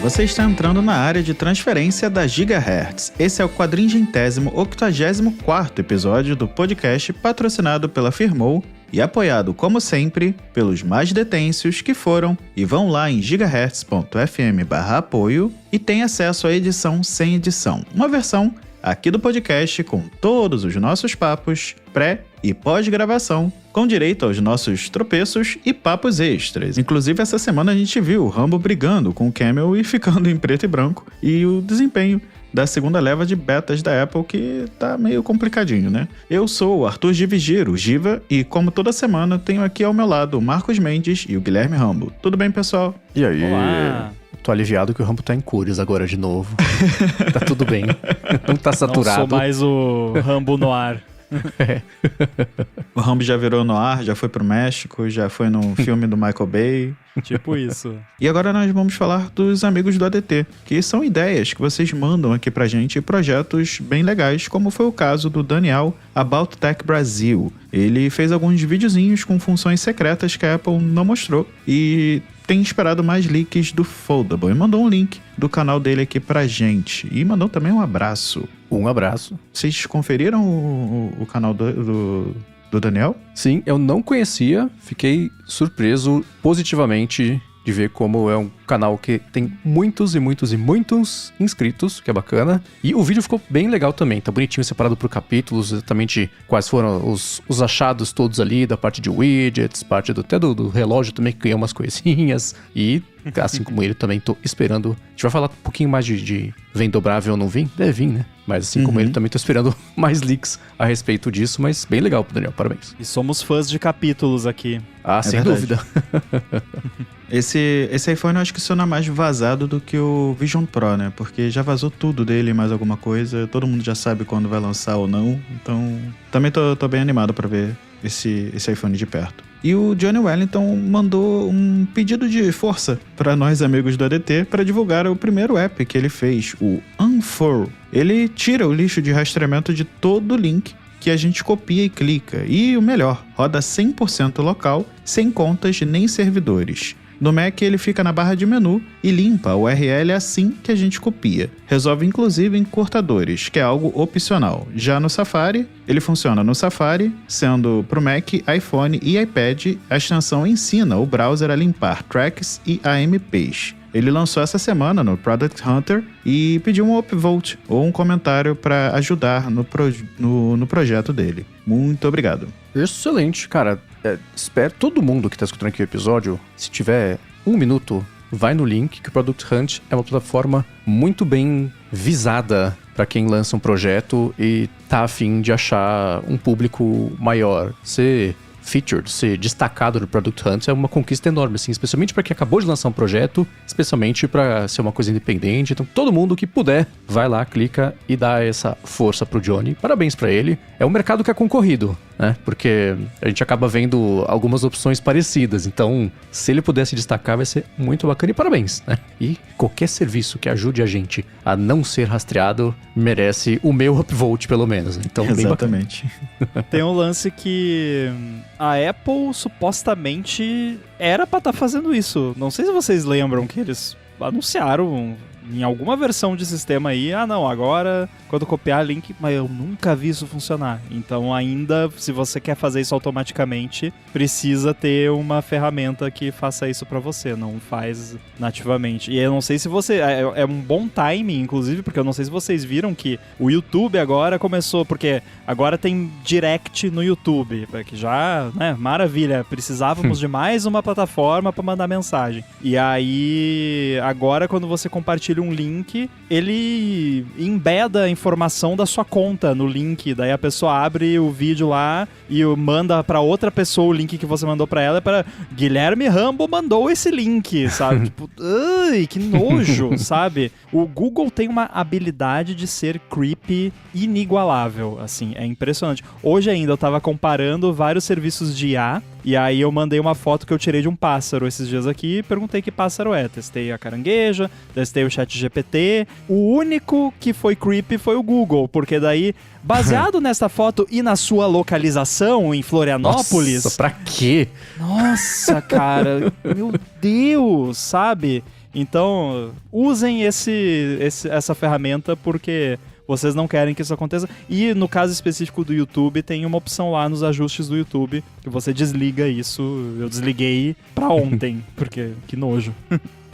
você está entrando na área de transferência da Gigahertz. Esse é o 484º episódio do podcast patrocinado pela Firmoo e apoiado, como sempre, pelos mais detêncios que foram e vão lá em gigahertz.fm/apoio e tem acesso à edição sem edição, uma versão aqui do podcast com todos os nossos papos, pré e pós-gravação, com direito aos nossos tropeços e papos extras. Inclusive, essa semana a gente viu o Rambo brigando com o Camel e ficando em preto e branco, e o desempenho da segunda leva de betas da Apple, que tá meio complicadinho, né? Eu sou o Arthur Givigiro, Giva, e como toda semana, tenho aqui ao meu lado o Marcos Mendes e o Guilherme Rambo. Tudo bem, pessoal? E aí? Olá. Tô aliviado que o Rambo tá em cores agora de novo. Tá tudo bem. Não tá saturado. Não sou mais o Rambo Noir. É. O Rambo já virou noir, já foi pro México, já foi no filme do Michael Bay. Tipo isso. E agora nós vamos falar dos amigos do ADT, que são ideias que vocês mandam aqui pra gente e projetos bem legais, como foi o caso do Daniel About Tech Brasil. Ele fez alguns videozinhos com funções secretas que a Apple não mostrou e tem esperado mais leaks do Foldable. E mandou um link do canal dele aqui pra gente. E mandou também um abraço. Um abraço. Vocês conferiram o canal do Daniel? Sim, eu não conhecia. Fiquei surpreso positivamente de ver como é um canal que tem muitos inscritos, que é bacana. E o vídeo ficou bem legal também, tá bonitinho, separado por capítulos, exatamente quais foram os achados todos ali, da parte de widgets, parte até do relógio também, que ganhou umas coisinhas. E, assim como ele, também tô esperando. A gente vai falar um pouquinho mais de vem dobrável ou não vem? Deve vir, né? Mas assim como ele, também tô esperando mais leaks a respeito disso, mas bem legal pro Daniel, parabéns. E somos fãs de capítulos aqui. Ah, sem dúvida. Esse iPhone eu acho que funciona mais vazado do que o Vision Pro, né? Porque já vazou tudo dele, mais alguma coisa. Todo mundo já sabe quando vai lançar ou não. Então, também tô bem animado pra ver esse iPhone de perto. E o Johnny Wellington mandou um pedido de força para nós amigos do ADT para divulgar o primeiro app que ele fez, o Unfurl. Ele tira o lixo de rastreamento de todo link que a gente copia e clica. E o melhor, roda 100% local, sem contas nem servidores. No Mac ele fica na barra de menu e limpa a URL assim que a gente copia. Resolve inclusive encurtadores, que é algo opcional. Já no Safari, ele funciona no Safari, sendo para o Mac, iPhone e iPad, a extensão ensina o browser a limpar tracks e AMPs. Ele lançou essa semana no Product Hunter e pediu um upvote ou um comentário para ajudar no projeto dele. Muito obrigado. Excelente, cara. Espero todo mundo que está escutando aqui o episódio, se tiver um minuto, vai no link, que o Product Hunt é uma plataforma muito bem visada para quem lança um projeto e tá a fim de achar um público maior. Ser featured, ser destacado no Product Hunt é uma conquista enorme, assim, especialmente para quem acabou de lançar um projeto, especialmente para ser uma coisa independente. Então, todo mundo que puder, vai lá, clica e dá essa força pro Johnny. Parabéns para ele. É um mercado que é concorrido, né? Porque a gente acaba vendo algumas opções parecidas. Então, se ele puder se destacar, vai ser muito bacana. E parabéns, né? E qualquer serviço que ajude a gente a não ser rastreado merece o meu upvote, pelo menos. Então, exatamente. Tem um lance que a Apple supostamente era pra estar fazendo isso. Não sei se vocês lembram que eles anunciaram em alguma versão de sistema aí, agora quando copiar link, mas eu nunca vi isso funcionar. Então ainda, se você quer fazer isso automaticamente, precisa ter uma ferramenta que faça isso pra você, não faz nativamente. E eu não sei se você... É um bom timing, inclusive, porque eu não sei se vocês viram que o YouTube agora começou, porque agora tem Direct no YouTube, que já, né, maravilha, precisávamos de mais uma plataforma pra mandar mensagem. E aí, agora quando você compartilha um link, ele embeda a informação da sua conta no link, daí a pessoa abre o vídeo lá e manda pra outra pessoa o link que você mandou pra ela, para Guilherme Rambo mandou esse link, sabe? Tipo, ai, que nojo, sabe? O Google tem uma habilidade de ser creepy inigualável, assim, é impressionante. Hoje ainda eu tava comparando vários serviços de IA, e aí eu mandei uma foto que eu tirei de um pássaro esses dias aqui e perguntei que pássaro é. Testei a carangueja, testei o ChatGPT. O único que foi creepy foi o Google, porque daí, baseado nessa foto e na sua localização em Florianópolis... Nossa, pra quê? Nossa, cara, meu Deus, sabe? Então, usem essa ferramenta porque vocês não querem que isso aconteça. E no caso específico do YouTube, tem uma opção lá nos ajustes do YouTube que você desliga isso. Eu desliguei pra ontem, porque que nojo.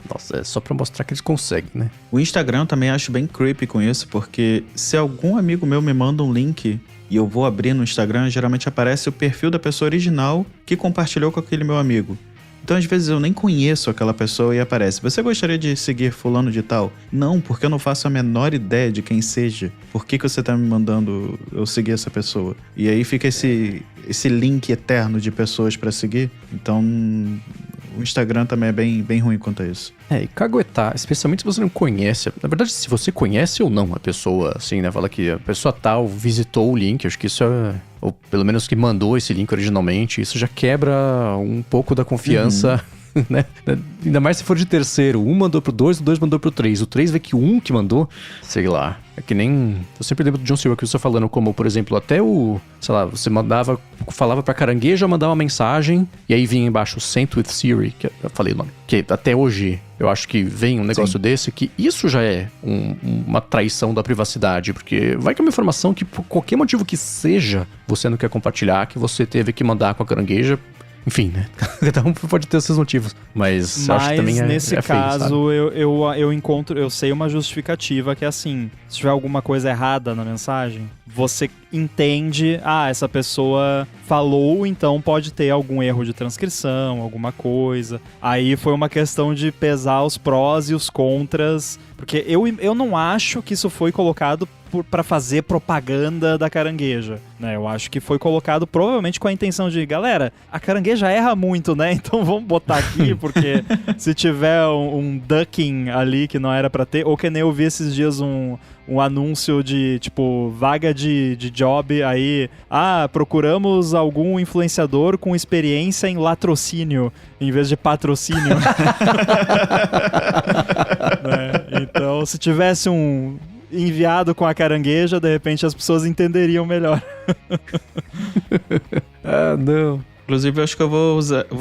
Nossa, é só pra mostrar que eles conseguem, né? O Instagram eu também acho bem creepy com isso, porque se algum amigo meu me manda um link e eu vou abrir no Instagram, geralmente aparece o perfil da pessoa original que compartilhou com aquele meu amigo. Então, às vezes, eu nem conheço aquela pessoa e aparece: você gostaria de seguir fulano de tal? Não, porque eu não faço a menor ideia de quem seja. Por que você tá me mandando eu seguir essa pessoa? E aí fica esse link eterno de pessoas pra seguir. Então, o Instagram também é bem ruim quanto a isso. E caguetar, especialmente se você não conhece. Na verdade, se você conhece ou não a pessoa, assim, né? Fala que a pessoa tal visitou o link, acho que isso é... Ou pelo menos que mandou esse link originalmente, isso já quebra um pouco da confiança, né? Ainda mais se for de terceiro. Um mandou pro 2, o 2 mandou pro 3. O 3 vê que o 1 que mandou, sei lá. É que nem... Eu sempre lembro do John Silver que você falando como, por exemplo, até o... Sei lá, você falava pra carangueja, mandava uma mensagem, e aí vinha embaixo Sent with Siri, que eu falei o nome. Que até hoje eu acho que vem um negócio desse, que isso já é uma traição da privacidade, porque vai que é uma informação que por qualquer motivo que seja, você não quer compartilhar, que você teve que mandar com a carangueja. Enfim, né? Cada um pode ter os seus motivos. Mas eu acho que também nesse feio, caso, eu sei uma justificativa que é assim: se tiver alguma coisa errada na mensagem, você entende, essa pessoa falou, então pode ter algum erro de transcrição, alguma coisa. Aí foi uma questão de pesar os prós e os contras, porque eu não acho que isso foi colocado pra fazer propaganda da carangueja, né? Eu acho que foi colocado provavelmente com a intenção de: galera, a carangueja erra muito, né? Então vamos botar aqui, porque se tiver um ducking ali que não era pra ter, ou que nem eu vi esses dias um anúncio de, tipo, vaga de job, aí, procuramos algum influenciador com experiência em latrocínio, em vez de patrocínio. Né? Então, se tivesse um enviado com a carangueja, de repente as pessoas entenderiam melhor. Não. Inclusive, eu acho que eu vou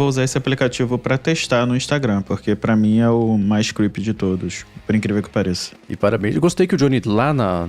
usar esse aplicativo pra testar no Instagram, porque pra mim é o mais creepy de todos, por incrível que pareça. E parabéns. Eu gostei que o Johnny, lá na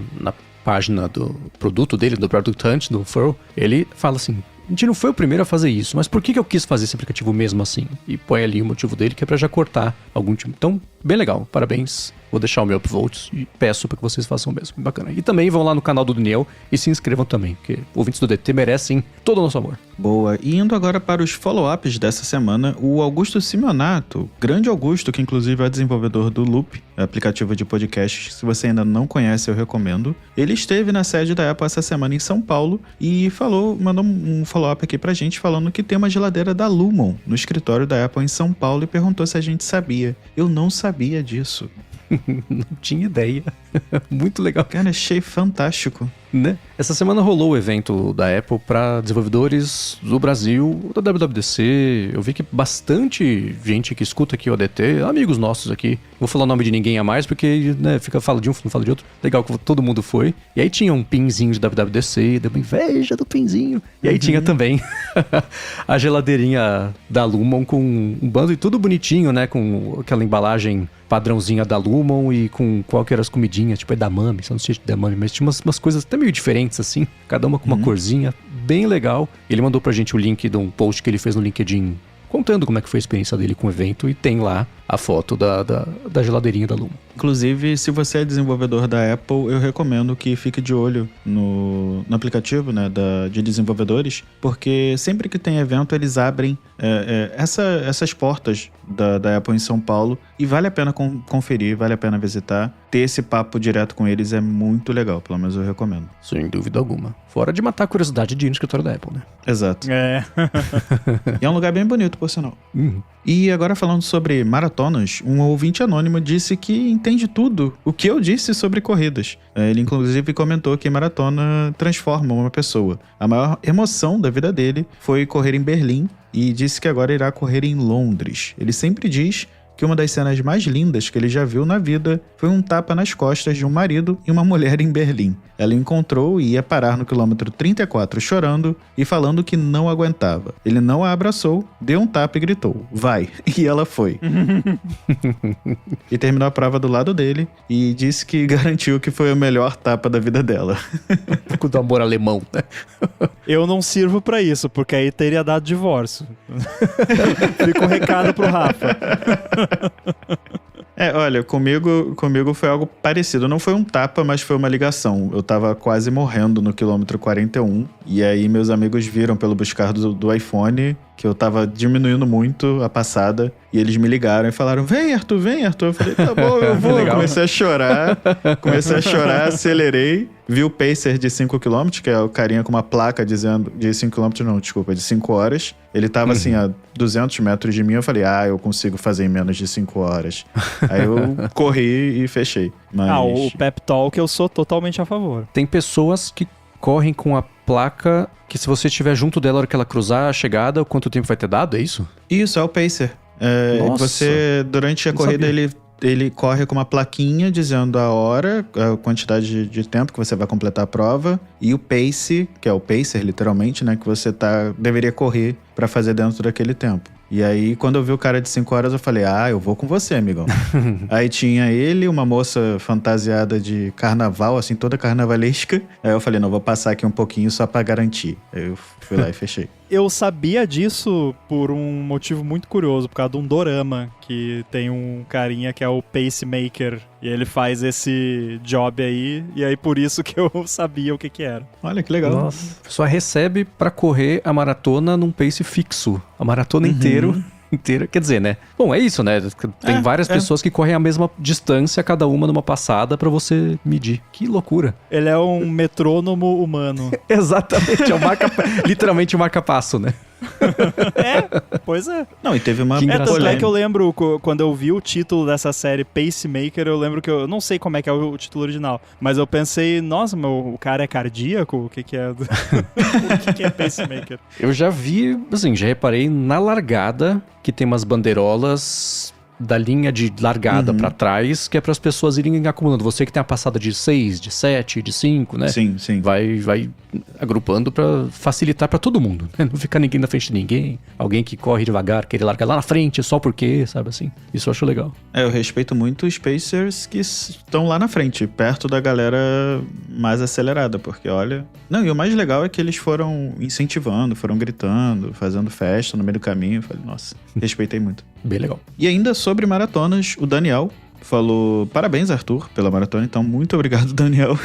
página do produto dele, do Product Hunt, do Furl, ele fala assim: a gente não foi o primeiro a fazer isso, mas por que eu quis fazer esse aplicativo mesmo assim? E põe ali o motivo dele, que é pra já cortar algum tipo. Então, bem legal, parabéns. Vou deixar o meu upvote e peço para que vocês façam o mesmo. Bacana. E também vão lá no canal do Daniel e se inscrevam também, porque ouvintes do DT merecem todo o nosso amor. Boa. E indo agora para os follow-ups dessa semana, o Augusto Simeonato, grande Augusto, que inclusive é desenvolvedor do Loop, aplicativo de podcast. Se você ainda não conhece, eu recomendo. Ele esteve na sede da Apple essa semana em São Paulo e mandou um follow-up aqui pra gente, falando que tem uma geladeira da Lumon no escritório da Apple em São Paulo e perguntou se a gente sabia. Eu não sabia disso. Não tinha ideia. Muito legal. Cara, achei fantástico. Né? Essa semana rolou o evento da Apple para desenvolvedores do Brasil, da WWDC. Eu vi que bastante gente que escuta aqui o ADT, amigos nossos aqui. Vou falar o nome de ninguém a mais, porque, né, fala de um, não fala de outro. Legal que todo mundo foi. E aí tinha um pinzinho de WWDC, deu uma inveja do pinzinho. E aí tinha também a geladeirinha da Lumon com um bando e tudo bonitinho, né? Com aquela embalagem padrãozinha da Lumon e com qualquer as comidinhas, tipo edamame, não sei se é edamame, mas tinha umas coisas até meio diferentes assim, cada uma com uma corzinha, bem legal. Ele mandou pra gente o link de um post que ele fez no LinkedIn contando como é que foi a experiência dele com o evento, e tem lá a foto da geladeirinha da Lumon. Inclusive, se você é desenvolvedor da Apple, eu recomendo que fique de olho no aplicativo, né, de desenvolvedores, porque sempre que tem evento, eles abrem essas portas da Apple em São Paulo, e vale a pena conferir, vale a pena visitar. Ter esse papo direto com eles é muito legal, pelo menos eu recomendo. Sem dúvida alguma. Fora de matar a curiosidade de ir no escritório da Apple, né? Exato. É. E é um lugar bem bonito, por sinal. E agora falando sobre maratonas, um ouvinte anônimo disse que entende tudo o que eu disse sobre corridas. Ele inclusive comentou que maratona transforma uma pessoa. A maior emoção da vida dele foi correr em Berlim e disse que agora irá correr em Londres. Ele sempre diz que uma das cenas mais lindas que ele já viu na vida foi um tapa nas costas de um marido e uma mulher em Berlim. Ela encontrou e ia parar no quilômetro 34 chorando e falando que não aguentava. Ele não a abraçou, deu um tapa e gritou, vai. E ela foi. E terminou a prova do lado dele e disse que garantiu que foi o melhor tapa da vida dela. Um pouco do amor alemão, né? Eu não sirvo pra isso, porque aí teria dado divórcio. Fica um recado pro Rafa. Olha, comigo foi algo parecido. Não foi um tapa, mas foi uma ligação. Eu tava quase morrendo no quilômetro 41. E aí meus amigos viram pelo buscar do iPhone que eu tava diminuindo muito a passada. E eles me ligaram e falaram, vem Arthur. Eu falei, tá bom, eu vou. Comecei a chorar, acelerei. Vi o pacer de 5 km, que é o carinha com uma placa dizendo... De 5 km não, desculpa, de 5 horas. Ele tava assim a 200 metros de mim. Eu falei, eu consigo fazer em menos de 5 horas. Aí eu corri e fechei. Mas... o Pep Talk eu sou totalmente a favor. Tem pessoas que correm com a placa que se você estiver junto dela na hora que ela cruzar a chegada, quanto tempo vai ter dado, é isso? Isso, é o pacer. Nossa, você, durante a corrida, ele corre com uma plaquinha dizendo a hora, a quantidade de tempo que você vai completar a prova, e o pace, que é o pacer, literalmente, né, que você deveria correr para fazer dentro daquele tempo. E aí, quando eu vi o cara de 5 horas, eu falei, eu vou com você, amigão. Aí tinha ele, uma moça fantasiada de carnaval, assim, toda carnavalesca. Aí eu falei, não, vou passar aqui um pouquinho só pra garantir. Aí eu fui lá e fechei. Eu sabia disso por um motivo muito curioso, por causa de um dorama, que tem um carinha que é o pacemaker, e ele faz esse job aí, e aí por isso que eu sabia o que era. Olha, que legal. Nossa. Só recebe pra correr a maratona num pace fixo. A maratona inteira. Quer dizer, né? Bom, é isso, né? Tem várias pessoas que correm a mesma distância, cada uma numa passada, pra você medir. Que loucura. Ele é um metrônomo humano. Exatamente, literalmente um marca-passo, né? Pois é. Não, e teve uma Tanto é que eu lembro, quando eu vi o título dessa série Pacemaker, eu lembro que eu não sei como é que é o título original, mas eu pensei, nossa, o cara é cardíaco? O que é? O que é Pacemaker? Eu já vi, assim, já reparei na largada que tem umas bandeirolas da linha de largada pra trás, que é para as pessoas irem acumulando. Você que tem a passada de 6, de 7, de 5, né? Sim. Vai agrupando para facilitar para todo mundo, né? Não ficar ninguém na frente de ninguém. Alguém que corre devagar, querer largar lá na frente só porque, sabe assim? Isso eu acho legal. Eu respeito muito os pacers que estão lá na frente, perto da galera mais acelerada, porque olha... Não, e o mais legal é que eles foram incentivando, foram gritando, fazendo festa no meio do caminho. Eu falei, nossa, respeitei muito. Bem legal. E ainda sobre maratonas, o Daniel falou, parabéns Arthur pela maratona, então muito obrigado Daniel.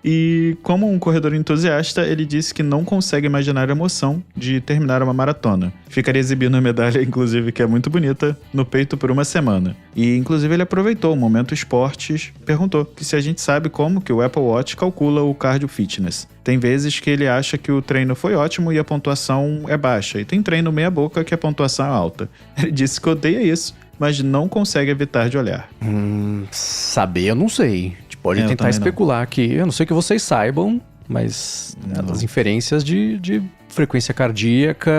E como um corredor entusiasta, ele disse que não consegue imaginar a emoção de terminar uma maratona. Ficaria exibindo a medalha, inclusive, que é muito bonita, no peito por uma semana. E inclusive ele aproveitou o momento esportes, perguntou que se a gente sabe como que o Apple Watch calcula o cardio fitness. Tem vezes que ele acha que o treino foi ótimo e a pontuação é baixa, e tem treino meia boca que a pontuação é alta. Ele disse que odeia isso, mas não consegue evitar de olhar. Saber eu não sei. A gente pode tentar especular aqui. Eu não sei que vocês saibam, mas as inferências de frequência cardíaca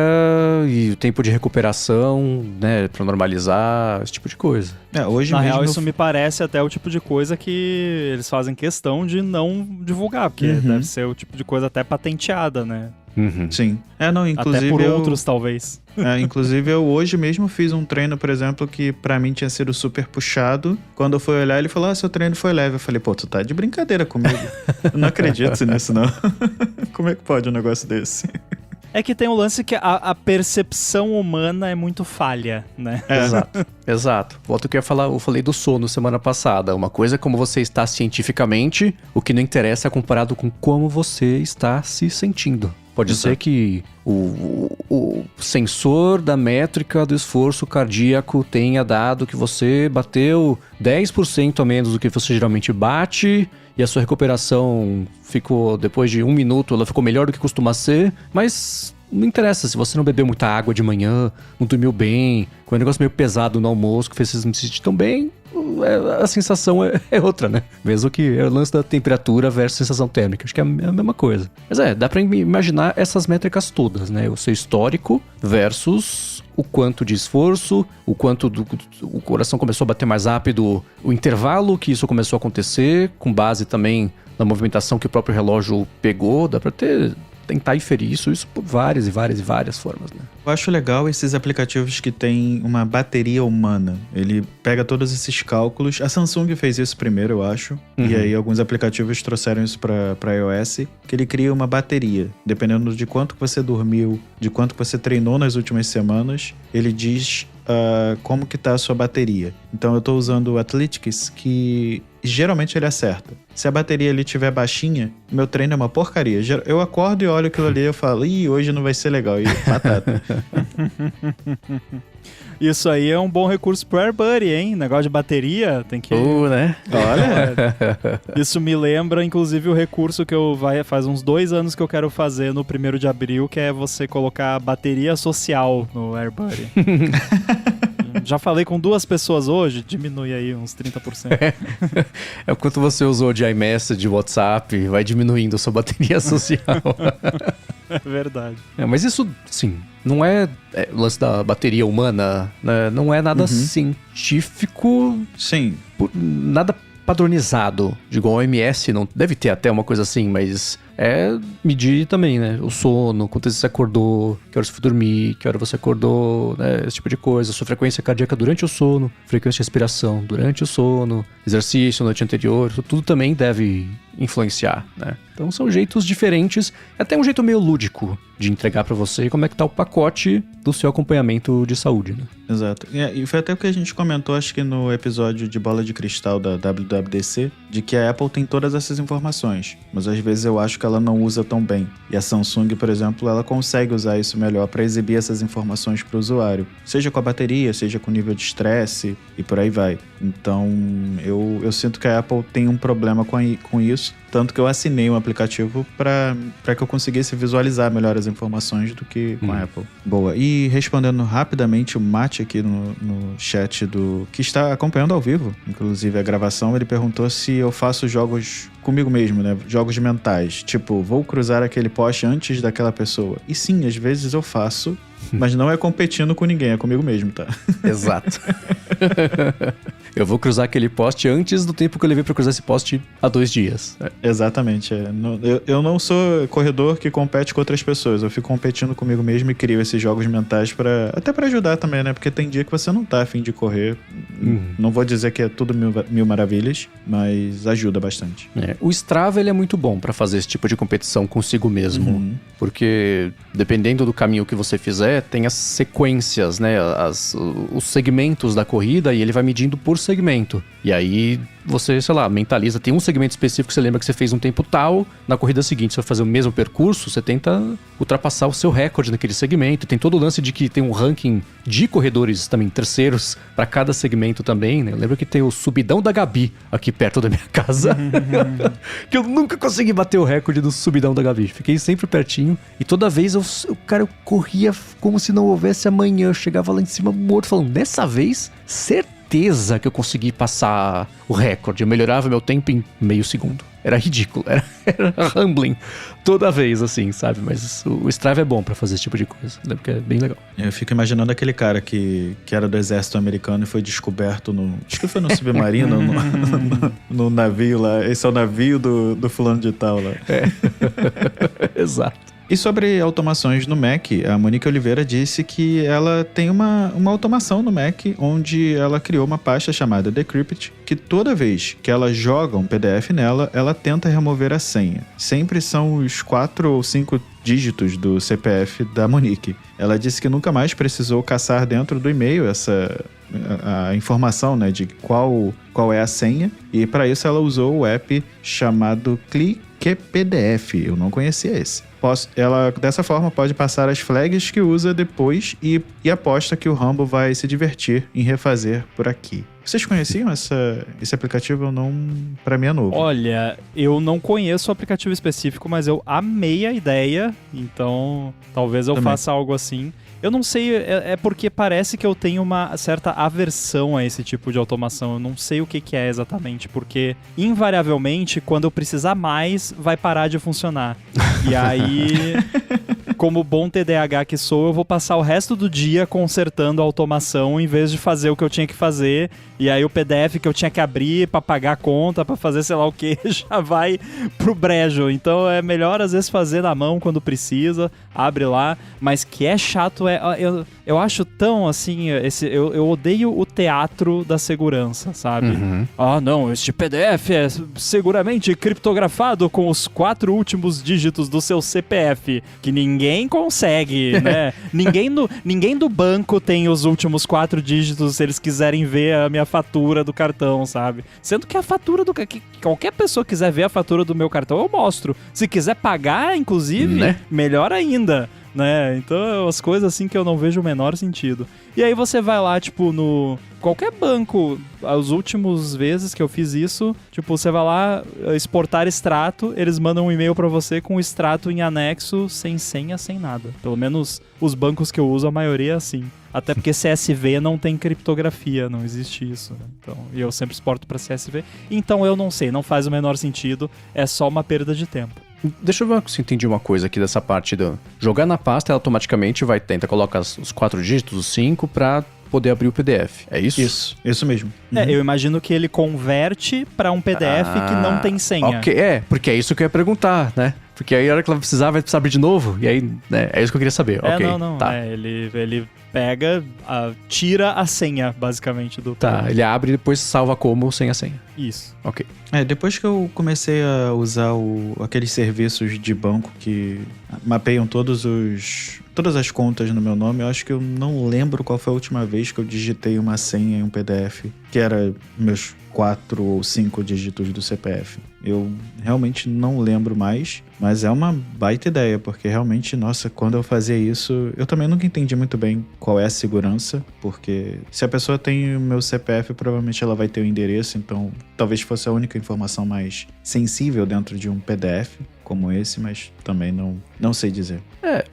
e o tempo de recuperação, né, pra normalizar, esse tipo de coisa. Hoje Na mesmo real, isso me parece até o tipo de coisa que eles fazem questão de não divulgar, porque deve ser o tipo de coisa até patenteada, né? Sim. Inclusive até por outros, talvez. Inclusive, eu hoje mesmo fiz um treino, por exemplo, que pra mim tinha sido super puxado. Quando eu fui olhar, ele falou, seu treino foi leve. Eu falei, pô, tu tá de brincadeira comigo. Eu não acredito nisso, não. Como é que pode um negócio desse? É que tem o lance que a percepção humana é muito falha, né? Exato. Volta ao que eu falei do sono semana passada. Uma coisa é como você está cientificamente, o que não interessa é comparado com como você está se sentindo. Pode ser que o sensor da métrica do esforço cardíaco tenha dado que você bateu 10% a menos do que você geralmente bate e a sua recuperação ficou, depois de 1 minuto, ela ficou melhor do que costuma ser, mas não interessa se você não bebeu muita água de manhã, não dormiu bem, com um negócio meio pesado no almoço que fez você não se sentir tão bem, a sensação é outra, né? Mesmo que é o lance da temperatura versus sensação térmica. Acho que é a mesma coisa. Mas dá pra imaginar essas métricas todas, né? O seu histórico versus o quanto de esforço, o quanto o coração começou a bater mais rápido, o intervalo que isso começou a acontecer, com base também na movimentação que o próprio relógio pegou. Dá pra tentar inferir isso por várias formas, né? Eu acho legal esses aplicativos que tem uma bateria humana. Ele pega todos esses cálculos. A Samsung fez isso primeiro, eu acho. E aí alguns aplicativos trouxeram isso para iOS, que ele cria uma bateria. Dependendo de quanto você dormiu, de quanto você treinou nas últimas semanas, ele diz como que tá a sua bateria. Então eu tô usando o Athletics, que geralmente ele acerta. Se a bateria ali estiver baixinha, meu treino é uma porcaria. Eu acordo e olho aquilo ali e eu falo, hoje não vai ser legal. E batata. Isso aí é um bom recurso pro AirBuddy, hein? Negócio de bateria, tem que... né? Olha! Isso me lembra, inclusive, o recurso que faz uns 2 anos que eu quero fazer no 1º de abril, que é você colocar bateria social no AirBuddy. Já falei com 2 pessoas hoje, diminui aí uns 30%. É o quanto você usou de iMessage, WhatsApp, vai diminuindo a sua bateria social. É verdade. Mas isso, sim, não é o lance da bateria humana, né? Não é nada científico. Sim. Nada padronizado. Digo, a OMS não deve ter até uma coisa assim, mas é medir também, né? O sono, quantas vezes você acordou, que hora você foi dormir, que hora você acordou, né? Esse tipo de coisa. Sua frequência cardíaca durante o sono, frequência de respiração durante o sono, exercício na noite anterior, isso tudo também deve influenciar, né? Então são jeitos diferentes, até um jeito meio lúdico de entregar pra você como é que tá o pacote do seu acompanhamento de saúde, né? Exato. E foi até o que a gente comentou, acho que no episódio de Bola de Cristal da WWDC, de que a Apple tem todas essas informações, mas às vezes eu acho que ela não usa tão bem. E a Samsung, por exemplo, ela consegue usar isso melhor para exibir essas informações para o usuário, seja com a bateria, seja com o nível de estresse e por aí vai. Então eu sinto que a Apple tem um problema com isso, tanto que eu assinei um aplicativo para que eu conseguisse visualizar melhor as informações do que com a Apple. Boa. E respondendo rapidamente o Mate aqui no chat que está acompanhando ao vivo, inclusive a gravação, ele perguntou se eu faço jogos comigo mesmo, né? Jogos mentais. Tipo, vou cruzar aquele poste antes daquela pessoa. E sim, às vezes eu faço, mas não é competindo com ninguém, é comigo mesmo, tá? Exato. Eu vou cruzar aquele poste antes do tempo que eu levei pra cruzar esse poste há 2 dias. Exatamente. Eu não sou corredor que compete com outras pessoas. Eu fico competindo comigo mesmo e crio esses jogos mentais até pra ajudar também, né? Porque tem dia que você não tá a fim de correr. Não vou dizer que é tudo mil maravilhas, mas ajuda bastante. O Strava, ele é muito bom pra fazer esse tipo de competição consigo mesmo. Porque dependendo do caminho que você fizer, tem as sequências, né? Os segmentos da corrida, e ele vai medindo por segmento. E aí você, sei lá, mentaliza. Tem um segmento específico que você lembra que você fez um tempo tal. Na corrida seguinte, você vai fazer o mesmo percurso, você tenta ultrapassar o seu recorde naquele segmento. Tem todo o lance de que tem um ranking de corredores também, terceiros, para cada segmento também, né? Eu lembro que tem o Subidão da Gabi aqui perto da minha casa. Que eu nunca consegui bater o recorde do Subidão da Gabi. Fiquei sempre pertinho. E toda vez eu corria como se não houvesse amanhã. Eu chegava lá em cima morto, falando, dessa vez, certeza que eu consegui passar o recorde. Eu melhorava meu tempo em meio segundo. Era ridículo, era humbling toda vez, assim, sabe? Mas o Strava é bom pra fazer esse tipo de coisa, né? Porque é bem legal. Eu fico imaginando aquele cara que era do exército americano e foi descoberto acho que foi no submarino, no navio lá. Esse é o navio do fulano de tal lá. Exato. E sobre automações no Mac, a Monique Oliveira disse que ela tem uma automação no Mac onde ela criou uma pasta chamada Decrypt, que toda vez que ela joga um PDF nela, ela tenta remover a senha. Sempre são os 4 ou 5 dígitos do CPF da Monique. Ela disse que nunca mais precisou caçar dentro do e-mail a informação, né, de qual é a senha, e para isso ela usou o app chamado ClickPDF. Eu não conhecia esse. ela dessa forma pode passar as flags que usa depois e aposta que o Rumble vai se divertir em refazer por aqui. Vocês conheciam esse aplicativo? Eu não... Pra mim é novo. Olha, eu não conheço o aplicativo específico, mas eu amei a ideia, então talvez eu faça algo assim. Eu não sei, é porque parece que eu tenho uma certa aversão a esse tipo de automação. Eu não sei o que é exatamente, porque invariavelmente, quando eu precisar mais, vai parar de funcionar. E aí, como bom TDAH que sou, eu vou passar o resto do dia consertando a automação em vez de fazer o que eu tinha que fazer. E aí o PDF que eu tinha que abrir pra pagar a conta, pra fazer sei lá o que, já vai pro brejo. Então é melhor às vezes fazer na mão quando precisa, abre lá. Mas que é chato, eu acho tão assim, eu odeio o teatro da segurança, sabe? Uhum. Ah, não, este PDF é seguramente criptografado com os 4 últimos dígitos do seu CPF, que ninguém consegue, né? ninguém do banco tem os últimos 4 dígitos se eles quiserem ver a minha fatura do cartão, sabe? Sendo que a fatura do... que qualquer pessoa quiser ver a fatura do meu cartão, eu mostro. Se quiser pagar, inclusive, né? Melhor ainda. Né? Então, as coisas assim que eu não vejo o menor sentido. E aí você vai lá, tipo, no... Qualquer banco, as últimas vezes que eu fiz isso, tipo, você vai lá, exportar extrato, eles mandam um e-mail pra você com o extrato em anexo, sem senha, sem nada. Pelo menos os bancos que eu uso, a maioria é assim. Até porque CSV não tem criptografia, não existe isso. Né? Então, e eu sempre exporto pra CSV. Então eu não sei, não faz o menor sentido, é só uma perda de tempo. Deixa eu ver se eu entendi uma coisa aqui dessa parte do... Jogar na pasta, ela automaticamente coloca os 4 dígitos, os 5, pra poder abrir o PDF. É isso? Isso mesmo. Uhum. Eu imagino que ele converte pra um PDF que não tem senha. Ok, porque é isso que eu ia perguntar, né? Porque aí a hora que ela precisar, vai precisar abrir de novo. E aí, né, é isso que eu queria saber. Não. Tá. Ele pega, tira a senha, basicamente, do Tá, PDF. ele abre e depois salva como sem a senha. Isso. Ok. Depois que eu comecei a usar aqueles serviços de banco que mapeiam todas as contas no meu nome, eu acho que eu não lembro qual foi a última vez que eu digitei uma senha em um PDF, que era meus 4 ou 5 dígitos do CPF. Eu realmente não lembro mais, mas é uma baita ideia, porque realmente, nossa, quando eu fazia isso, eu também nunca entendi muito bem qual é a segurança, porque se a pessoa tem o meu CPF, provavelmente ela vai ter o endereço, então talvez fosse a única informação mais sensível dentro de um PDF como esse, mas também não sei dizer.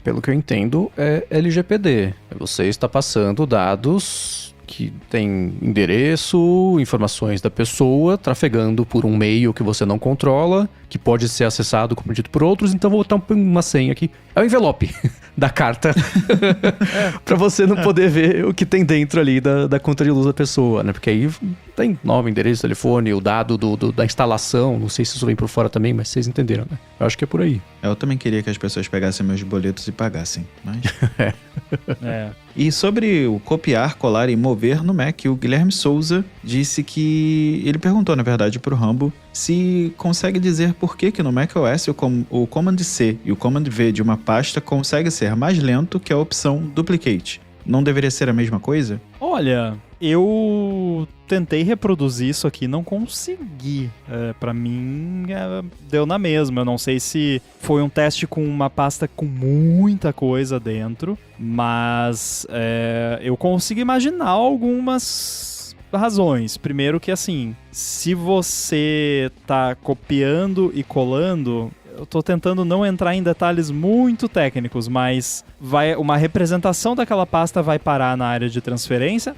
Pelo que eu entendo, é LGPD. Você está passando dados que tem endereço, informações da pessoa, trafegando por um meio que você não controla, que pode ser acessado, como dito, por outros, então vou botar uma senha aqui. É o envelope da carta, pra você não poder ver o que tem dentro ali da conta de luz da pessoa, né? Porque aí tem nome, endereço, telefone, o dado da instalação, não sei se isso vem por fora também, mas vocês entenderam, né? Eu acho que é por aí. Eu também queria que as pessoas pegassem meus boletos e pagassem, mas... E sobre o copiar, colar e mover no Mac, o Guilherme Souza disse que... Ele perguntou, na verdade, pro Rumble se consegue dizer por que no macOS o Command C e o Command V de uma pasta consegue ser mais lento que a opção Duplicate. Não deveria ser a mesma coisa? Olha, eu tentei reproduzir isso aqui, não consegui. Pra mim, deu na mesma. Eu não sei se foi um teste com uma pasta com muita coisa dentro, mas eu consigo imaginar algumas razões. Primeiro que, assim, se você tá copiando e colando... Eu tô tentando não entrar em detalhes muito técnicos, mas uma representação daquela pasta vai parar na área de transferência.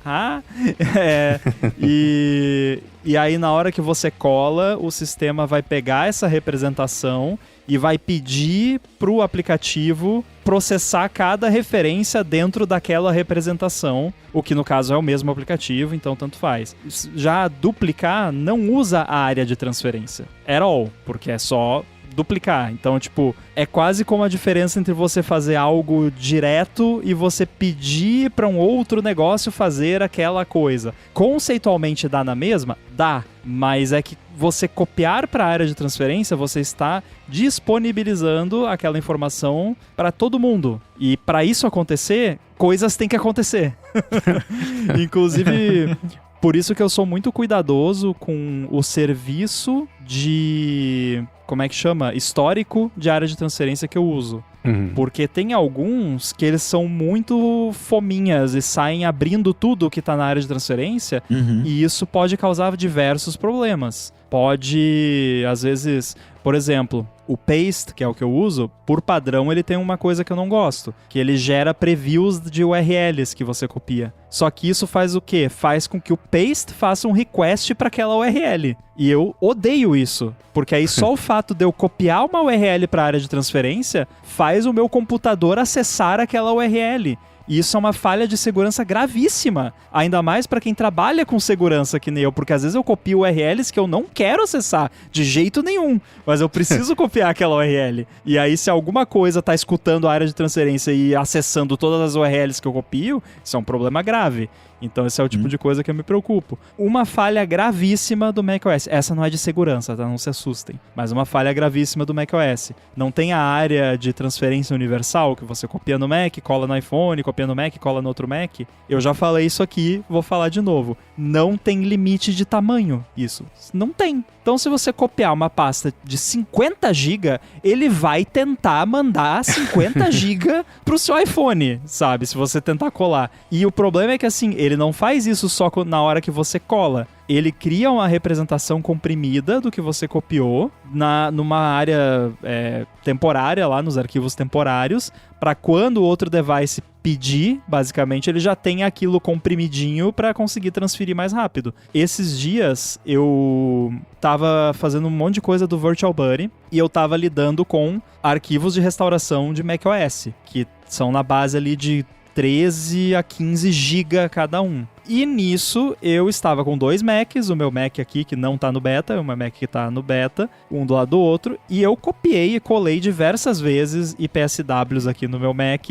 E aí, na hora que você cola, o sistema vai pegar essa representação e vai pedir pro aplicativo processar cada referência dentro daquela representação, o que no caso é o mesmo aplicativo, então tanto faz. Já duplicar não usa a área de transferência at all, porque é só duplicar. Então, tipo, é quase como a diferença entre você fazer algo direto e você pedir para um outro negócio fazer aquela coisa. Conceitualmente dá na mesma? Dá, mas é que você copiar para a área de transferência, você está disponibilizando aquela informação para todo mundo. E para isso acontecer, coisas têm que acontecer. Inclusive... Por isso que eu sou muito cuidadoso com o serviço de... Como é que chama? Histórico de área de transferência que eu uso. Porque tem alguns que eles são muito fominhas e saem abrindo tudo que tá na área de transferência, e isso pode causar diversos problemas. Pode, às vezes, por exemplo, o paste, que é o que eu uso, por padrão ele tem uma coisa que eu não gosto, que ele gera previews de URLs que você copia. Só que isso faz o quê? Faz com que o paste faça um request para aquela URL. E eu odeio isso, porque aí só o fato de eu copiar uma URL para a área de transferência faz o meu computador acessar aquela URL. E isso é uma falha de segurança gravíssima. Ainda mais para quem trabalha com segurança que nem eu, porque às vezes eu copio URLs que eu não quero acessar de jeito nenhum, mas eu preciso copiar aquela URL. E aí se alguma coisa tá escutando a área de transferência e acessando todas as URLs que eu copio, isso é um problema grave. Então esse é o tipo de coisa que eu me preocupo. Uma falha gravíssima do macOS. Essa não é de segurança, tá? Não se assustem. Mas uma falha gravíssima do macOS. Não tem a área de transferência universal que você copia no Mac, cola no iPhone, copia no Mac, cola no outro Mac. Eu já falei isso aqui, vou falar de novo. Não tem limite de tamanho isso. Não tem. Então se você copiar uma pasta de 50 GB, ele vai tentar mandar 50 GB pro seu iPhone, sabe? Se você tentar colar. E o problema é que assim, ele não faz isso só na hora que você cola. Ele cria uma representação comprimida do que você copiou numa área temporária, lá nos arquivos temporários, para quando o outro device pedir, basicamente, ele já tem aquilo comprimidinho para conseguir transferir mais rápido. Esses dias, eu tava fazendo um monte de coisa do VirtualBuddy e eu tava lidando com arquivos de restauração de macOS, que são na base ali de 13 a 15 GB cada um. E nisso, eu estava com 2 Macs, o meu Mac aqui que não tá no beta, o meu Mac que tá no beta, um do lado do outro, e eu copiei e colei diversas vezes IPSWs aqui no meu Mac,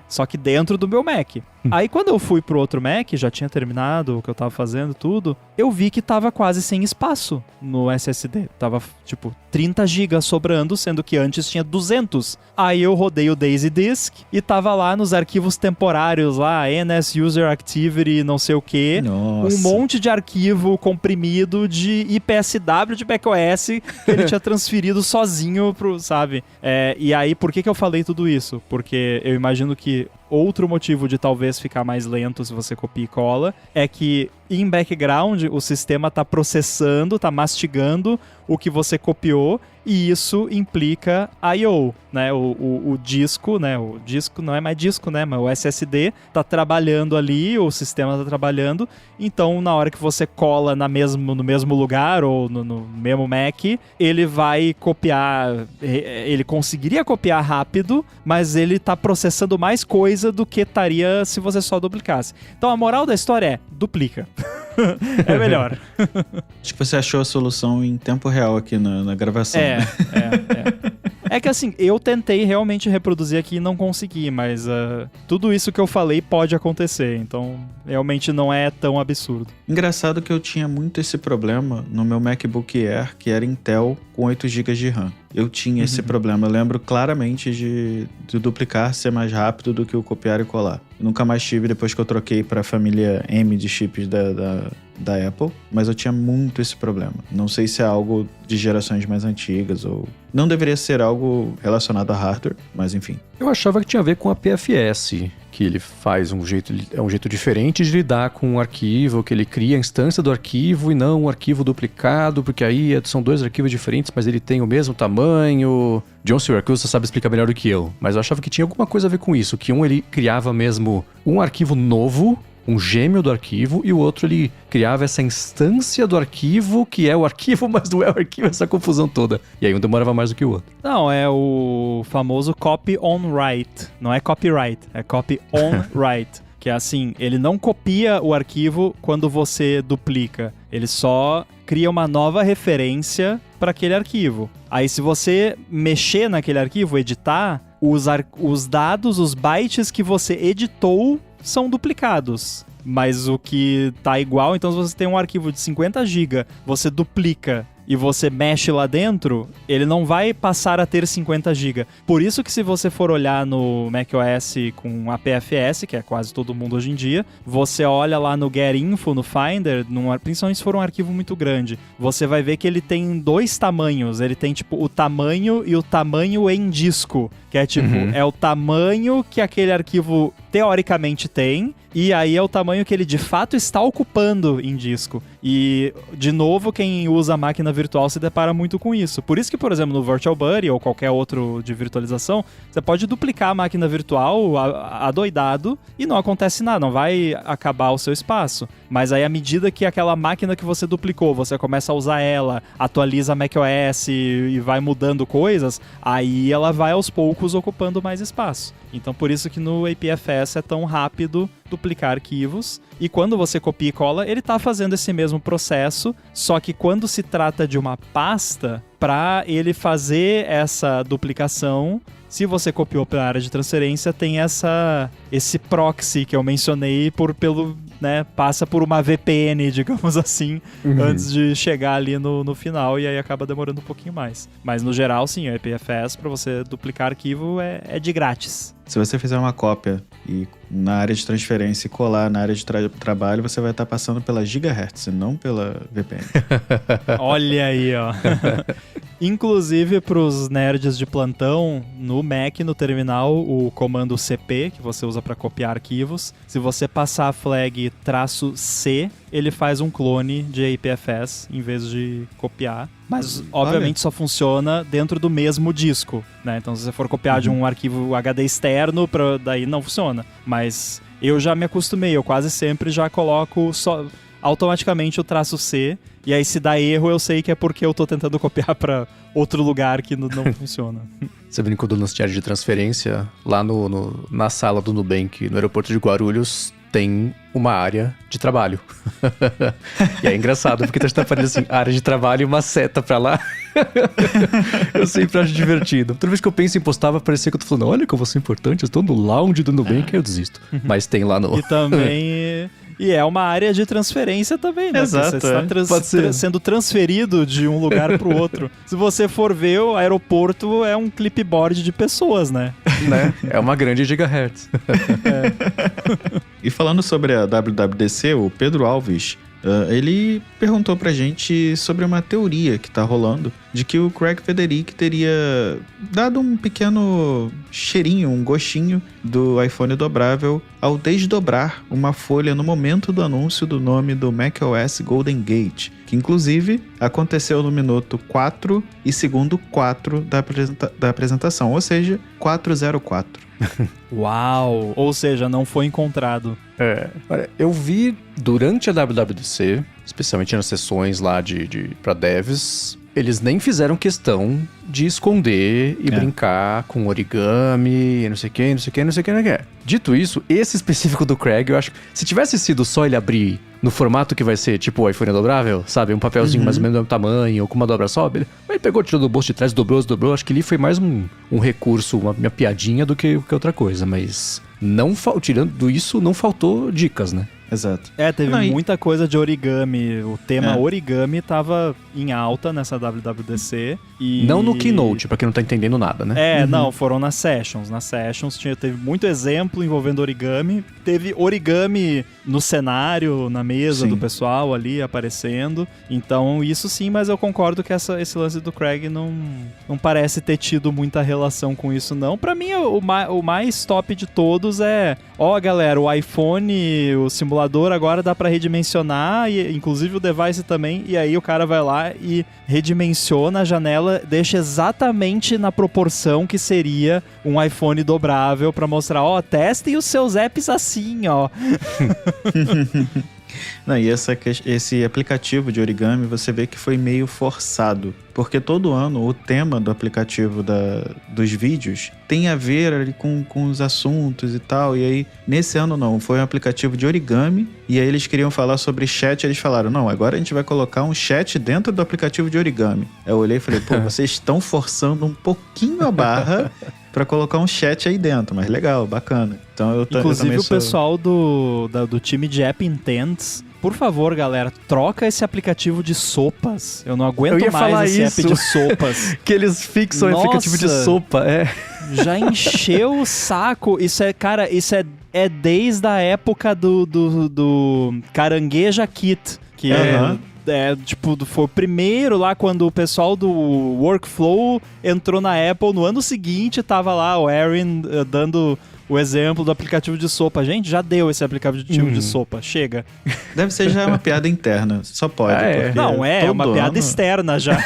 só que dentro do meu Mac. Aí quando eu fui pro outro Mac, já tinha terminado o que eu tava fazendo, tudo, eu vi que tava quase sem espaço no SSD. Tava, tipo, 30 GB sobrando, sendo que antes tinha 200. Aí eu rodei o Daisy Disk e tava lá nos arquivos temporários, lá, NS User Activity, não sei o que, um monte de arquivo comprimido de IPSW de macOS que ele tinha transferido sozinho pro, sabe? E aí, por que eu falei tudo isso? Porque eu imagino que outro motivo de talvez ficar mais lento se você copia e cola é que em background o sistema está processando, está mastigando o que você copiou e isso implica I/O, né? O disco, né? O disco não é mais disco, né? Mas o SSD está trabalhando ali, o sistema está trabalhando, então na hora que você cola no mesmo lugar ou no mesmo Mac, ele vai copiar, ele conseguiria copiar rápido, mas ele está processando mais coisa do que estaria se você só duplicasse. Então a moral da história é, duplica. É melhor. Acho que você achou a solução em tempo real aqui na gravação. É que assim, eu tentei realmente reproduzir aqui e não consegui, mas tudo isso que eu falei pode acontecer, então realmente não é tão absurdo. Engraçado que eu tinha muito esse problema no meu MacBook Air, que era Intel com 8 GB de RAM. Eu tinha esse problema, eu lembro claramente de duplicar ser mais rápido do que o copiar e colar. Eu nunca mais tive depois que eu troquei para a família M de chips da Apple, mas eu tinha muito esse problema. Não sei se é algo de gerações mais antigas ou... Não deveria ser algo relacionado a hardware, mas enfim. Eu achava que tinha a ver com a PFS, que ele faz um jeito diferente de lidar com o arquivo, que ele cria a instância do arquivo e não um arquivo duplicado, porque aí são 2 arquivos diferentes, mas ele tem o mesmo tamanho. John Syracuse sabe explicar melhor do que eu, mas eu achava que tinha alguma coisa a ver com isso, que ele criava mesmo um arquivo novo, um gêmeo do arquivo, e o outro ele criava essa instância do arquivo, que é o arquivo, mas não é o arquivo, essa confusão toda. E aí um demorava mais do que o outro. Não, é o famoso copy on write. Não é copyright, é copy on write. Que é assim, ele não copia o arquivo quando você duplica. Ele só cria uma nova referência para aquele arquivo. Aí se você mexer naquele arquivo, editar, os dados, os bytes que você editou são duplicados, mas o que tá igual, então se você tem um arquivo de 50 GB, você duplica e você mexe lá dentro, ele não vai passar a ter 50 GB. Por isso que se você for olhar no macOS com APFS, que é quase todo mundo hoje em dia, você olha lá no Get Info, no Finder, principalmente se for um arquivo muito grande, você vai ver que ele tem 2 tamanhos. Ele tem, tipo, o tamanho e o tamanho em disco, que é, tipo, é o tamanho que aquele arquivo teoricamente tem, e aí é o tamanho que ele de fato está ocupando em disco. E, de novo, quem usa a máquina virtual se depara muito com isso. Por isso que, por exemplo, no VirtualBuddy ou qualquer outro de virtualização, você pode duplicar a máquina virtual adoidado e não acontece nada, não vai acabar o seu espaço. Mas aí, à medida que aquela máquina que você duplicou, você começa a usar ela, atualiza a macOS e vai mudando coisas, aí ela vai aos poucos ocupando mais espaço. Então, por isso que no APFS é tão rápido duplicar arquivos. E quando você copia e cola, ele está fazendo esse mesmo processo, só que quando se trata de uma pasta, para ele fazer essa duplicação, se você copiou pela área de transferência, tem esse proxy que eu mencionei passa por uma VPN, digamos assim, antes de chegar ali no final, e aí acaba demorando um pouquinho mais. Mas no geral, sim, o APFS, para você duplicar arquivo, é de grátis. Se você fizer uma cópia e na área de transferência e colar na área de trabalho, você vai estar passando pela gigahertz e não pela VPN. Olha aí, ó. Inclusive, para os nerds de plantão, no Mac, no terminal, o comando CP, que você usa para copiar arquivos, se você passar a flag -C, ele faz um clone de APFS em vez de copiar. Mas, obviamente, só funciona dentro do mesmo disco, né? Então, se você for copiar de um arquivo HD externo, daí não funciona. Mas eu já me acostumei, eu quase sempre já coloco automaticamente o -C, e aí se dá erro eu sei que é porque eu tô tentando copiar para outro lugar que não funciona. Você brincou do nosso de transferência, lá na sala do Nubank, no aeroporto de Guarulhos, tem uma área de trabalho. E é engraçado, porque tá aparecendo assim, área de trabalho e uma seta pra lá. Eu sempre acho divertido. Toda vez que eu penso em postar, vai parecer que eu tô falando, olha como eu sou importante, eu estou no lounge do Nubank, aí eu desisto. Mas tem lá no... E também... E é uma área de transferência também, né? Exato, você está sendo transferido de um lugar pro outro. Se você for ver, o aeroporto é um clipboard de pessoas, né? É uma grande gigahertz. E falando sobre a WWDC, o Pedro Alves, ele perguntou pra gente sobre uma teoria que tá rolando de que o Craig Federighi teria dado um pequeno cheirinho, um gostinho do iPhone dobrável ao desdobrar uma folha no momento do anúncio do nome do macOS Golden Gate, que inclusive aconteceu no minuto 4 e segundo 4 da apresentação, ou seja, 404. Uau! Ou seja, não foi encontrado. Olha, eu vi durante a WWDC, especialmente nas sessões lá pra devs, eles nem fizeram questão de esconder e brincar com origami, não sei o que. Dito isso, esse específico do Craig, eu acho que se tivesse sido só ele abrir no formato que vai ser tipo o iPhone dobrável, sabe? Um papelzinho mais ou menos do mesmo tamanho, ou com uma dobra só, ele pegou, tirou do bolso de trás, dobrou. Acho que ali foi mais um recurso, uma piadinha do que outra coisa, mas tirando isso, não faltou dicas, né? Exato. Teve muita coisa de origami. O tema origami tava em alta nessa WWDC. E... Não no Keynote, pra quem não tá entendendo nada, né? Não, foram nas Sessions. Nas Sessions teve muito exemplo envolvendo origami. Teve origami no cenário, na mesa do pessoal ali aparecendo. Então, isso sim, mas eu concordo que esse lance do Craig não parece ter tido muita relação com isso, não. Pra mim, o mais top de todos é... galera, o iPhone, o simulador agora dá pra redimensionar, e inclusive o device também, e aí o cara vai lá e redimensiona a janela, deixa exatamente na proporção que seria um iPhone dobrável pra mostrar, testem os seus apps assim, ó. Não, e esse aplicativo de origami, você vê que foi meio forçado, porque todo ano o tema do aplicativo dos vídeos tem a ver ali com os assuntos e tal, e aí nesse ano não, foi um aplicativo de origami, e aí eles queriam falar sobre chat, eles falaram, não, agora a gente vai colocar um chat dentro do aplicativo de origami. Aí eu olhei e falei, vocês estão forçando um pouquinho a barra pra colocar um chat aí dentro, mas legal, bacana. Então, inclusive o pessoal do time de App Intents por favor, galera, troca esse aplicativo de sopas. Eu não aguento ia falar mais esse isso. app de sopas. Que eles fixam o aplicativo de sopa, Já encheu o saco. Isso é, cara, isso é desde a época do Carangueja Kit, que tipo, foi o primeiro lá quando o pessoal do Workflow entrou na Apple. No ano seguinte, tava lá o Aaron dando o exemplo do aplicativo de sopa. Gente, já deu esse aplicativo de sopa. Chega. Deve ser já uma piada interna. Só pode. Não, é uma piada externa já.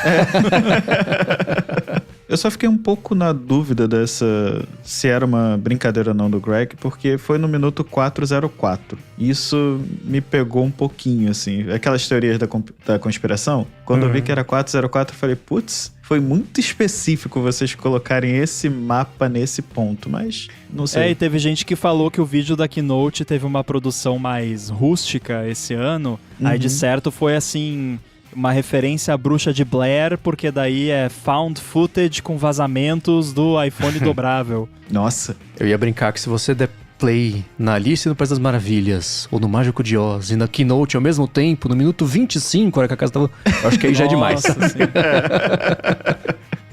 Eu só fiquei um pouco na dúvida se era uma brincadeira ou não do Greg, porque foi no minuto 404. Isso me pegou um pouquinho, assim. Aquelas teorias da conspiração. Quando eu vi que era 404, eu falei, putz, foi muito específico vocês colocarem esse mapa nesse ponto, mas não sei. E teve gente que falou que o vídeo da Keynote teve uma produção mais rústica esse ano. Aí, de certo, foi assim... uma referência à Bruxa de Blair, porque daí é found footage com vazamentos do iPhone dobrável. Nossa. Eu ia brincar que se você der play na Alice no País das Maravilhas, ou no Mágico de Oz, e na Keynote ao mesmo tempo, no minuto 25, a hora que a casa tava... Eu acho que aí já é demais.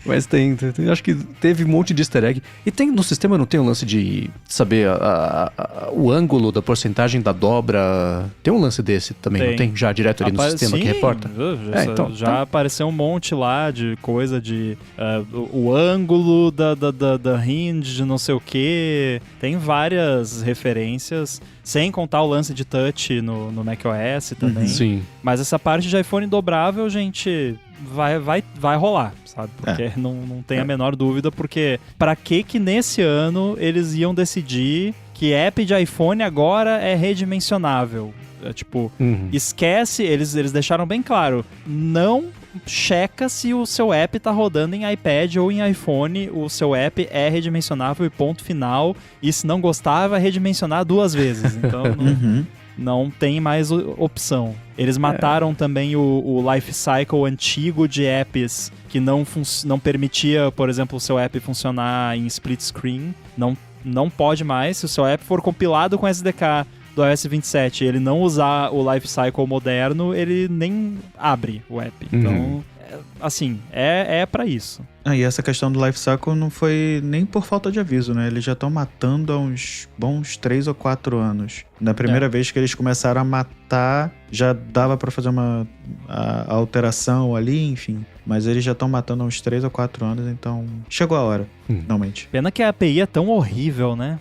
Mas acho que teve um monte de easter egg. E no sistema não tem um lance de saber o ângulo da porcentagem da dobra. Tem um lance desse também, não tem? Já direto ali no sistema que reporta? Já apareceu um monte lá de coisa de o ângulo da hinge, não sei o que. Tem várias referências. Sem contar o lance de touch no macOS também. Sim. Mas essa parte de iPhone dobrável, gente... Vai rolar, sabe? Porque não tem a menor dúvida, porque pra que nesse ano eles iam decidir que app de iPhone agora é redimensionável? Esquece, eles deixaram bem claro, não checa se o seu app tá rodando em iPad ou em iPhone, o seu app é redimensionável e ponto final, e se não gostar, vai redimensionar 2 vezes, então não tem mais opção. Eles mataram também o life cycle antigo de apps que não permitia, por exemplo, o seu app funcionar em split screen. Não pode mais. Se o seu app for compilado com SDK do iOS 27 e ele não usar o life cycle moderno, ele nem abre o app. Então, assim, é pra isso. E essa questão do life cycle não foi nem por falta de aviso, né? Eles já estão matando há uns bons 3 ou 4 anos. Na primeira vez que eles começaram a matar, já dava pra fazer a alteração ali, enfim. Mas eles já estão matando há uns 3 ou 4 anos, então chegou a hora, finalmente. Pena que a API é tão horrível, né?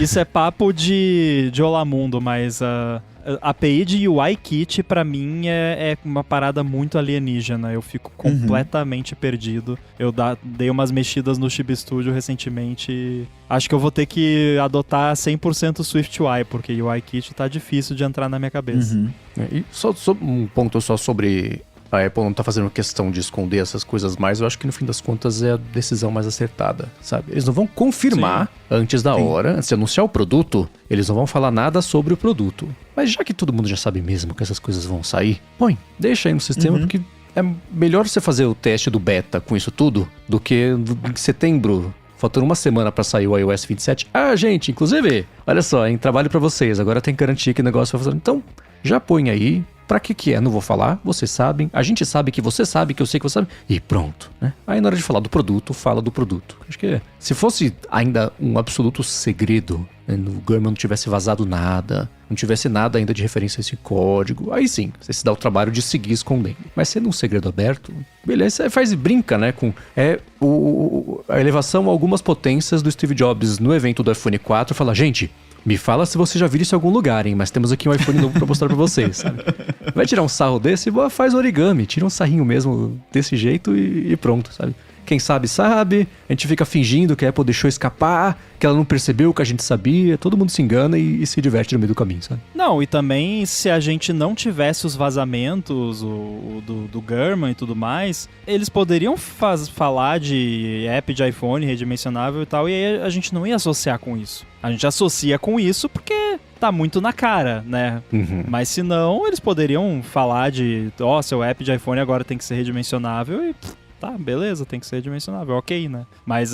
Isso é papo de Olá Mundo, mas a API de UIKit, pra mim, é uma parada muito alienígena. Eu fico completamente perdido. Eu dei umas mexidas no Chibi Studio recentemente e acho que eu vou ter que adotar 100% SwiftUI, porque UIKit tá difícil de entrar na minha cabeça. E só um ponto só sobre... A Apple não tá fazendo questão de esconder essas coisas mais, eu acho que no fim das contas é a decisão mais acertada, sabe? Eles não vão confirmar antes da hora, antes de anunciar o produto, eles não vão falar nada sobre o produto. Mas já que todo mundo já sabe mesmo que essas coisas vão sair, deixa aí no sistema, porque é melhor você fazer o teste do beta com isso tudo, do que em setembro, faltando uma semana pra sair o iOS 27. Gente, inclusive, olha só, trabalho pra vocês, agora tem que garantir que o negócio vai fazer. Então, já põe aí. Pra que é? Não vou falar, vocês sabem, a gente sabe que você sabe, que eu sei que você sabe, e pronto, né? Aí na hora de falar do produto, fala do produto. Acho que se fosse ainda um absoluto segredo, né, o Gurman não tivesse vazado nada, não tivesse nada ainda de referência a esse código, aí sim, você se dá o trabalho de seguir escondendo. Mas sendo um segredo aberto, beleza, faz e brinca, né, com a elevação a algumas potências do Steve Jobs no evento do iPhone 4, fala, gente... Me fala se você já viu isso em algum lugar, hein? Mas temos aqui um iPhone novo pra mostrar pra vocês, sabe? Vai tirar um sarro desse? Faz origami. Tira um sarrinho mesmo desse jeito e pronto, sabe? Quem sabe, sabe. A gente fica fingindo que a Apple deixou escapar, que ela não percebeu o que a gente sabia. Todo mundo se engana e se diverte no meio do caminho, sabe? Não, e também se a gente não tivesse os vazamentos do Gurman e tudo mais, eles poderiam falar de app de iPhone redimensionável e tal, e aí a gente não ia associar com isso. A gente associa com isso porque tá muito na cara, né? Mas se não, eles poderiam falar de, seu app de iPhone agora tem que ser redimensionável e Tá, beleza, tem que ser dimensionável, ok, né? Mas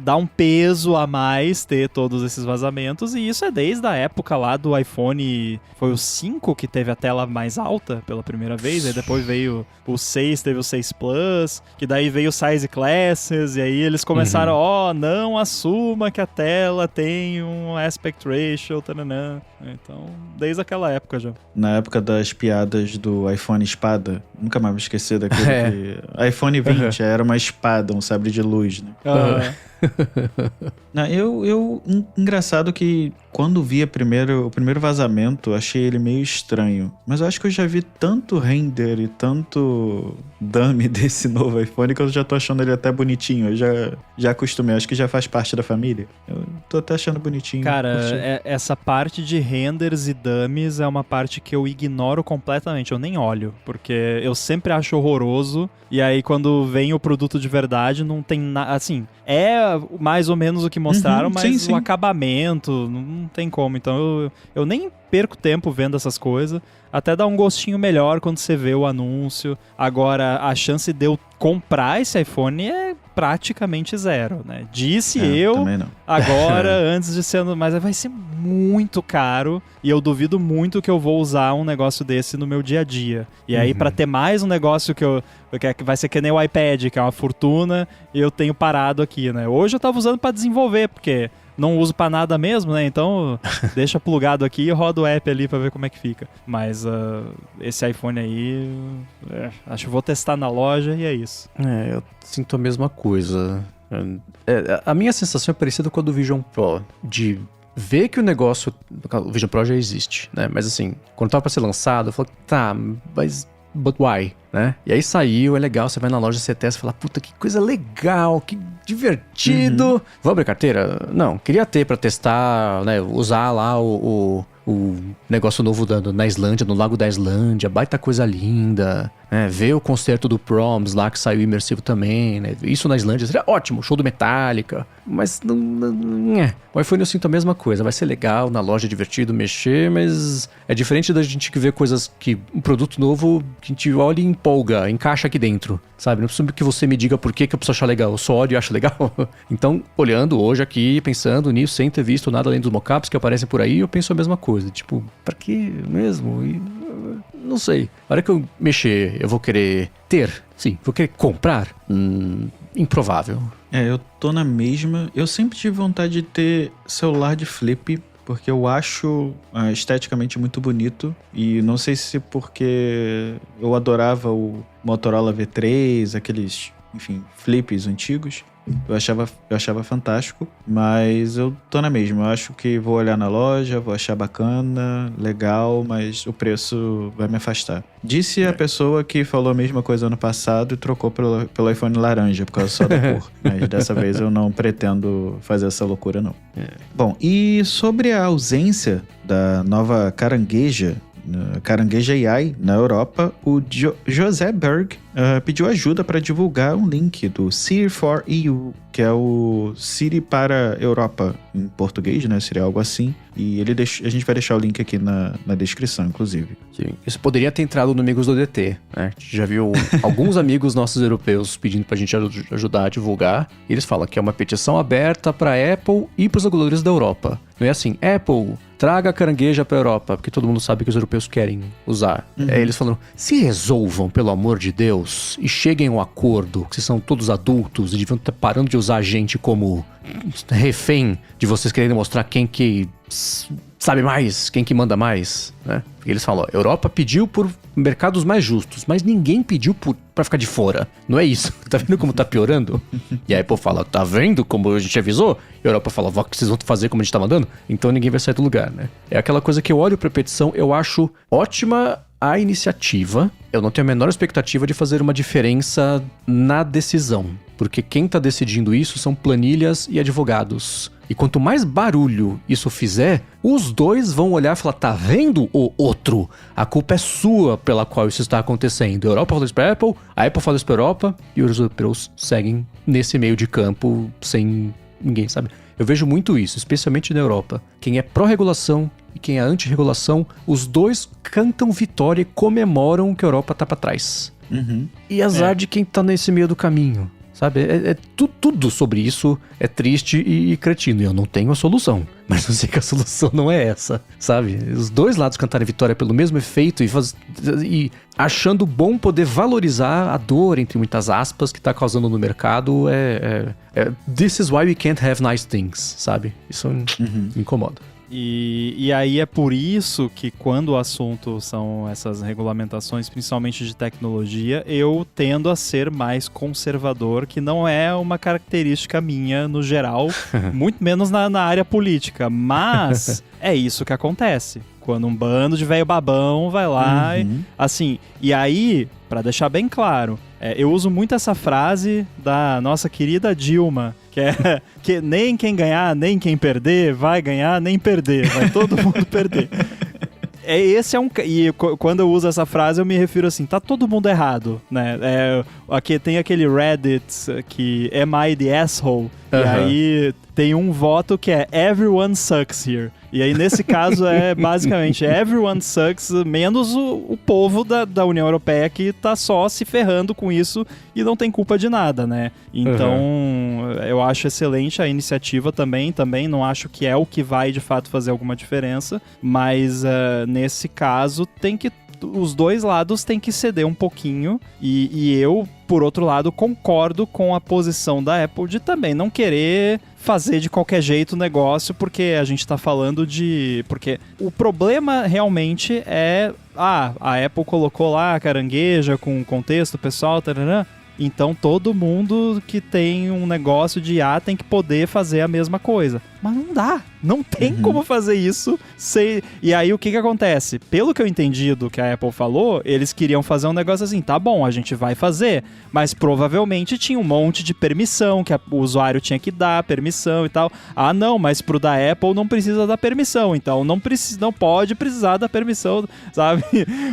dá um peso a mais ter todos esses vazamentos, e isso é desde a época lá do iPhone, foi o 5 que teve a tela mais alta pela primeira vez, aí depois veio o 6, teve o 6 Plus, que daí veio o Size Classes, e aí eles começaram, não assuma que a tela tem um aspect ratio, taranã. Então, desde aquela época já. Na época das piadas do iPhone espada, nunca mais me esqueci daquele que... iPhone 20 era uma espada, um sabre de luz, né? Não, engraçado que quando vi o primeiro vazamento, achei ele meio estranho. Mas eu acho que eu já vi tanto render e tanto dummy desse novo iPhone que eu já tô achando ele até bonitinho. Eu já acostumei, acho que já faz parte da família. Eu tô até achando bonitinho. Cara, essa parte de renders e dummies é uma parte que eu ignoro completamente, eu nem olho, porque eu sempre acho horroroso, e aí quando vem o produto de verdade não tem nada, assim, é mais ou menos o que mostraram, mas sim. O acabamento não tem como, então eu nem perco tempo vendo essas coisas, até dá um gostinho melhor quando você vê o anúncio. Agora, a chance de eu comprar esse iPhone é praticamente zero, né? Disse eu agora, antes de ser... Mas vai ser muito caro, e eu duvido muito que eu vou usar um negócio desse no meu dia a dia. E aí, pra ter mais um negócio que vai ser que nem o iPad, que é uma fortuna, e eu tenho parado aqui, né? Hoje eu tava usando pra desenvolver, porque... não uso pra nada mesmo, né? Então, deixa plugado aqui e roda o app ali pra ver como é que fica. Mas esse iPhone aí, acho que vou testar na loja e é isso. Eu sinto a mesma coisa. A minha sensação é parecida com a do Vision Pro, de ver que o negócio... O Vision Pro já existe, né? Mas assim, quando tava pra ser lançado, eu falei, tá, mas... but why? Né? E aí saiu, é legal, você vai na loja, você testa e fala, puta, que coisa legal, que divertido. Vou abrir carteira? Não, queria ter pra testar, né, usar lá o negócio novo na Islândia, no Lago da Islândia, baita coisa linda, né? Ver o concerto do Proms lá, que saiu imersivo também, né? Isso na Islândia seria ótimo, show do Metallica, mas o iPhone eu sinto a mesma coisa, vai ser legal, na loja é divertido mexer, mas é diferente da gente ver coisas que, um produto novo, que a gente olha e empolga, encaixa aqui dentro, sabe? Não preciso que você me diga por que eu preciso achar legal, eu só olho e acho legal. Então, olhando hoje aqui, pensando nisso, sem ter visto nada além dos mockups que aparecem por aí, eu penso a mesma coisa. Tipo, pra que mesmo? E, não sei. A hora que eu mexer, eu vou querer ter? Sim. Vou querer comprar? Improvável. Eu tô na mesma. Eu sempre tive vontade de ter celular de flip, porque eu acho esteticamente muito bonito. E não sei se porque eu adorava o Motorola V3, aqueles, enfim, flips antigos. Eu achava fantástico, mas eu tô na mesma. Eu acho que vou olhar na loja, vou achar bacana, legal, mas o preço vai me afastar. Disse a pessoa que falou a mesma coisa ano passado e trocou pelo iPhone laranja, por causa só da cor. Mas dessa vez eu não pretendo fazer essa loucura, não. Bom, e sobre a ausência da nova carangueja AI na Europa, o José Berg pediu ajuda para divulgar um link do Siri for EU, que é o Siri para Europa em português, né? Seria algo assim. E a gente vai deixar o link aqui na descrição, inclusive. Sim. Isso poderia ter entrado no Amigos do DT, né? A gente já viu alguns amigos nossos europeus pedindo pra gente ajudar a divulgar. E eles falam que é uma petição aberta pra Apple e pros reguladores da Europa. Não é assim, Apple, traga a carangueja pra Europa, porque todo mundo sabe que os europeus querem usar. Eles falam, se resolvam, pelo amor de Deus, e cheguem a um acordo, que vocês são todos adultos e deviam estar parando de usar a gente como refém de vocês quererem mostrar quem que sabe mais, quem que manda mais, né? Porque eles falam, ó, Europa pediu por mercados mais justos, mas ninguém pediu pra ficar de fora. Não é isso. Tá vendo como tá piorando? E a Apple fala, tá vendo como a gente avisou? E a Europa fala, o que vocês vão fazer como a gente tá mandando? Então ninguém vai sair do lugar, né? É aquela coisa que eu olho pra petição, eu acho ótima a iniciativa. Eu não tenho a menor expectativa de fazer uma diferença na decisão. Porque quem tá decidindo isso são planilhas e advogados. E quanto mais barulho isso fizer, os dois vão olhar e falar, tá vendo o outro? A culpa é sua pela qual isso está acontecendo. A Europa fala isso pra Apple, a Apple fala isso pra Europa, e os europeus seguem nesse meio de campo sem ninguém, sabe? Eu vejo muito isso, especialmente na Europa. Quem é pró-regulação e quem é anti-regulação, os dois cantam vitória e comemoram que a Europa tá pra trás. Uhum. E azar de quem tá nesse meio do caminho, sabe? Tudo sobre isso é triste e cretino. E eu não tenho a solução. Mas eu sei que a solução não é essa, sabe? Os dois lados cantarem vitória pelo mesmo efeito e achando bom poder valorizar a dor, entre muitas aspas, que tá causando no mercado this is why we can't have nice things, sabe? Isso me incomoda. E aí é por isso que quando o assunto são essas regulamentações, principalmente de tecnologia, eu tendo a ser mais conservador, que não é uma característica minha no geral, muito menos na área política, mas é isso que acontece. Quando um bando de velho babão vai lá e aí, pra deixar bem claro, eu uso muito essa frase da nossa querida Dilma, que é que nem quem ganhar, nem quem perder, vai ganhar, nem perder, vai todo mundo perder. E quando eu uso essa frase eu me refiro assim, tá todo mundo errado, né? Aqui tem aquele Reddit que am I the asshole? E aí tem um voto que é everyone sucks here. E aí nesse caso é basicamente everyone sucks, menos o povo da União Europeia que tá só se ferrando com isso e não tem culpa de nada, né? Então eu acho excelente a iniciativa também não acho que é o que vai de fato fazer alguma diferença, mas nesse caso os dois lados têm que ceder um pouquinho e eu, por outro lado, concordo com a posição da Apple de também não querer fazer de qualquer jeito o negócio, porque a gente tá falando porque o problema realmente é a Apple colocou lá a carangueja com contexto pessoal, tarará, então todo mundo que tem um negócio de IA tem que poder fazer a mesma coisa. Mas não dá. Não tem como fazer isso sem... E aí o que acontece? Pelo que eu entendi do que a Apple falou, eles queriam fazer um negócio assim, tá bom, a gente vai fazer, mas provavelmente tinha um monte de permissão, que o usuário tinha que dar permissão e tal. Ah, não, mas pro da Apple não precisa dar permissão, então não pode precisar da permissão, sabe?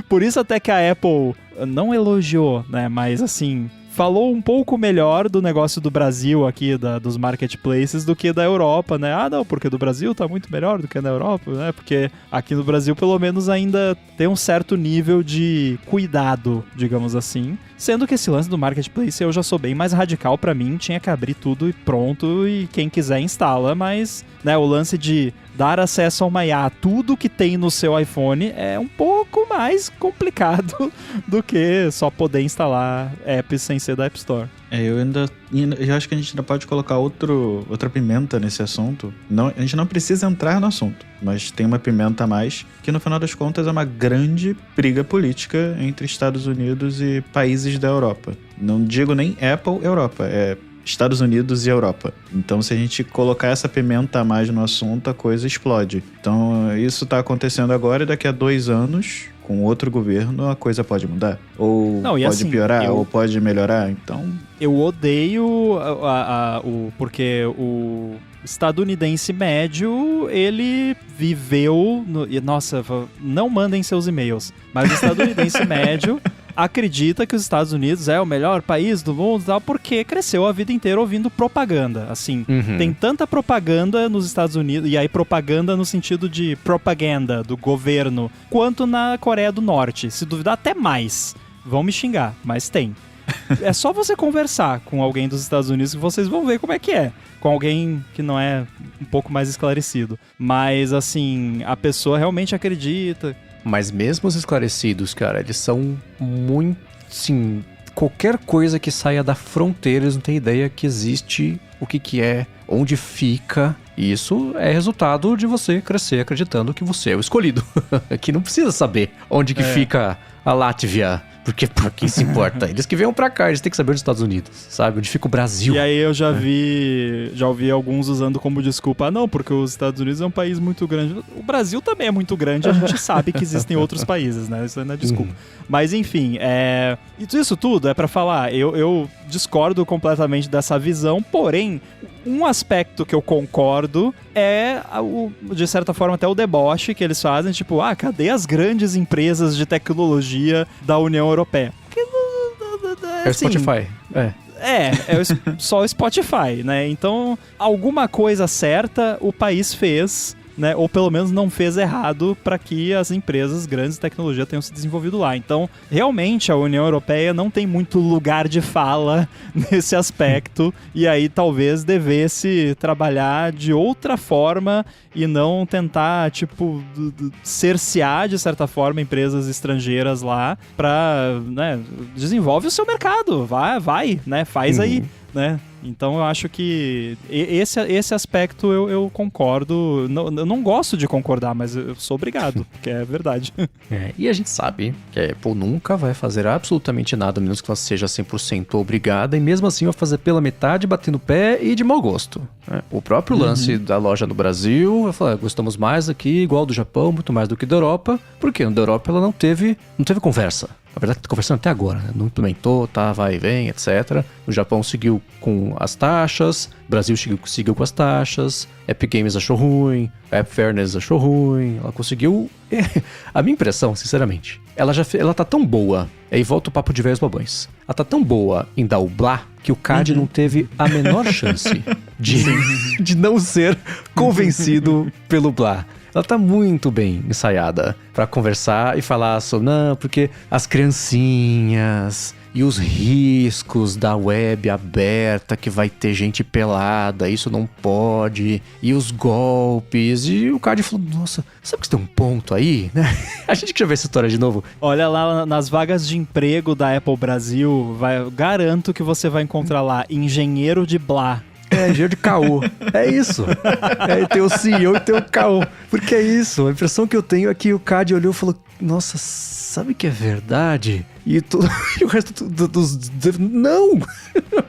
Por isso até que a Apple não elogiou, né, mas assim... falou um pouco melhor do negócio do Brasil aqui, dos marketplaces, do que da Europa, né? Ah, não, porque do Brasil tá muito melhor do que na Europa, né? Porque aqui no Brasil, pelo menos, ainda tem um certo nível de cuidado, digamos assim. Sendo que esse lance do marketplace eu já sou bem mais radical pra mim, tinha que abrir tudo e pronto, e quem quiser instala, mas, né, o lance de dar acesso a uma IA, tudo que tem no seu iPhone, é um pouco mais complicado do que só poder instalar apps sem ser da App Store. Eu acho que a gente ainda pode colocar outra pimenta nesse assunto. A gente não precisa entrar no assunto, mas tem uma pimenta a mais, que no final das contas é uma grande briga política entre Estados Unidos e países da Europa. Não digo nem Apple, Europa, é Estados Unidos e Europa. Então, se a gente colocar essa pimenta a mais no assunto, a coisa explode. Então, isso tá acontecendo agora e daqui a 2 anos, com outro governo, a coisa pode mudar. Ou pode assim, piorar, ou pode melhorar. Então... eu odeio porque o estadunidense médio, ele viveu... nossa, não mandem seus e-mails. Mas o estadunidense médio... acredita que os Estados Unidos é o melhor país do mundo e tal, porque cresceu a vida inteira ouvindo propaganda. Assim, tem tanta propaganda nos Estados Unidos, e aí propaganda no sentido de propaganda do governo, quanto na Coreia do Norte. Se duvidar, até mais. Vão me xingar, mas tem. É só você conversar com alguém dos Estados Unidos que vocês vão ver como é que é. Com alguém que não é um pouco mais esclarecido. Mas, assim, a pessoa realmente acredita... Mas mesmo os esclarecidos, cara, eles são muito... sim, qualquer coisa que saia da fronteira, eles não têm ideia que existe, o que é, onde fica. E isso é resultado de você crescer acreditando que você é o escolhido. Que não precisa saber onde que fica a Látvia. Porque pra quem se importa? Eles que venham pra cá, eles têm que saber dos Estados Unidos, sabe? Onde fica o Brasil. E aí eu já ouvi alguns usando como desculpa, não, porque os Estados Unidos é um país muito grande. O Brasil também é muito grande, a gente sabe que existem outros países, né? Isso não é desculpa. Mas enfim, isso tudo é pra falar, eu discordo completamente dessa visão, porém, um aspecto que eu concordo é, de certa forma, até o deboche que eles fazem, tipo, cadê as grandes empresas de tecnologia da União Europeia? Porque, é o Spotify, só o Spotify, né? Então, alguma coisa certa o país fez né? Ou pelo menos não fez errado para que as empresas grandes de tecnologia tenham se desenvolvido lá. Então, realmente, a União Europeia não tem muito lugar de fala nesse aspecto, e aí talvez devesse trabalhar de outra forma e não tentar, tipo, cercear, de certa forma, empresas estrangeiras lá pra, né, desenvolve o seu mercado, vai, né, faz aí, né? Então eu acho que esse aspecto eu concordo. Eu não gosto de concordar, mas eu sou obrigado, que é verdade. E a gente sabe que a Apple nunca vai fazer absolutamente nada, a menos que ela seja 100% obrigada, e mesmo assim vai fazer pela metade, batendo o pé e de mau gosto. O próprio lance da loja no Brasil, eu falo, gostamos mais aqui, igual do Japão, muito mais do que da Europa, porque da Europa ela não teve conversa. Na verdade, tá conversando até agora, né? Não implementou, tá, vai e vem, etc. O Japão seguiu com as taxas, o Brasil seguiu com as taxas, Epic Games achou ruim, App Fairness achou ruim, ela conseguiu... A minha impressão, sinceramente, ela tá tão boa, aí volta o papo de velhos babões, ela tá tão boa em dar o blá, que o CAD não teve a menor chance de não ser convencido pelo blá. Ela tá muito bem ensaiada pra conversar e falar sobre, não, porque as criancinhas e os riscos da web aberta, que vai ter gente pelada, isso não pode, e os golpes, e o CAD falou, nossa, sabe que você tem um ponto aí, né? A gente que já vê essa história de novo. Olha lá nas vagas de emprego da Apple Brasil, garanto que você vai encontrar lá, engenheiro de blá. Engenheiro de caô. É isso. Tem o CEO e tem o caô. Porque é isso. A impressão que eu tenho é que o CAD olhou e falou, nossa, sabe que é verdade? E o resto dos... Não!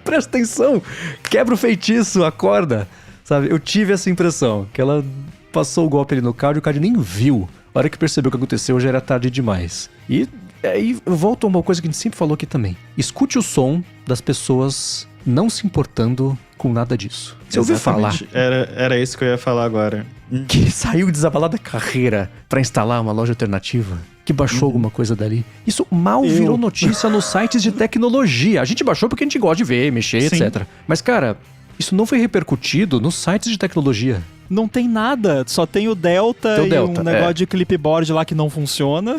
Presta atenção! Quebra o feitiço, acorda! Sabe? Eu tive essa impressão, que ela passou o golpe ali no CAD e o CAD nem viu. A hora que percebeu o que aconteceu, já era tarde demais. E aí volta uma coisa que a gente sempre falou aqui também. Escute o som das pessoas não se importando com nada disso. Você ouviu falar? Era isso que eu ia falar agora. Que saiu desabalado da carreira pra instalar uma loja alternativa? Que baixou alguma coisa dali? Isso mal virou notícia nos sites de tecnologia. A gente baixou porque a gente gosta de ver, mexer, Sim. etc. Mas, cara, isso não foi repercutido nos sites de tecnologia. Não tem nada, só tem o Delta Tem o e Delta, um negócio de clipboard lá que não funciona.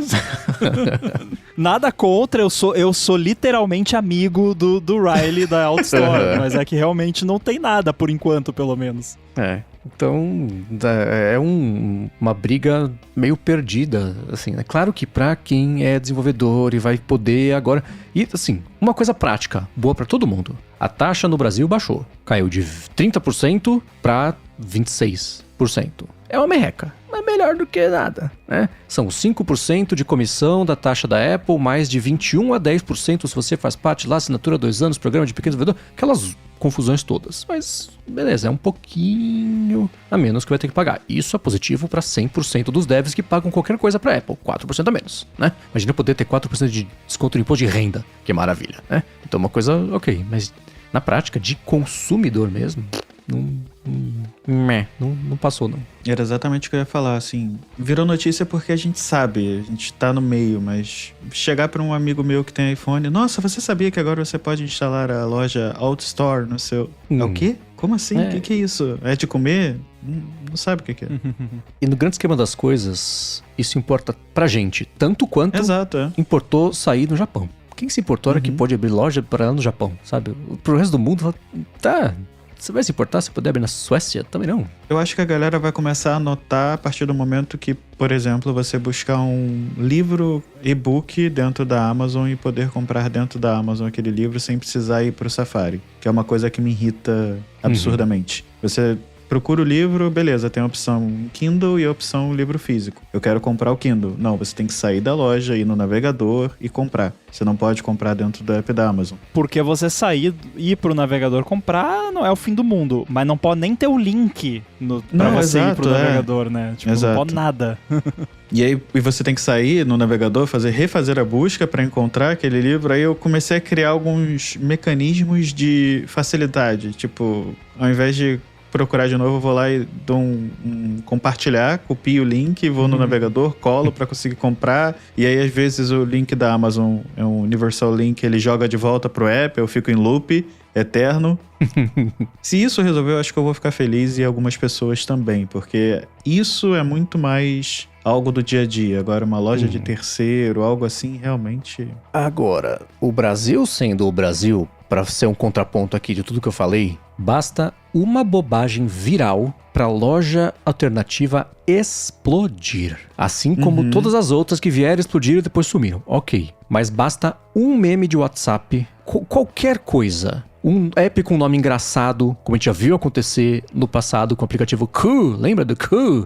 Nada contra, eu sou literalmente amigo do Riley da Outstore, mas é que realmente não tem nada, por enquanto, pelo menos. Então é uma briga meio perdida, assim, né? Claro que pra quem é desenvolvedor e vai poder agora... E, assim, uma coisa prática, boa pra todo mundo. A taxa no Brasil baixou. Caiu de 30% pra 26%. É uma merreca, mas melhor do que nada, né? São 5% de comissão da taxa da Apple, mais de 21% a 10% se você faz parte lá, assinatura 2 anos, programa de pequeno desenvolvedor, aquelas confusões todas. Mas, beleza, é um pouquinho a menos que vai ter que pagar. Isso é positivo para 100% dos devs que pagam qualquer coisa para Apple, 4% a menos, né? Imagina poder ter 4% de desconto no imposto de renda, que maravilha, né? Então uma coisa, ok, mas na prática, de consumidor mesmo, não passou, não. Era exatamente o que eu ia falar, assim. Virou notícia porque a gente sabe, a gente tá no meio, mas chegar pra um amigo meu que tem iPhone, nossa, você sabia que agora você pode instalar a loja Outstore no seu... É o quê? Como assim? O que é isso? É de comer? Não sabe o que é. E no grande esquema das coisas, isso importa pra gente, tanto quanto importou sair no Japão. Quem se importou era que pode abrir loja para ela no Japão, sabe? Pro resto do mundo, tá... Você vai se importar se puder abrir na Suécia? Também não. Eu acho que a galera vai começar a notar a partir do momento que, por exemplo, você buscar um livro e-book dentro da Amazon e poder comprar dentro da Amazon aquele livro sem precisar ir pro Safari, que é uma coisa que me irrita absurdamente. Você procura o livro, beleza, tem a opção Kindle e a opção livro físico. Eu quero comprar o Kindle. Não, você tem que sair da loja, ir no navegador e comprar. Você não pode comprar dentro da app da Amazon. Porque você ir pro navegador comprar não é o fim do mundo, mas não pode nem ter o link pra você ir pro navegador, né? Tipo, não pode nada. E aí você tem que sair no navegador, refazer a busca para encontrar aquele livro. Aí eu comecei a criar alguns mecanismos de facilidade. Tipo, ao invés de procurar de novo, eu vou lá e dou um compartilhar, copio o link, vou no navegador, colo pra conseguir comprar. E aí, às vezes, o link da Amazon é um Universal Link, ele joga de volta pro app, eu fico em loop eterno. Se isso resolver, eu acho que eu vou ficar feliz e algumas pessoas também, porque isso é muito mais algo do dia a dia. Agora, uma loja de terceiro, algo assim, realmente... Agora, o Brasil sendo o Brasil, para ser um contraponto aqui de tudo que eu falei, basta uma bobagem viral pra loja alternativa explodir. Assim como todas as outras que vieram explodir e depois sumiram. Ok, mas basta um meme de WhatsApp, qualquer coisa... Um app com nome engraçado, como a gente já viu acontecer no passado com o aplicativo Ku, lembra do Ku?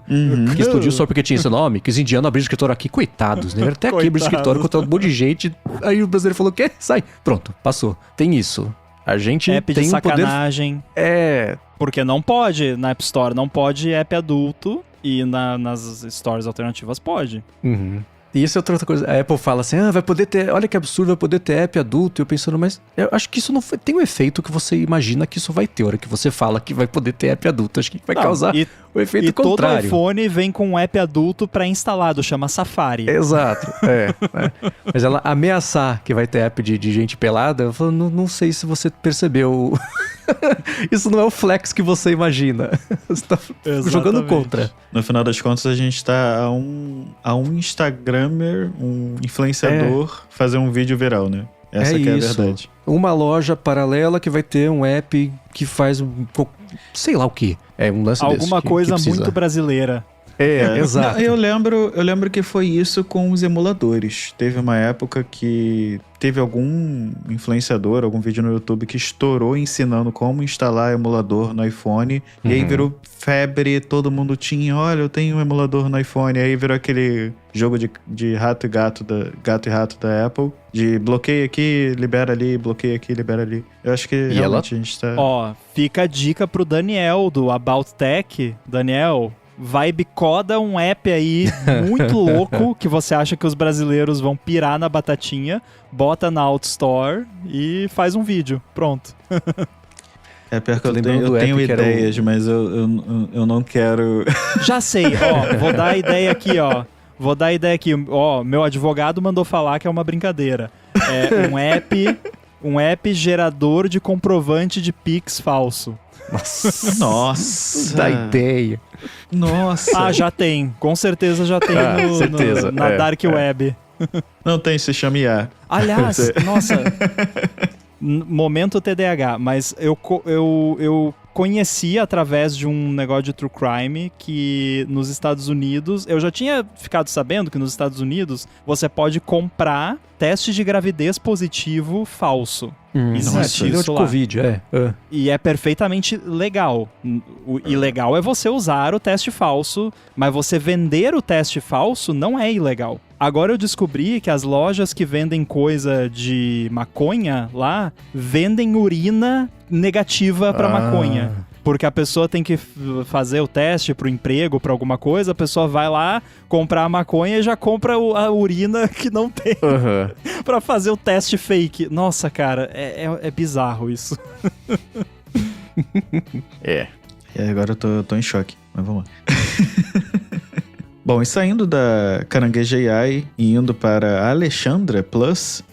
Que explodiu só porque tinha esse nome, que os indianos abriram escritório aqui, coitados, né? Até aqui abriram escritório contra um monte de gente, aí o brasileiro falou, quê? Sai. Pronto, passou. Tem isso. A gente app tem de sacanagem. É... Porque não pode, na App Store não pode app adulto e nas stores alternativas pode. E isso é outra coisa. A Apple fala assim, vai poder ter... Olha que absurdo, vai poder ter app adulto. E eu pensando, mas eu acho que isso não tem o efeito que você imagina que isso vai ter. A hora que você fala que vai poder ter app adulto, acho que vai causar o efeito contrário. E todo iPhone vem com um app adulto pré-instalado, chama Safari. Exato, Mas ela ameaçar que vai ter app de gente pelada, eu falo, não sei se você percebeu. Isso não é o flex que você imagina. Você tá jogando contra. No final das contas, a gente tá a um Instagrammer, um influenciador, fazer um vídeo viral, né? Essa que é a verdade. Uma loja paralela que vai ter um app que faz sei lá o que. É um lance alguma coisa que muito brasileira. Exato. Eu lembro que foi isso com os emuladores. Teve uma época que teve algum influenciador, algum vídeo no YouTube que estourou ensinando como instalar emulador no iPhone. E aí virou febre, todo mundo tinha, olha, eu tenho um emulador no iPhone. E aí virou aquele jogo de gato e rato da Apple. De bloqueia aqui, libera ali, bloqueia aqui, libera ali. Eu acho que realmente a gente tá... Ó, fica a dica pro Daniel, do About Tech. Daniel... Vibecoda um app aí muito louco que você acha que os brasileiros vão pirar na batatinha, bota na App Store e faz um vídeo. Pronto. É pior que eu tenho ideias, mas eu não quero... Já sei, vou dar a ideia aqui, meu advogado mandou falar que é uma brincadeira. É um app gerador de comprovante de Pix falso. Nossa. Dá ideia. Nossa. Já tem. Com certeza já tem na Dark Web. Não tem, se chama IA. Aliás, nossa... Momento TDAH, mas eu conheci através de um negócio de true crime que nos Estados Unidos... Eu já tinha ficado sabendo que nos Estados Unidos você pode comprar teste de gravidez positivo falso. Existe isso de lá. Covid, E é perfeitamente legal. O ilegal é você usar o teste falso, mas você vender o teste falso não é ilegal. Agora eu descobri que as lojas que vendem coisa de maconha lá, vendem urina negativa pra maconha. Porque a pessoa tem que fazer o teste pro emprego, pra alguma coisa, a pessoa vai lá comprar a maconha e já compra a urina que não tem pra fazer o teste fake. Nossa, cara, é bizarro isso. Agora eu tô em choque, mas vamos lá. Bom, e saindo da Carangueja AI e indo para a Alexandra Plus,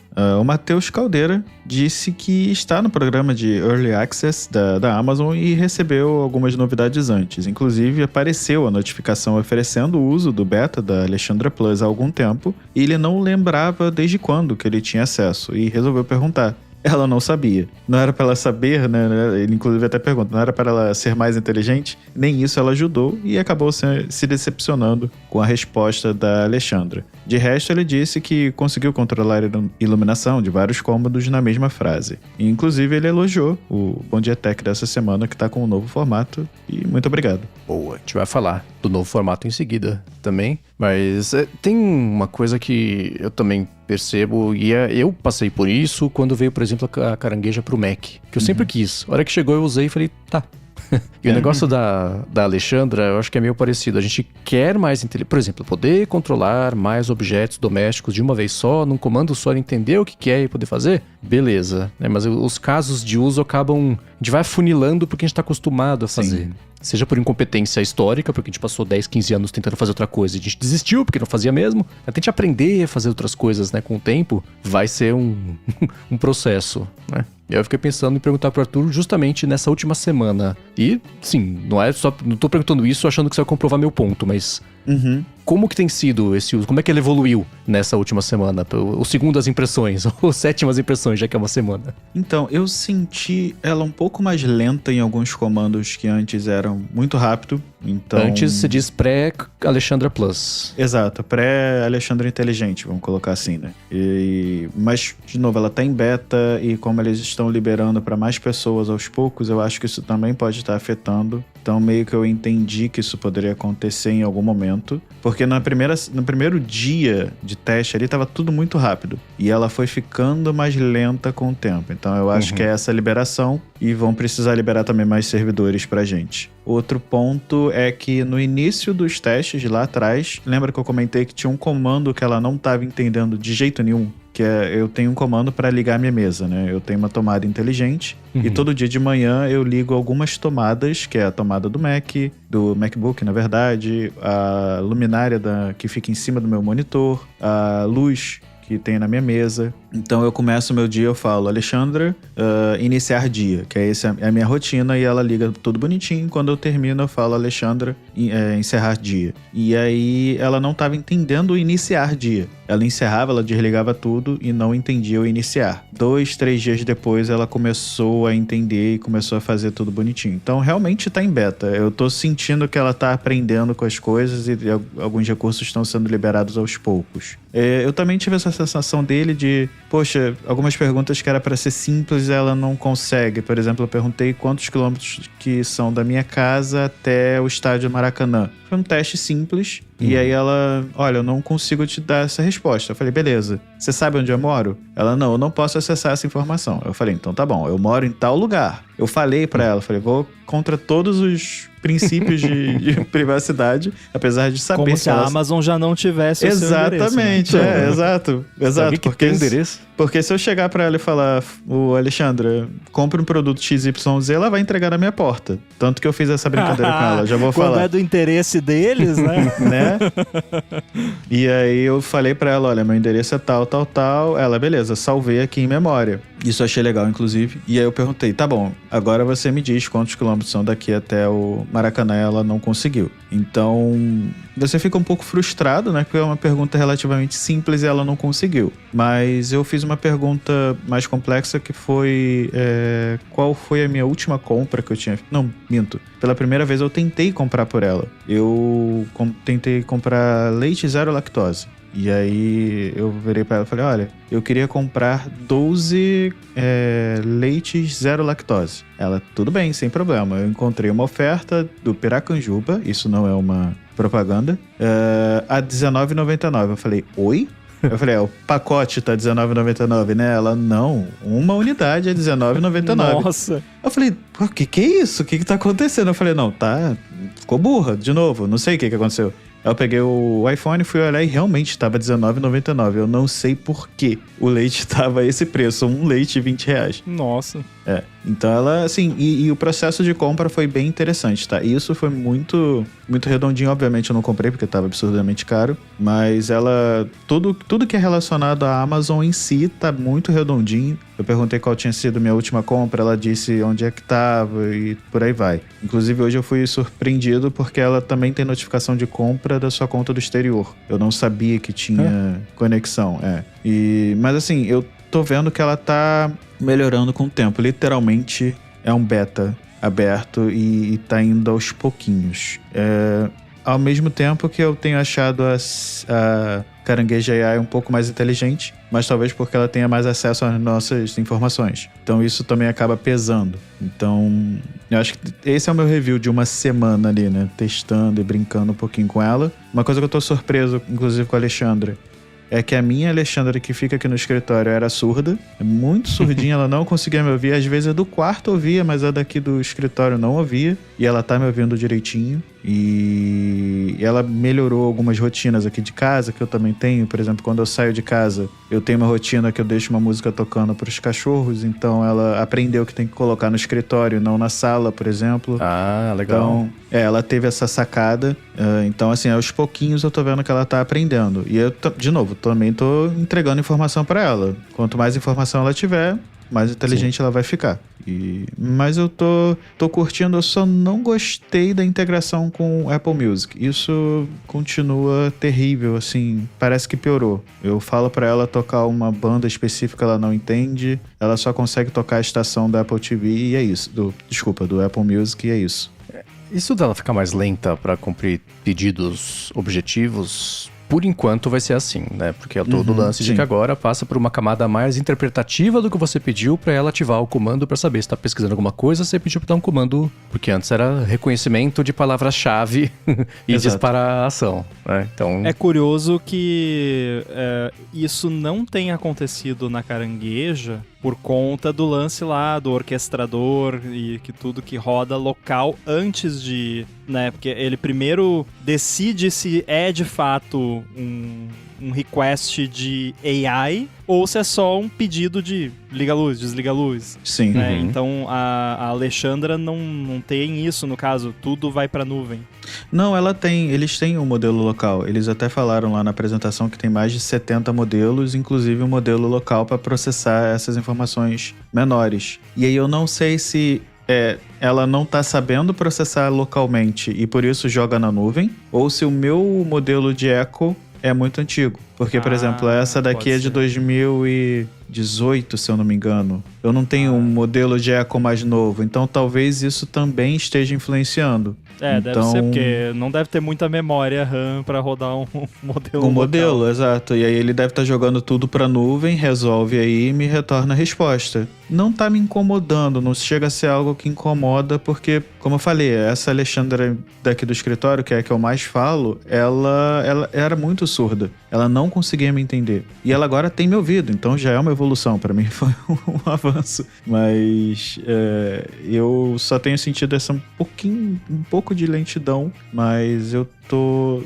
o Matheus Caldeira disse que está no programa de Early Access da Amazon e recebeu algumas novidades antes. Inclusive, apareceu a notificação oferecendo o uso do beta da Alexandra Plus há algum tempo e ele não lembrava desde quando que ele tinha acesso e resolveu perguntar. Ela não sabia. Não era para ela saber, né? Ele inclusive até pergunta, não era para ela ser mais inteligente? Nem isso ela ajudou e acabou se decepcionando com a resposta da Alexandra. De resto, ele disse que conseguiu controlar a iluminação de vários cômodos na mesma frase. E, inclusive, ele elogiou o Bom Dia Tech dessa semana, que está com um novo formato. E muito obrigado. Boa, a gente vai falar do novo formato em seguida também. Mas tem uma coisa que eu também percebo, e eu passei por isso quando veio, por exemplo, a Carangueja pro Mac, que eu sempre quis. A hora que chegou eu usei e falei, tá. E o negócio da Alexandra, eu acho que é meio parecido. A gente quer mais, por exemplo, poder controlar mais objetos domésticos de uma vez só, num comando só, entender o que é e poder fazer? Beleza, né? Mas os casos de uso acabam gente vai afunilando porque a gente tá acostumado a fazer. Sim. Seja por incompetência histórica, porque a gente passou 10, 15 anos tentando fazer outra coisa e a gente desistiu porque não fazia mesmo. Até a gente aprender a fazer outras coisas, né, com o tempo, vai ser um processo, né? E aí eu fiquei pensando em perguntar pro Arthur justamente nessa última semana. E, sim, não tô perguntando isso achando que você vai comprovar meu ponto, mas... Como que tem sido esse uso? Como é que ele evoluiu nessa última semana? O segundo as impressões, ou sétimas impressões, já que é uma semana. Então, eu senti ela um pouco mais lenta em alguns comandos que antes eram muito rápido. Então... Antes se diz pré-Alexandra Plus. Exato, pré-Alexandra Inteligente, vamos colocar assim, né? Mas, de novo, ela tá em beta e como eles estão liberando para mais pessoas aos poucos, eu acho que isso também pode estar afetando. Então, meio que eu entendi que isso poderia acontecer em algum momento. Porque no primeiro dia de teste ali, tava tudo muito rápido. E ela foi ficando mais lenta com o tempo. Então, eu acho que é essa liberação. E vão precisar liberar também mais servidores pra gente. Outro ponto é que no início dos testes, lá atrás, lembra que eu comentei que tinha um comando que ela não estava entendendo de jeito nenhum? Que é, eu tenho um comando para ligar minha mesa, né? Eu tenho uma tomada inteligente e todo dia de manhã eu ligo algumas tomadas, que é a tomada do MacBook, na verdade, a luminária que fica em cima do meu monitor, a luz que tem na minha mesa. Então eu começo o meu dia, eu falo, Alexandra, iniciar dia, que essa é a minha rotina, e ela liga tudo bonitinho. Quando eu termino, eu falo, Alexandra, encerrar dia. E aí ela não estava entendendo o iniciar dia. Ela encerrava, ela desligava tudo e não entendia o iniciar. 2, 3 dias depois, ela começou a entender e começou a fazer tudo bonitinho. Então realmente tá em beta. Eu tô sentindo que ela tá aprendendo com as coisas e alguns recursos estão sendo liberados aos poucos. Eu também tive essa sensação dele de... Poxa, algumas perguntas que era para ser simples, ela não consegue. Por exemplo, eu perguntei quantos quilômetros que são da minha casa até o estádio Maracanã. Foi um teste simples. E aí ela, olha, eu não consigo te dar essa resposta. Eu falei, beleza, você sabe onde eu moro? Ela, não, eu não posso acessar essa informação. Eu falei, então tá bom, eu moro em tal lugar. Eu falei pra ela, falei, vou contra todos os princípios de privacidade, apesar de saber como se a Amazon já não tivesse o seu endereço. Exatamente, né? Exato. Sabe que porque tem endereço? Porque se eu chegar pra ela e falar, o Alexandra, compre um produto XYZ, ela vai entregar na minha porta. Tanto que eu fiz essa brincadeira com ela, já vou falar. Quando é do interesse deles, né? Né? E aí eu falei pra ela, olha, meu endereço é tal, tal, tal. Ela, beleza, salvei aqui em memória. Isso eu achei legal, inclusive. E aí eu perguntei, tá bom, agora você me diz quantos quilômetros são daqui até o Maracanã. Ela não conseguiu. Então, você fica um pouco frustrado, né? Porque é uma pergunta relativamente simples e ela não conseguiu. Mas eu fiz uma pergunta mais complexa que foi... qual foi a minha última compra que eu tinha... Não, minto. Pela primeira vez eu tentei comprar por ela. Eu tentei comprar leite zero lactose. E aí eu virei pra ela e falei, olha, eu queria comprar 12 leites zero lactose. Ela, tudo bem, sem problema. Eu encontrei uma oferta do Piracanjuba, isso não é uma propaganda, a R$19,99. Eu falei, oi? Eu falei, o pacote tá R$19,99, né? Ela, não, uma unidade é R$19,99. Nossa! Eu falei, o que é isso? O que tá acontecendo? Eu falei, não, tá, ficou burra, de novo, não sei o que aconteceu. Aí eu peguei o iPhone, fui olhar e realmente estava R$19,99. Eu não sei por que o leite estava esse preço, um leite R$20. Nossa. Então ela, assim, e o processo de compra foi bem interessante, tá? E isso foi muito, muito redondinho. Obviamente eu não comprei porque estava absurdamente caro, mas ela, tudo que é relacionado à Amazon em si tá muito redondinho. Eu perguntei qual tinha sido minha última compra, ela disse onde é que tava e por aí vai. Inclusive hoje eu fui surpreendido porque ela também tem notificação de compra da sua conta do exterior. Eu não sabia que tinha conexão, mas assim, eu tô vendo que ela tá melhorando com o tempo. Literalmente é um beta aberto e tá indo aos pouquinhos. Ao mesmo tempo que eu tenho achado a Caranguejo AI um pouco mais inteligente, mas talvez porque ela tenha mais acesso às nossas informações. Então isso também acaba pesando. Então eu acho que esse é o meu review de uma semana ali, né? Testando e brincando um pouquinho com ela. Uma coisa que eu tô surpreso, inclusive com a Alexandra, é que a minha Alexandra que fica aqui no escritório era surda, muito surdinha, ela não conseguia me ouvir. Às vezes a do quarto ouvia, mas a daqui do escritório não ouvia. E ela tá me ouvindo direitinho. E ela melhorou algumas rotinas aqui de casa, que eu também tenho. Por exemplo, quando eu saio de casa, eu tenho uma rotina que eu deixo uma música tocando para os cachorros. Então ela aprendeu que tem que colocar no escritório, não na sala, por exemplo. Ah, legal. Então, ela teve essa sacada. Então, assim, aos pouquinhos eu tô vendo que ela tá aprendendo. E eu, de novo, também tô entregando informação para ela. Quanto mais informação ela tiver, mais inteligente ela vai ficar. Mas eu tô curtindo, eu só não gostei da integração com Apple Music. Isso continua terrível, assim, parece que piorou. Eu falo pra ela tocar uma banda específica, ela não entende, ela só consegue tocar a estação da Apple TV e é isso. Do Apple Music e é isso. Isso dela ficar mais lenta pra cumprir pedidos objetivos, por enquanto vai ser assim, né? Porque é todo o lance de que agora passa por uma camada mais interpretativa do que você pediu pra ela ativar o comando pra saber se tá pesquisando alguma coisa, você pediu pra dar um comando, porque antes era reconhecimento de palavras-chave e disparar a ação, né? Então... É curioso que isso não tenha acontecido na Carangueja por conta do lance lá do orquestrador e que tudo que roda local antes de, né, porque ele primeiro decide se é de fato um request de AI ou se é só um pedido de liga a luz, desliga a luz. Sim. Né? Então a Alexandra não tem isso, no caso, tudo vai pra nuvem. Não, eles têm um modelo local. Eles até falaram lá na apresentação que tem mais de 70 modelos, inclusive um modelo local para processar essas informações menores. E aí eu não sei se ela não tá sabendo processar localmente e por isso joga na nuvem, ou se o meu modelo de Echo é muito antigo. Porque, por exemplo, essa daqui é de 2018, se eu não me engano. Eu não tenho um modelo de Echo mais novo, então talvez isso também esteja influenciando. Deve ser, porque não deve ter muita memória RAM pra rodar um modelo. Modelo, exato. E aí ele deve estar jogando tudo pra nuvem, resolve aí e me retorna a resposta. Não tá me incomodando, não chega a ser algo que incomoda, porque, como eu falei, essa Alexandra daqui do escritório, que é a que eu mais falo, ela era muito surda. Ela não conseguia me entender. E ela agora tem me ouvido, então já é uma evolução. Pra mim foi um avanço. Mas eu só tenho sentido um pouco de lentidão, mas eu tô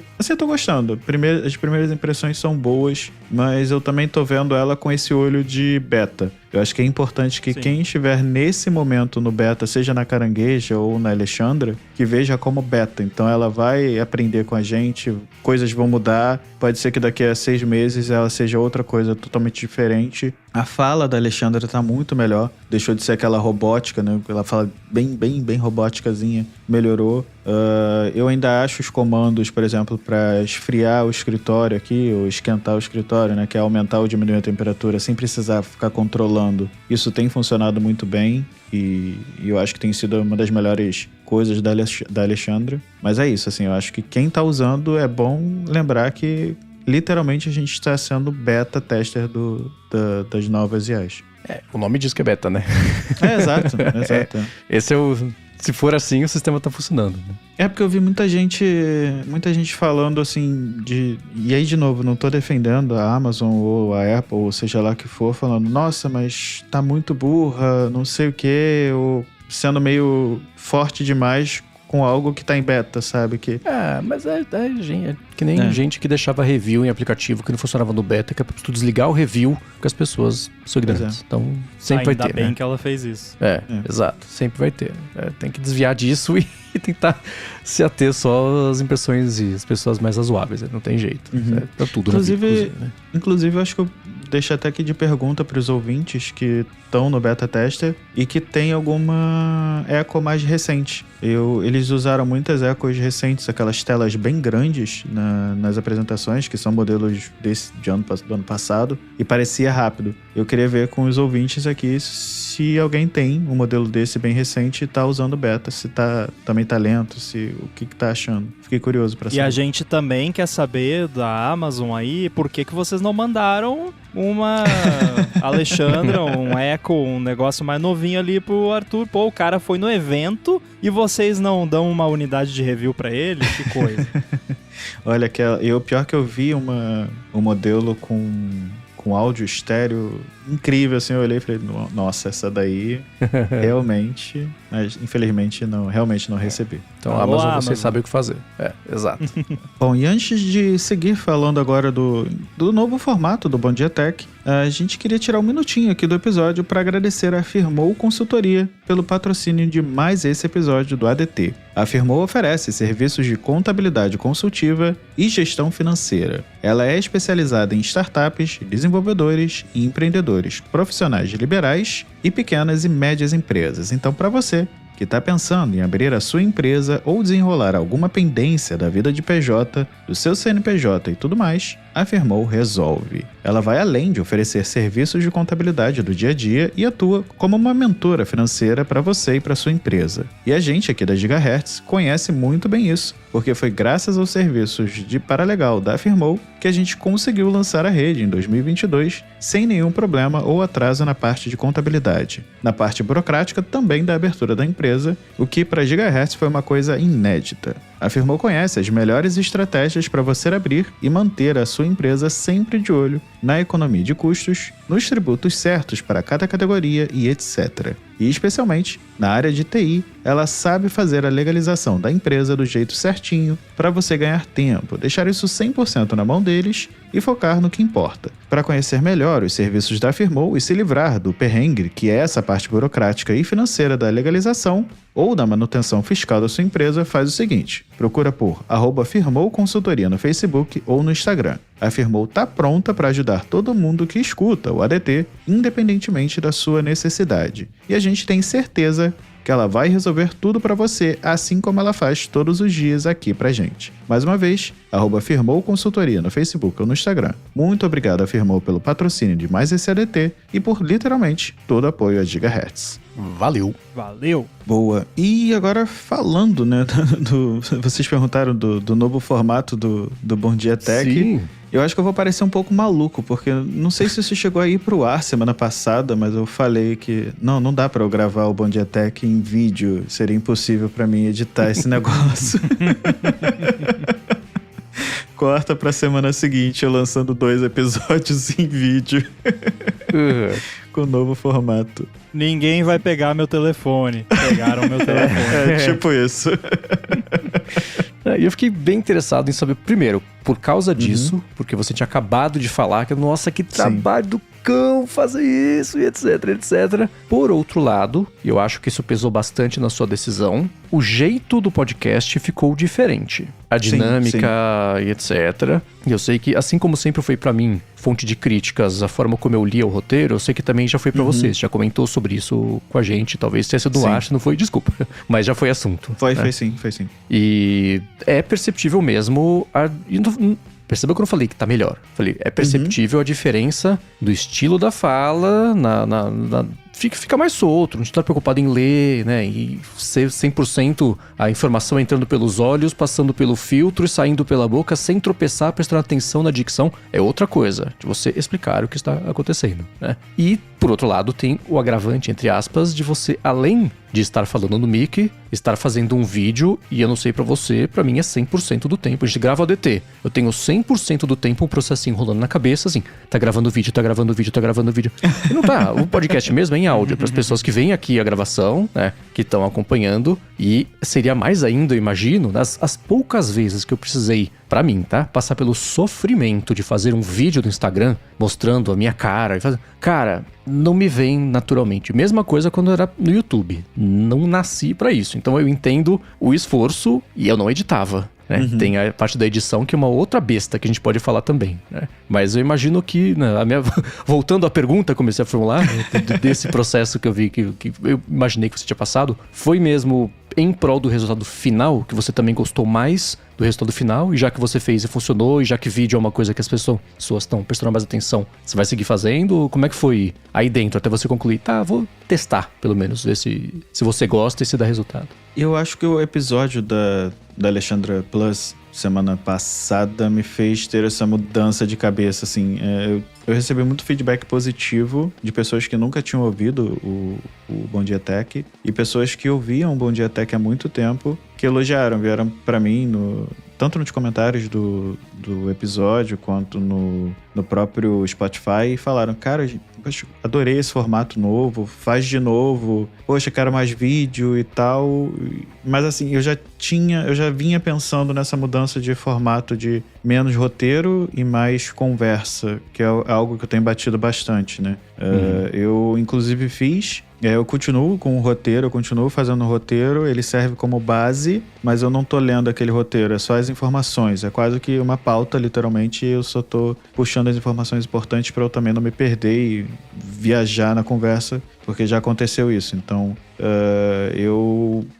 gostando. As primeiras impressões são boas, mas eu também tô vendo ela com esse olho de beta. Eu acho que é importante que quem estiver nesse momento no beta, seja na Carangueja ou na Alexandra, que veja como beta. Então ela vai aprender com a gente, coisas vão mudar, pode ser que daqui a 6 meses ela seja outra coisa totalmente diferente. A fala da Alexandra tá muito melhor, deixou de ser aquela robótica, né? Ela fala bem robóticazinha, melhorou. Eu ainda acho os comandos, por exemplo, para esfriar o escritório aqui, ou esquentar o escritório, né? Que é aumentar ou diminuir a temperatura sem precisar ficar controlando. Isso tem funcionado muito bem e eu acho que tem sido uma das melhores coisas da Alexandra. Mas é isso, assim, eu acho que quem tá usando é bom lembrar que literalmente a gente está sendo beta tester das novas IAs. O nome diz que é beta, né? Exato. Esse é o... Se for assim, o sistema tá funcionando, né? Porque eu vi muita gente falando assim e aí, de novo, não tô defendendo a Amazon ou a Apple, ou seja lá que for, falando, nossa, mas tá muito burra, não sei o quê, ou sendo meio forte demais com algo que tá em beta, sabe? Mas é que nem gente que deixava review em aplicativo que não funcionava no beta, que é pra tu desligar o review porque as pessoas são ignorantes. Então, sempre vai ter, ainda bem né? que ela fez isso. Exato. Sempre vai ter. Tem que desviar disso e tentar se ater só às impressões e as pessoas mais razoáveis. Não tem jeito. Tá tudo inclusive, né? Inclusive, eu acho que eu deixo até aqui de pergunta pros ouvintes que estão no beta tester e que tem alguma Echo mais recente. Eles usaram muitas Echos recentes, aquelas telas bem grandes nas apresentações, que são modelos do ano passado, e parecia rápido. Eu queria ver com os ouvintes aqui se alguém tem um modelo desse bem recente e tá usando beta, se também tá lento, o que tá achando. Fiquei curioso pra saber. E a gente também quer saber da Amazon aí, por que vocês não mandaram uma Alexandra, um Echo, um negócio mais novinho ali pro Arthur? Pô, o cara foi no evento e vocês não dão uma unidade de review pra ele? Que coisa. Olha, pior que eu vi um modelo com áudio estéreo incrível, assim, eu olhei e falei, nossa, essa daí realmente, mas infelizmente realmente não recebi. Então a Amazon, você sabe o que fazer. Exato. Bom, e antes de seguir falando agora do novo formato do Bom Dia Tech, a gente queria tirar um minutinho aqui do episódio para agradecer a Firmou Consultoria pelo patrocínio de mais esse episódio do ADT. A Firmou oferece serviços de contabilidade consultiva e gestão financeira. Ela é especializada em startups, desenvolvedores e empreendedores, profissionais liberais e pequenas e médias empresas. Então, para você que está pensando em abrir a sua empresa ou desenrolar alguma pendência da vida de PJ, do seu CNPJ e tudo mais, a Firmou resolve. Ela vai além de oferecer serviços de contabilidade do dia a dia e atua como uma mentora financeira para você e para sua empresa. E a gente aqui da Gigahertz conhece muito bem isso, porque foi graças aos serviços de paralegal da Firmou que a gente conseguiu lançar a rede em 2022 sem nenhum problema ou atraso na parte de contabilidade. Na parte burocrática também da abertura da empresa, o que para a Gigahertz foi uma coisa inédita. A Firmou conhece as melhores estratégias para você abrir e manter a sua empresa sempre de olho na economia de custos, nos tributos certos para cada categoria e etc. E especialmente na área de TI, ela sabe fazer a legalização da empresa do jeito certinho para você ganhar tempo, deixar isso 100% na mão deles e focar no que importa. Para conhecer melhor os serviços da Firmou e se livrar do perrengue que é essa parte burocrática e financeira da legalização ou da manutenção fiscal da sua empresa, faz o seguinte: procura por @Firmou Consultoria no Facebook ou no Instagram. A Firmou está pronta para ajudar todo mundo que escuta o ADT, independentemente da sua necessidade. E a gente tem certeza que ela vai resolver tudo para você, assim como ela faz todos os dias aqui pra gente. Mais uma vez, @Firmou Consultoria no Facebook ou no Instagram. Muito obrigado a Firmou pelo patrocínio de mais esse ADT e por literalmente todo o apoio a Gigahertz. Valeu. Boa. E agora falando, né, vocês perguntaram do novo formato do Bom Dia Tech. Sim. Eu acho que eu vou parecer um pouco maluco, porque não sei se isso chegou a ir pro ar semana passada, mas eu falei que não dá pra eu gravar o Bom Dia Tech em vídeo. Seria impossível pra mim editar esse negócio. Corta pra semana seguinte, eu lançando 2 episódios em vídeo. Com o novo formato. Ninguém vai pegar meu telefone. Pegaram meu telefone. É tipo isso. E eu fiquei bem interessado em saber, primeiro, por causa disso, porque você tinha acabado de falar que, nossa, que trabalho do cão fazer isso, e etc, etc. Por outro lado, e eu acho que isso pesou bastante na sua decisão, o jeito do podcast ficou diferente. A dinâmica e etc. E eu sei que, assim como sempre foi pra mim fonte de críticas, a forma como eu lia o roteiro, eu sei que também já foi pra vocês. Já comentou sobre isso com a gente. Talvez tenha sido no ar, se não foi, desculpa. Mas já foi assunto. Foi né? Foi sim. E é perceptível mesmo... Percebeu que eu não falei que tá melhor. Falei, é perceptível a diferença do estilo da fala, fica mais solto, não está preocupado em ler, né? E ser 100% a informação entrando pelos olhos, passando pelo filtro e saindo pela boca, sem tropeçar, prestando atenção na dicção. É outra coisa, de você explicar o que está acontecendo, né? E, por outro lado, tem o agravante, entre aspas, de você, além de estar falando no mic, estar fazendo um vídeo, e eu não sei pra você, pra mim é 100% do tempo. A gente grava o ADT. Eu tenho 100% do tempo um processinho rolando na cabeça, assim, tá gravando vídeo. E não tá, o podcast mesmo é em áudio, para as pessoas que vêm aqui a gravação, né, que estão acompanhando, e seria mais ainda, eu imagino, as poucas vezes que eu precisei, pra mim, tá, passar pelo sofrimento de fazer um vídeo do Instagram, mostrando a minha cara, cara, não me vem naturalmente. Mesma coisa quando era no YouTube, não nasci pra isso, então eu entendo o esforço e eu não editava. Né? Tem a parte da edição que é uma outra besta que a gente pode falar também, né? Mas eu imagino que, né, voltando à pergunta, comecei a formular, né, desse processo que eu vi, que eu imaginei que você tinha passado, foi mesmo em prol do resultado final, que você também gostou mais do resultado final, e já que você fez e funcionou, e já que vídeo é uma coisa que as pessoas estão prestando mais atenção, você vai seguir fazendo? Como é que foi aí dentro, até você concluir, vou testar, pelo menos, ver se você gosta e se dá resultado? Eu acho que o episódio da Alexandra Plus semana passada me fez ter essa mudança de cabeça, assim. Eu recebi muito feedback positivo de pessoas que nunca tinham ouvido o Bom Dia Tech e pessoas que ouviam o Bom Dia Tech há muito tempo que elogiaram, vieram pra mim, tanto nos comentários do episódio, quanto no próprio Spotify, e falaram, cara, poxa, adorei esse formato novo, faz de novo, poxa, quero mais vídeo e tal. Mas assim, eu já vinha pensando nessa mudança de formato de menos roteiro e mais conversa, que é algo que eu tenho batido bastante, né? Eu, inclusive, eu continuo com o roteiro, eu continuo fazendo o roteiro, ele serve como base, mas eu não tô lendo aquele roteiro, é só as informações, é quase que uma pauta, literalmente, e eu só tô puxando as informações importantes para eu também não me perder e viajar na conversa, porque já aconteceu isso. Então,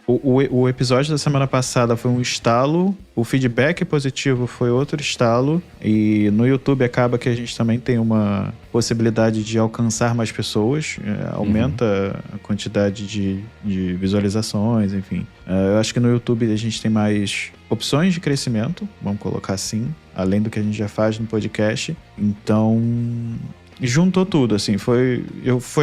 o episódio da semana passada foi um estalo, o feedback positivo foi outro estalo, e no YouTube acaba que a gente também tem uma possibilidade de alcançar mais pessoas, aumenta a quantidade de visualizações, enfim. Eu acho que no YouTube a gente tem mais opções de crescimento, vamos colocar assim, além do que a gente já faz no podcast. Então, juntou tudo, assim, foi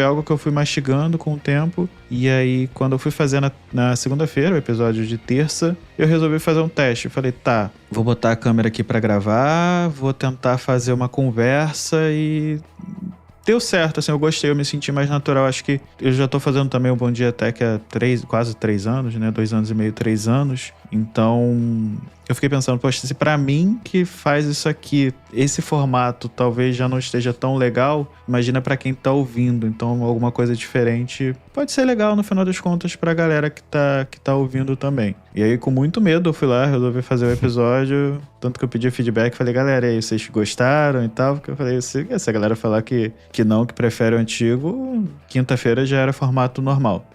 algo que eu fui mastigando com o tempo, e aí quando eu fui fazer na segunda-feira, o episódio de terça, eu resolvi fazer um teste. Eu falei, tá, vou botar a câmera aqui pra gravar, vou tentar fazer uma conversa, e deu certo, assim, eu gostei, eu me senti mais natural. Acho que eu já tô fazendo também o Bom Dia Tech há quase 3 anos, né? 2 anos e meio, 3 anos. Então, eu fiquei pensando, poxa, se pra mim que faz isso aqui, esse formato talvez já não esteja tão legal, imagina pra quem tá ouvindo. Então, alguma coisa diferente pode ser legal no final das contas pra galera que tá ouvindo também. E aí, com muito medo, eu fui lá, resolvi fazer o episódio, tanto que eu pedi feedback, falei, galera, e aí, vocês gostaram e tal? Porque eu falei, se a galera falar que não, que prefere o antigo, quinta-feira já era formato normal.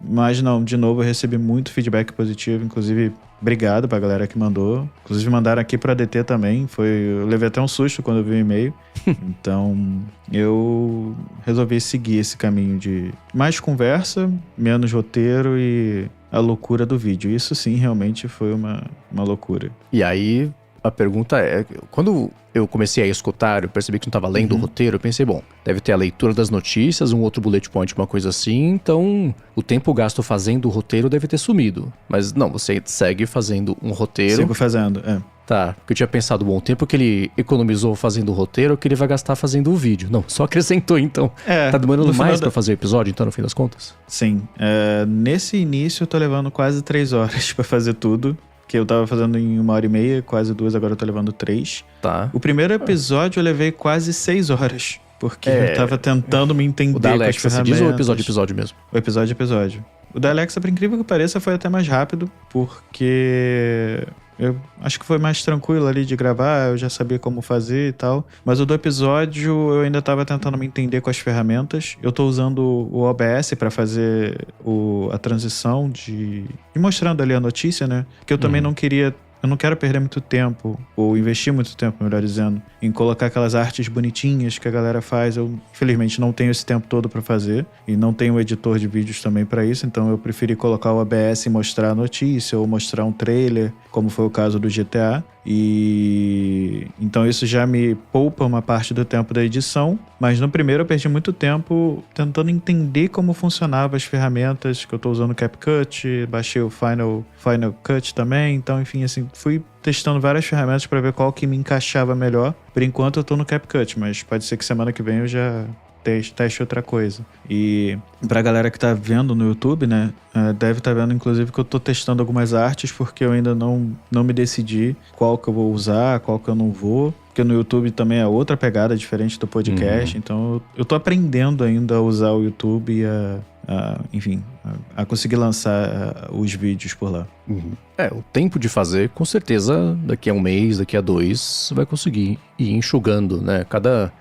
Mas não, de novo, eu recebi muito feedback positivo, inclusive, obrigado pra galera que mandou. Inclusive, mandaram aqui pro ADT também. Eu levei até um susto quando eu vi o e-mail. Então, eu resolvi seguir esse caminho de mais conversa, menos roteiro e a loucura do vídeo. Isso sim, realmente foi uma loucura. E aí, a pergunta é, quando eu comecei a escutar, eu percebi que não estava lendo o roteiro, eu pensei, bom, deve ter a leitura das notícias, um outro bullet point, uma coisa assim, então o tempo gasto fazendo o roteiro deve ter sumido. Mas não, você segue fazendo um roteiro. Sigo fazendo, Tá, porque eu tinha pensado, bom, o tempo que ele economizou fazendo o roteiro, que ele vai gastar fazendo o vídeo. Não, só acrescentou, então. Tá demorando mais pra fazer o episódio, então, no fim das contas? Sim. Nesse início, eu tô levando quase 3 horas pra fazer tudo. Que eu tava fazendo em 1h30, quase 2, agora eu tô levando 3. Tá. O primeiro episódio eu levei quase 6 horas. Porque eu tava tentando me entender o da Alexa, com as ferramentas. Você diz ou episódio mesmo? O episódio. O da Alexa, por incrível que pareça, foi até mais rápido. Porque eu acho que foi mais tranquilo ali de gravar, eu já sabia como fazer e tal. Mas o do episódio, eu ainda tava tentando me entender com as ferramentas. Eu tô usando o OBS pra fazer a transição de mostrando ali a notícia, né? Que eu também não queria... Eu não quero perder muito tempo, ou investir muito tempo, melhor dizendo, em colocar aquelas artes bonitinhas que a galera faz. Eu, infelizmente, não tenho esse tempo todo pra fazer, e não tenho um editor de vídeos também pra isso, então eu preferi colocar o OBS e mostrar a notícia, ou mostrar um trailer, como foi o caso do GTA. E então isso já me poupa uma parte do tempo da edição, mas no primeiro eu perdi muito tempo tentando entender como funcionavam as ferramentas, que eu tô usando o CapCut, baixei o Final Cut também, então enfim, assim, fui testando várias ferramentas para ver qual que me encaixava melhor. Por enquanto eu tô no CapCut, mas pode ser que semana que vem eu já teste outra coisa. E pra galera que tá vendo no YouTube, né, deve estar vendo inclusive que eu tô testando algumas artes, porque eu ainda não me decidi qual que eu vou usar, qual que eu não vou, porque no YouTube também é outra pegada diferente do podcast. Então eu tô aprendendo ainda a usar o YouTube e a conseguir lançar os vídeos por lá. O tempo de fazer, com certeza, daqui a 1 mês, daqui a 2, vai conseguir ir enxugando, né? Cada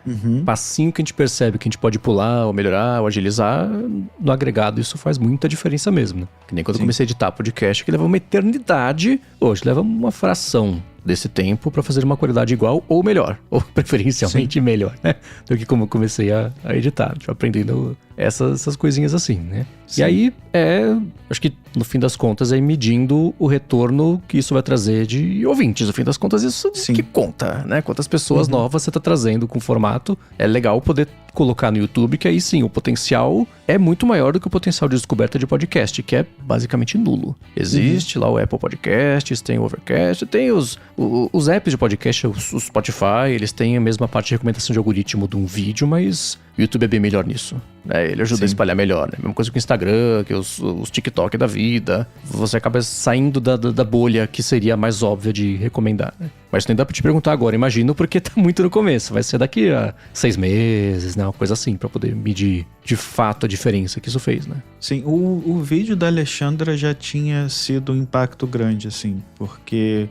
passinho que a gente percebe que a gente pode pular, ou melhorar, ou agilizar, no agregado isso faz muita diferença mesmo, né? Que nem quando eu comecei a editar podcast, que leva uma eternidade, hoje leva uma fração desse tempo pra fazer uma qualidade igual ou melhor, ou preferencialmente melhor, né? Do que como eu comecei a editar. Tipo, aprendendo essas coisinhas assim, né? Sim. E aí, acho que no fim das contas é medindo o retorno que isso vai trazer de ouvintes. No fim das contas, isso Sim. que conta, né? Quantas pessoas novas você tá trazendo com o formato. É legal poder colocar no YouTube, que aí sim, o potencial é muito maior do que o potencial de descoberta de podcast, que é basicamente nulo. Existe lá o Apple Podcasts, tem o Overcast, tem os apps de podcast, o Spotify, eles têm a mesma parte de recomendação de algoritmo de um vídeo, mas o YouTube é bem melhor nisso. Ele ajuda a espalhar melhor, né? Mesma coisa que o Instagram, que os TikTok da vida. Você acaba saindo da bolha que seria a mais óbvia de recomendar, né? Mas nem dá pra te perguntar agora, imagino, porque tá muito no começo. Vai ser daqui a 6 meses, né? Uma coisa assim, pra poder medir de fato a diferença que isso fez, né? Sim, o vídeo da Alexandra já tinha sido um impacto grande, assim, porque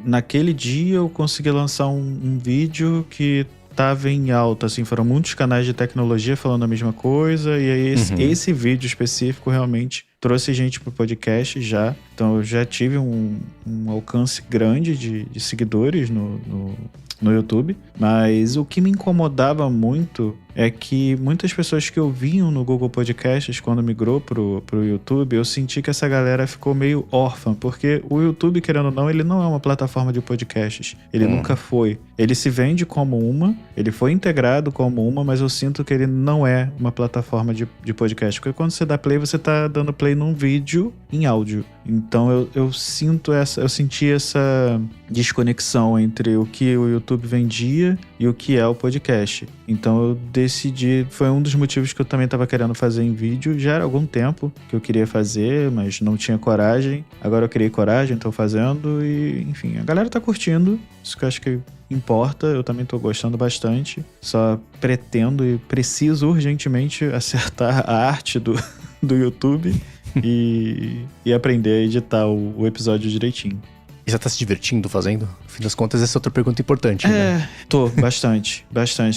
naquele dia eu consegui lançar um vídeo que tava em alta, assim, foram muitos canais de tecnologia falando a mesma coisa, e aí esse vídeo específico realmente trouxe gente pro podcast já, então eu já tive um alcance grande de seguidores no YouTube, mas o que me incomodava muito é que muitas pessoas que ouviam no Google Podcasts quando migrou pro YouTube, eu senti que essa galera ficou meio órfã, porque o YouTube, querendo ou não, ele não é uma plataforma de podcasts, ele nunca foi. Ele se vende como ele foi integrado como mas eu sinto que ele não é uma plataforma de podcast, porque quando você dá play, você tá dando play num vídeo em áudio. Então eu senti essa desconexão entre o que o YouTube vendia e o que é o podcast. Então eu decidi, foi um dos motivos que eu também estava querendo fazer em vídeo, já era algum tempo que eu queria fazer, mas não tinha coragem. Agora eu criei coragem, tô fazendo e, enfim, a galera tá curtindo, isso que eu acho que importa, eu também tô gostando bastante. Só pretendo e preciso urgentemente acertar a arte do YouTube e aprender a editar o episódio direitinho. E você tá se divertindo fazendo? No fim das contas, essa é outra pergunta importante, né? Tô, bastante.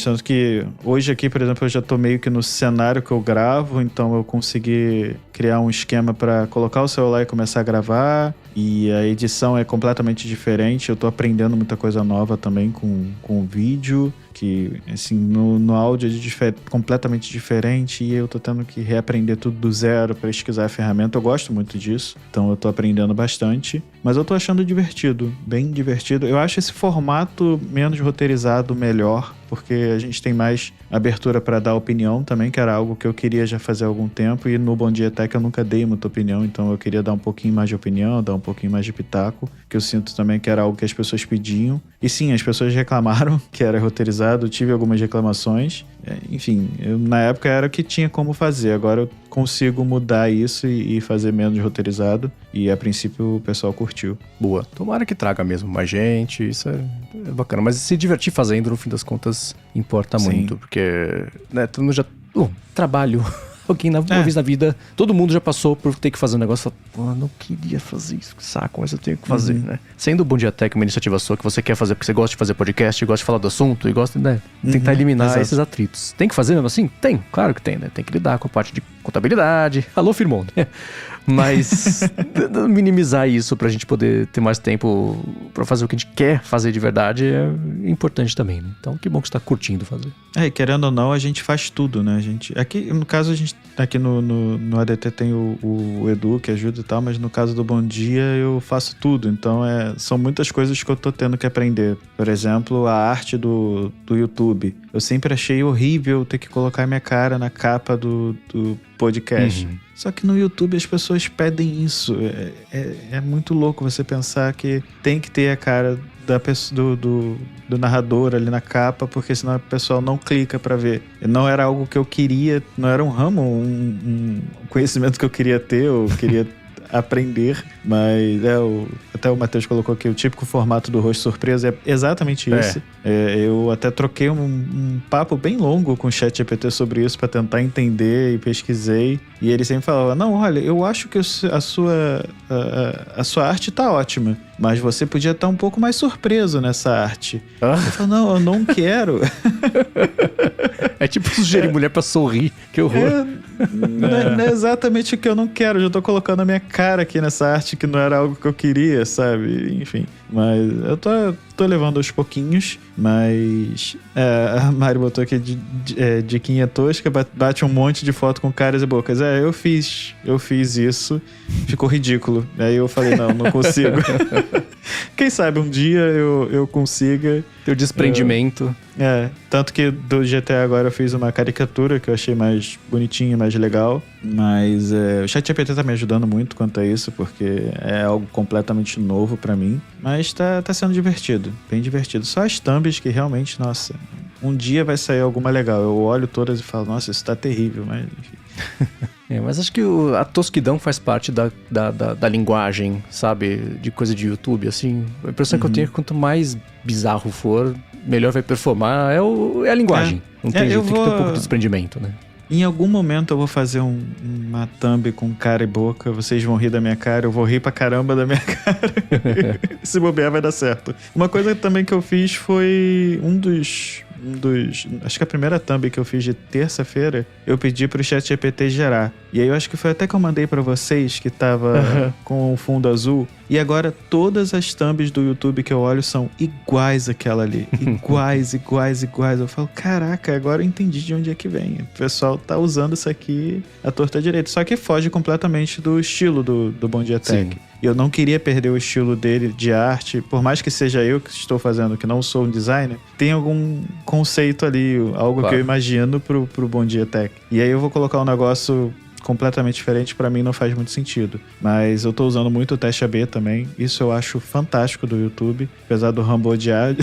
Tanto que hoje aqui, por exemplo, eu já tô meio que no cenário que eu gravo, então eu consegui criar um esquema pra colocar o celular e começar a gravar. E a edição é completamente diferente. Eu tô aprendendo muita coisa nova também com o vídeo, que assim, no áudio é completamente diferente, e eu tô tendo que reaprender tudo do zero, pesquisar a ferramenta. Eu gosto muito disso, então eu tô aprendendo bastante, mas eu tô achando divertido, bem divertido. Eu acho esse formato menos roteirizado melhor, porque a gente tem mais abertura para dar opinião também, que era algo que eu queria já fazer há algum tempo, e no Bom Dia Tech eu nunca dei muita opinião, então eu queria dar um pouquinho mais de opinião, dar um pouquinho mais de pitaco, que eu sinto também que era algo que as pessoas pediam. E sim, as pessoas reclamaram que era roteirizado, tive algumas reclamações. Enfim, na época era o que tinha como fazer, agora eu consigo mudar isso e fazer menos roteirizado, e a princípio o pessoal curtiu. Boa. Tomara que traga mesmo mais gente, isso é bacana. Mas se divertir fazendo, no fim das contas, importa muito, porque, né, todo mundo já... trabalho... Alguém uma vez na vida, todo mundo já passou por ter que fazer um negócio e falar, não queria fazer isso, que saco, mas eu tenho que fazer, né? Sendo o Bom Dia Tech uma iniciativa sua que você quer fazer porque você gosta de fazer podcast, gosta de falar do assunto e gosta, né? Tentar eliminar esses atritos. Tem que fazer mesmo assim? Tem, claro que tem, né? Tem que lidar com a parte de contabilidade. Alô, Firmão, né? Mas minimizar isso pra gente poder ter mais tempo pra fazer o que a gente quer fazer de verdade é importante também, né? Então, que bom que você tá curtindo fazer. E querendo ou não, a gente faz tudo, né? Aqui, no caso, a gente aqui no ADT tem o Edu que ajuda e tal, mas no caso do Bom Dia eu faço tudo. Então, são muitas coisas que eu tô tendo que aprender. Por exemplo, a arte do YouTube. Eu sempre achei horrível ter que colocar minha cara na capa do podcast. Só que no YouTube as pessoas pedem isso. É muito louco você pensar que tem que ter a cara da pessoa, do narrador ali na capa, porque senão o pessoal não clica pra ver. Não era algo que eu queria, não era um ramo, um conhecimento que eu queria ter, ou queria aprender, mas até o Matheus colocou aqui, o típico formato do rosto surpresa é exatamente isso. Eu até troquei um papo bem longo com o ChatGPT sobre isso para tentar entender, e pesquisei, e ele sempre falava, não, olha, eu acho que a sua arte tá ótima, mas você podia estar um pouco mais surpreso nessa arte. Eu falo, não, eu não quero. É tipo sugerir mulher pra sorrir, que horror. Não é exatamente o que eu não quero. Eu já tô colocando a minha cara aqui nessa arte que não era algo que eu queria, sabe? Enfim. Mas eu tô levando aos pouquinhos. Mas a Mari botou aqui diquinha tosca, bate um monte de foto com caras e bocas. Eu fiz isso. Ficou ridículo. Aí eu falei, não consigo. Quem sabe um dia eu consiga. Teu desprendimento. Tanto que do GTA agora eu fiz uma caricatura que eu achei mais bonitinha, mais legal. Mas o ChatGPT tá me ajudando muito quanto a isso, porque é algo completamente novo pra mim. Mas tá sendo divertido, bem divertido. Só as thumbs que realmente, nossa, um dia vai sair alguma legal. Eu olho todas e falo, nossa, isso tá terrível, mas enfim. Mas acho que a tosquidão faz parte da linguagem, sabe? De coisa de YouTube, assim. A impressão que eu tenho é que quanto mais bizarro for, melhor vai performar. É a linguagem. Não tem jeito, tem que ter um pouco de desprendimento, né? Em algum momento eu vou fazer uma thumb com cara e boca, vocês vão rir da minha cara, eu vou rir pra caramba da minha cara. Se bobear vai dar certo. Uma coisa também que eu fiz foi um dos... Acho que a primeira thumb que eu fiz de terça-feira, eu pedi pro ChatGPT gerar. E aí eu acho que foi até que eu mandei pra vocês, que tava com o fundo azul. E agora todas as thumbs do YouTube que eu olho são iguais àquela ali. Iguais. Eu falo, caraca, agora eu entendi de onde é que vem. O pessoal tá usando isso aqui à torta direita. Só que foge completamente do estilo do Bom Dia Tech. Sim. Eu não queria perder o estilo dele de arte, por mais que seja eu que estou fazendo, que não sou um designer, tem algum conceito ali, algo que eu imagino pro Bom Dia Tech. E aí eu vou colocar um negócio completamente diferente, pra mim não faz muito sentido. Mas eu tô usando muito o teste AB também, isso eu acho fantástico do YouTube, apesar do Rambo odiar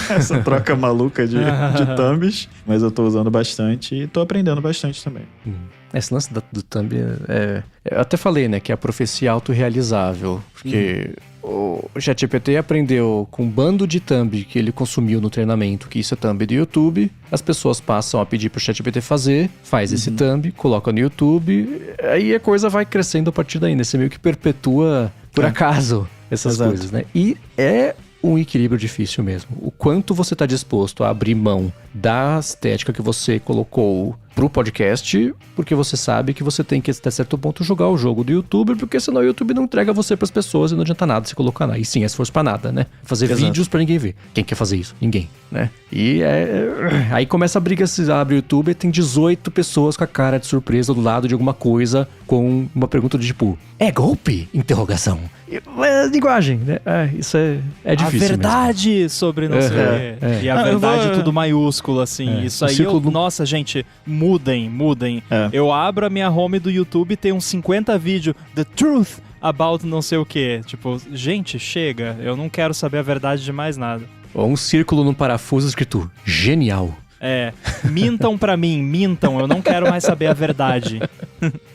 essa troca maluca de thumbs, mas eu tô usando bastante e tô aprendendo bastante também. Esse lance do thumb eu até falei, né, que é a profecia autorrealizável, porque o ChatGPT aprendeu com um bando de thumb que ele consumiu no treinamento, que isso é thumb do YouTube, as pessoas passam a pedir pro ChatGPT faz esse thumb, coloca no YouTube, aí a coisa vai crescendo a partir daí, né? Você meio que perpetua por acaso essas coisas, né? E é um equilíbrio difícil mesmo. O quanto você está disposto a abrir mão da estética que você colocou pro podcast, porque você sabe que você tem que, até certo ponto, jogar o jogo do YouTube, porque senão o YouTube não entrega você pras pessoas e não adianta nada você colocar lá. E sim, é esforço pra nada, né? Fazer vídeos pra ninguém ver. Quem quer fazer isso? Ninguém, né? E aí começa a briga, se abre o YouTube e tem 18 pessoas com a cara de surpresa do lado de alguma coisa, com uma pergunta de tipo, é golpe? Interrogação. Linguagem, né? Isso é difícil. A verdade mesmo. Sobre não sei o quê. E a verdade tudo maiúsculo, assim. Isso aí, nossa, gente, mudem. Eu abro a minha home do YouTube e tem uns 50 vídeos, The Truth About não sei o quê. Tipo, gente, chega. Eu não quero saber a verdade de mais nada. Ou um círculo no parafuso escrito, genial. Mintam pra mim, eu não quero mais saber a verdade.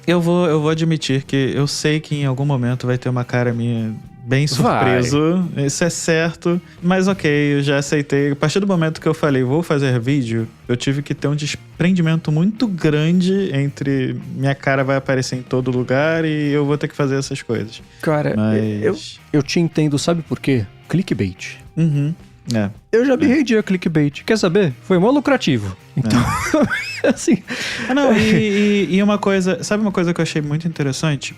Eu vou admitir que eu sei que em algum momento vai ter uma cara minha bem surpreso, isso é certo, mas ok, eu já aceitei. A partir do momento que eu falei, vou fazer vídeo, eu tive que ter um desprendimento muito grande entre minha cara vai aparecer em todo lugar e eu vou ter que fazer essas coisas. Cara, eu te entendo, sabe por quê? Clickbait. Eu já me rendi a clickbait. Quer saber? Foi mó lucrativo. Então, assim... E uma coisa... Sabe uma coisa que eu achei muito interessante?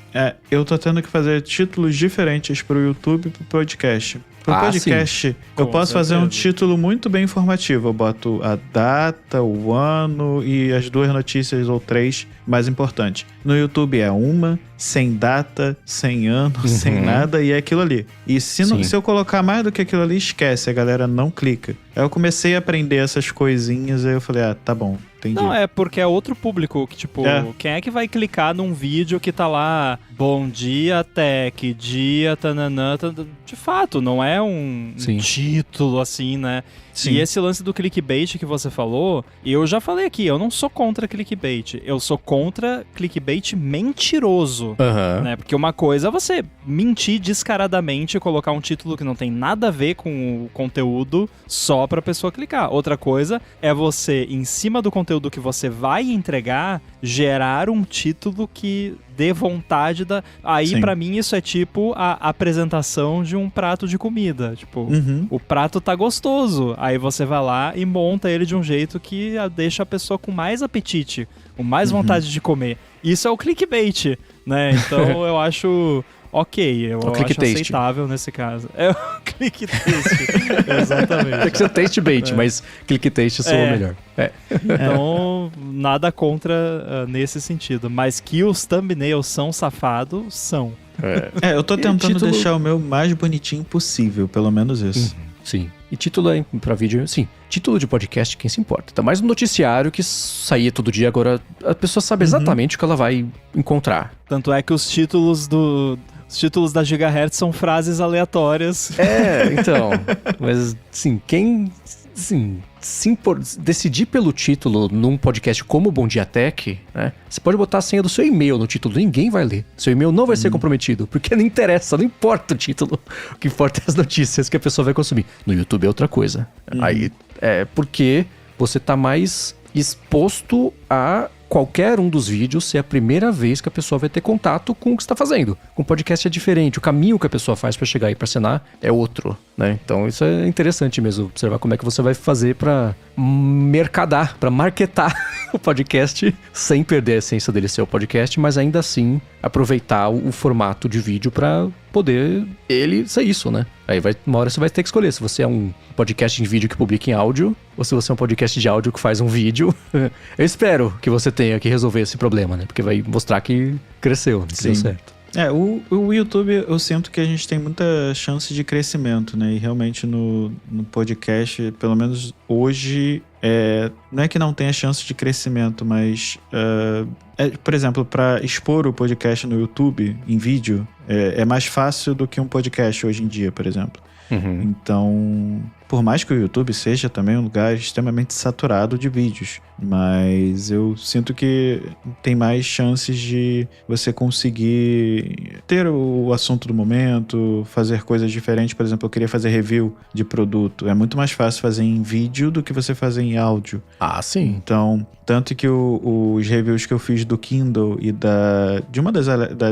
Eu tô tendo que fazer títulos diferentes pro YouTube e pro podcast. Pro podcast, eu posso fazer um título muito bem informativo. Eu boto a data, o ano e as 2 notícias ou 3 mais importantes. No YouTube é uma, sem data, sem ano, sem nada, e é aquilo ali. E se eu colocar mais do que aquilo ali, esquece, a galera não clica. Aí eu comecei a aprender essas coisinhas, aí eu falei, tá bom, entendi. Não, porque é outro público, que tipo, quem é que vai clicar num vídeo que tá lá, bom dia, tech, dia, tananã, de fato, não é um título assim, né? Sim. E esse lance do clickbait que você falou, eu já falei aqui, eu não sou contra clickbait, eu sou contra clickbait mentiroso, né? Porque uma coisa é você mentir descaradamente e colocar um título que não tem nada a ver com o conteúdo só só pra pessoa clicar. Outra coisa é você, em cima do conteúdo que você vai entregar, gerar um título que dê vontade da... Aí, Sim. pra mim, isso é tipo a apresentação de um prato de comida. Tipo, o prato tá gostoso. Aí você vai lá e monta ele de um jeito que deixa a pessoa com mais apetite, com mais vontade de comer. Isso é o clickbait, né? Então, eu acho... Ok, eu acho aceitável nesse caso. É o clicktaste, exatamente. Tem que ser taste bait, mas clicktaste soa melhor. Então, nada contra nesse sentido. Mas que os thumbnails são safados, são. Eu tô tentando deixar o meu mais bonitinho possível, pelo menos isso. Sim. E título pra vídeo, sim. Título de podcast, quem se importa? Tá mais um noticiário que saía todo dia, agora a pessoa sabe exatamente o que ela vai encontrar. Tanto é que os títulos da Gigahertz são frases aleatórias. Então. Mas, sim, quem... Sim, decidir pelo título num podcast como o Bom Dia Tech, né? Você pode botar a senha do seu e-mail no título, ninguém vai ler. Seu e-mail não vai ser comprometido, porque não interessa, não importa o título. O que importa é as notícias que a pessoa vai consumir. No YouTube é outra coisa. Aí é porque você tá mais exposto a qualquer um dos vídeos ser a primeira vez que a pessoa vai ter contato com o que você está fazendo. Com o podcast é diferente, o caminho que a pessoa faz para chegar e para assinar é outro, né? Então isso é interessante mesmo, observar como é que você vai fazer para mercadar, para marketar o podcast sem perder a essência dele ser o podcast, mas ainda assim aproveitar o formato de vídeo para poder ele ser isso, né? Aí uma hora você vai ter que escolher se você é um podcast em vídeo que publica em áudio ou se você é um podcast de áudio que faz um vídeo. Eu espero que você tenha que resolver esse problema, né? Porque vai mostrar que cresceu, que deu certo. O YouTube, eu sinto que a gente tem muita chance de crescimento, né? E realmente no podcast, pelo menos hoje, não é que não tenha chance de crescimento, mas, por exemplo, para expor o podcast no YouTube em vídeo, é mais fácil do que um podcast hoje em dia, por exemplo. Então, por mais que o YouTube seja também um lugar extremamente saturado de vídeos, mas eu sinto que tem mais chances de você conseguir ter o assunto do momento, fazer coisas diferentes. Por exemplo, eu queria fazer review de produto. É muito mais fácil fazer em vídeo do que você fazer em áudio. Ah, sim. Então, tanto que os reviews que eu fiz do Kindle e de uma das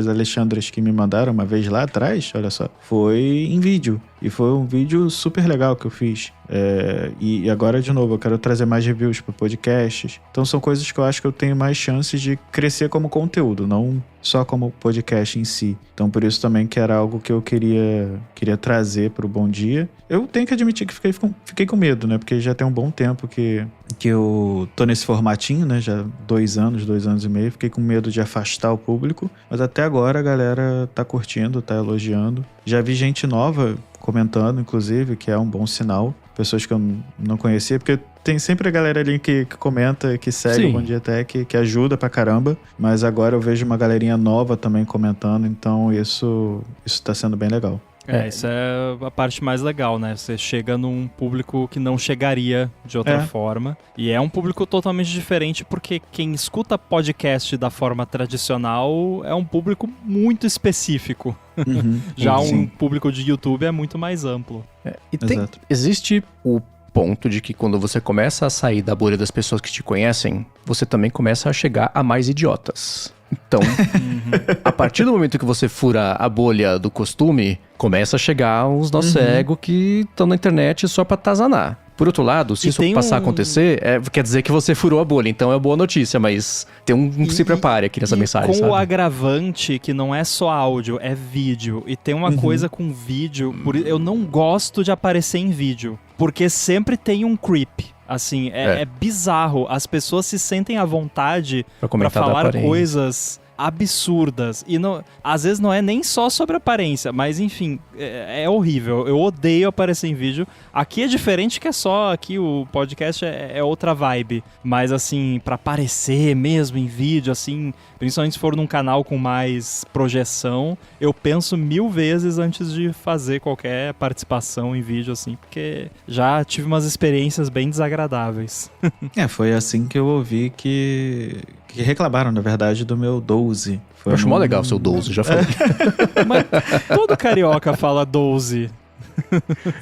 Alexandras que me mandaram uma vez lá atrás, olha só, foi em vídeo. E foi um vídeo super legal que eu fiz. E agora, de novo, eu quero trazer mais reviews para podcasts. Então são coisas que eu acho que eu tenho mais chances de crescer como conteúdo, não só como podcast em si. Então por isso também que era algo que eu queria trazer para o Bom Dia. Eu tenho que admitir que fiquei com medo, né? Porque já tem um bom tempo que eu tô nesse formatinho, né? Já 2 anos e meio. Fiquei com medo de afastar o público. Mas até agora a galera tá curtindo, tá elogiando. Já vi gente nova comentando, inclusive, que é um bom sinal. Pessoas que eu não conhecia, porque tem sempre a galera ali que comenta, que segue o Bom Dia Tech, que ajuda pra caramba, mas agora eu vejo uma galerinha nova também comentando, então isso tá sendo bem legal. Isso é a parte mais legal, né? Você chega num público que não chegaria de outra forma. E é um público totalmente diferente, porque quem escuta podcast da forma tradicional é um público muito específico. Já um público de YouTube é muito mais amplo. Existe o ponto de que quando você começa a sair da bolha das pessoas que te conhecem, você também começa a chegar a mais idiotas. Então, a partir do momento que você fura a bolha do costume, começa a chegar uns nossos egos que estão na internet só pra atazanar. Por outro lado, se isso passar a acontecer, quer dizer que você furou a bolha, então é boa notícia, mas tem se prepare aqui nessa mensagem, sabe? Com o agravante que não é só áudio, é vídeo. E tem uma coisa com vídeo, eu não gosto de aparecer em vídeo, porque sempre tem um creep. Assim, é bizarro. As pessoas se sentem à vontade pra falar coisas absurdas. E não, às vezes não é nem só sobre aparência, mas enfim, é horrível. Eu odeio aparecer em vídeo. Aqui é diferente, que é só aqui o podcast é outra vibe. Mas assim, pra aparecer mesmo em vídeo, assim, principalmente se for num canal com mais projeção, eu penso 1000 vezes antes de fazer qualquer participação em vídeo, assim, porque já tive umas experiências bem desagradáveis. Foi assim que eu ouvi que reclamaram, na verdade, do meu 12. Eu acho mó legal o seu 12, já falei. Mas todo carioca fala 12.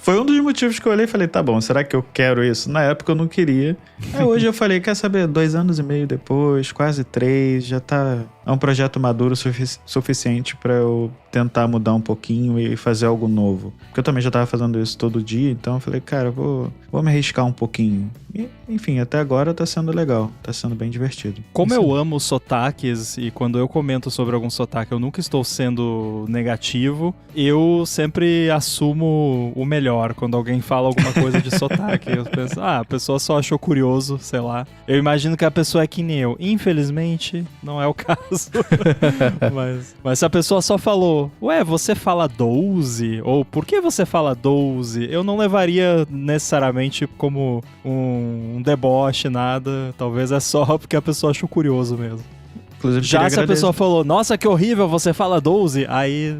Foi um dos motivos que eu olhei e falei, tá bom, será que eu quero isso? Na época eu não queria. Aí hoje eu falei, quer saber, 2 anos e meio depois, quase 3, já tá... É um projeto maduro suficiente pra eu tentar mudar um pouquinho e fazer algo novo. Porque eu também já tava fazendo isso todo dia, então eu falei, cara, vou me arriscar um pouquinho. E, enfim, até agora tá sendo legal, tá sendo bem divertido. Como eu amo sotaques, e quando eu comento sobre algum sotaque, eu nunca estou sendo negativo, eu sempre assumo o melhor quando alguém fala alguma coisa de sotaque. Eu penso, a pessoa só achou curioso, sei lá. Eu imagino que a pessoa é que nem eu. Infelizmente, não é o caso. Mas se a pessoa só falou, ué, você fala 12? Ou por que você fala 12? Eu não levaria necessariamente como um deboche, nada. Talvez é só porque a pessoa achou curioso mesmo. Inclusive, já se a pessoa falou, nossa, que horrível, você fala 12, aí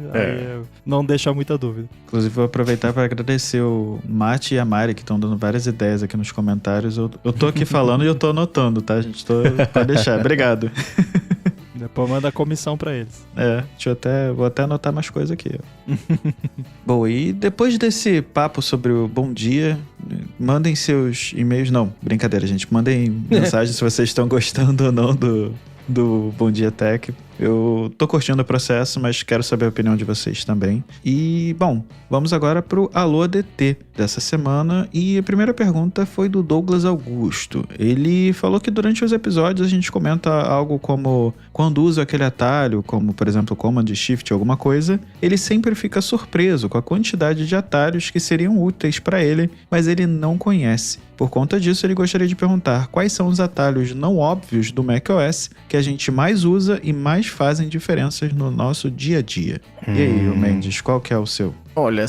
não deixa muita dúvida. Inclusive, vou aproveitar para agradecer o Mate e a Mari, que estão dando várias ideias aqui nos comentários. Eu tô aqui falando e eu tô anotando, tá, gente? Pode deixar. Obrigado. Depois manda a comissão pra eles. Vou até anotar mais coisas aqui. Bom, e depois desse papo sobre o bom dia, mandem seus e-mails. Não, brincadeira, gente. Mandem mensagens se vocês estão gostando ou não do Bom Dia Tech. Eu tô curtindo o processo, mas quero saber a opinião de vocês também. E, bom, vamos agora pro Alô ADT dessa semana. E a primeira pergunta foi do Douglas Augusto. Ele falou que durante os episódios a gente comenta algo como quando usa aquele atalho, como por exemplo Command Shift alguma coisa, ele sempre fica surpreso com a quantidade de atalhos que seriam úteis para ele, mas ele não conhece. Por conta disso, ele gostaria de perguntar quais são os atalhos não óbvios do macOS que a gente mais usa e mais fazem diferenças no nosso dia a dia. E aí, Mendes, qual que é o seu? Olha,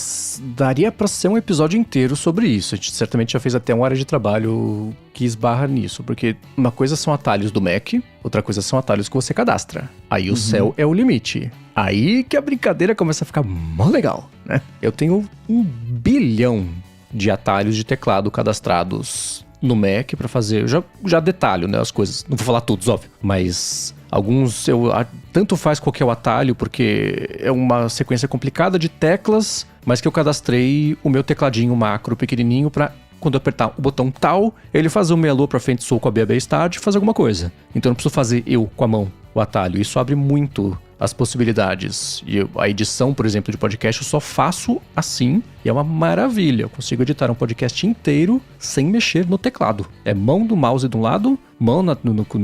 daria pra ser um episódio inteiro sobre isso. A gente certamente já fez até uma área de trabalho que esbarra nisso, porque uma coisa são atalhos do Mac, outra coisa são atalhos que você cadastra. Aí o céu é o limite. Aí que a brincadeira começa a ficar mó legal, né? Eu tenho 1 bilhão de atalhos de teclado cadastrados no Mac pra fazer... Já detalho, né, as coisas. Não vou falar todos, óbvio. Mas alguns tanto faz qual que é o atalho, porque é uma sequência complicada de teclas, mas que eu cadastrei o meu tecladinho macro pequenininho pra... Quando eu apertar o botão tal, ele fazer um meia-lua pra frente, sou com a BB Start e fazer alguma coisa. Então eu não preciso fazer eu com a mão o atalho. Isso abre muito as possibilidades. E a edição, por exemplo, de podcast eu só faço assim e é uma maravilha. Eu consigo editar um podcast inteiro sem mexer no teclado. É mão do mouse de um lado, mão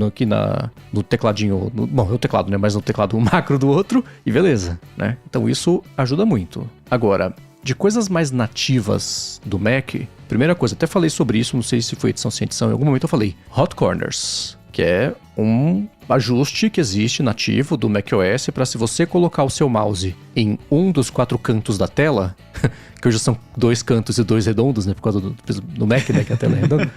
aqui no tecladinho... Bom, é o teclado, né? Mas no teclado macro do outro e beleza, né? Então isso ajuda muito. Agora, de coisas mais nativas do Mac, primeira coisa, até falei sobre isso, não sei se foi edição sem edição, em algum momento eu falei, Hot Corners, que é um ajuste que existe nativo do macOS para se você colocar o seu mouse em um dos 4 cantos da tela, que hoje são 2 cantos e 2 redondos, né, por causa do Mac, né, que a tela é redonda,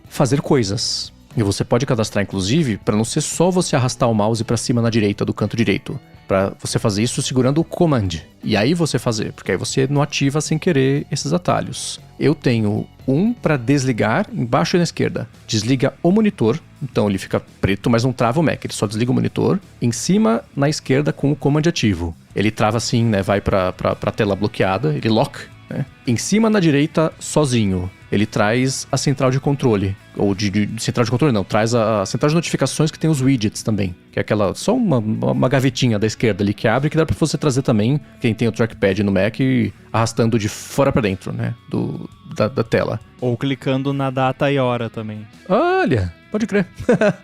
fazer coisas. E você pode cadastrar, inclusive, para não ser só você arrastar o mouse para cima na direita do canto direito. Para você fazer isso segurando o Command. E aí você fazer, porque aí você não ativa sem querer esses atalhos. Eu tenho um para desligar, embaixo e na esquerda. Desliga o monitor, então ele fica preto, mas não trava o Mac, ele só desliga o monitor. Em cima, na esquerda, com o Command ativo. Ele trava assim, né, vai para tela bloqueada, ele lock, né? Em cima, na direita, sozinho. Ele traz a central de controle. Ou de central de controle não, traz a central de notificações que tem os widgets também. Que é aquela, só uma gavetinha da esquerda ali que abre, que dá pra você trazer também, quem tem o trackpad no Mac, arrastando de fora pra dentro, né, da tela. Ou clicando na data e hora também. Olha, pode crer.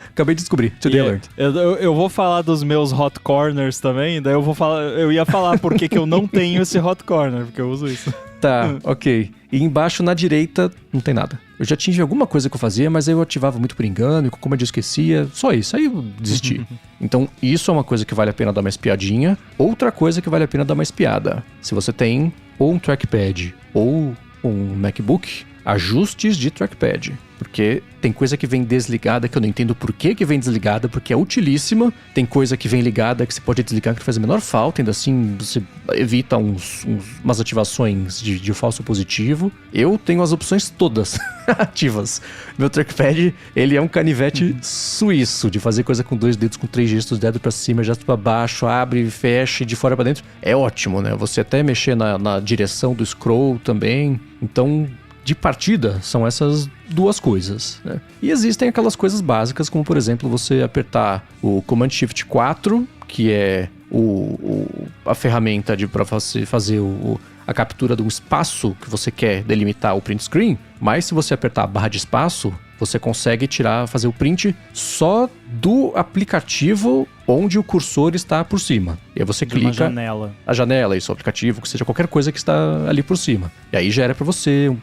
Acabei de descobrir, today alert. Eu vou falar dos meus hot corners também, daí eu ia falar por que eu não tenho esse hot corner, porque eu uso isso. Tá, ok. E embaixo, na direita, não tem nada. Eu já tinha alguma coisa que eu fazia, mas aí eu ativava muito por engano, e como eu esquecia, só isso. Aí eu desisti. Então, isso é uma coisa que vale a pena dar uma espiadinha. Outra coisa que vale a pena dar uma espiada. Se você tem ou um trackpad ou um MacBook, ajustes de trackpad. Porque tem coisa que vem desligada que eu não entendo por que vem desligada, porque é utilíssima. Tem coisa que vem ligada que você pode desligar que não faz a menor falta, ainda assim você evita umas ativações de falso positivo. Eu tenho as opções todas ativas. Meu trackpad, ele é um canivete suíço, de fazer coisa com 2 dedos, com 3 gestos, dedo pra cima, gesto pra baixo, abre, fecha, de fora pra dentro. É ótimo, né? Você até mexer na direção do scroll também. Então, de partida, são essas 2 coisas, né? E existem aquelas coisas básicas, como por exemplo, você apertar o Command Shift 4, que é a ferramenta para você fazer a captura de um espaço que você quer delimitar o print screen, mas se você apertar a barra de espaço, você consegue fazer o print só do aplicativo onde o cursor está por cima. E aí você clica... Uma janela. A janela, isso, o aplicativo, que seja qualquer coisa que está ali por cima. E aí gera para você um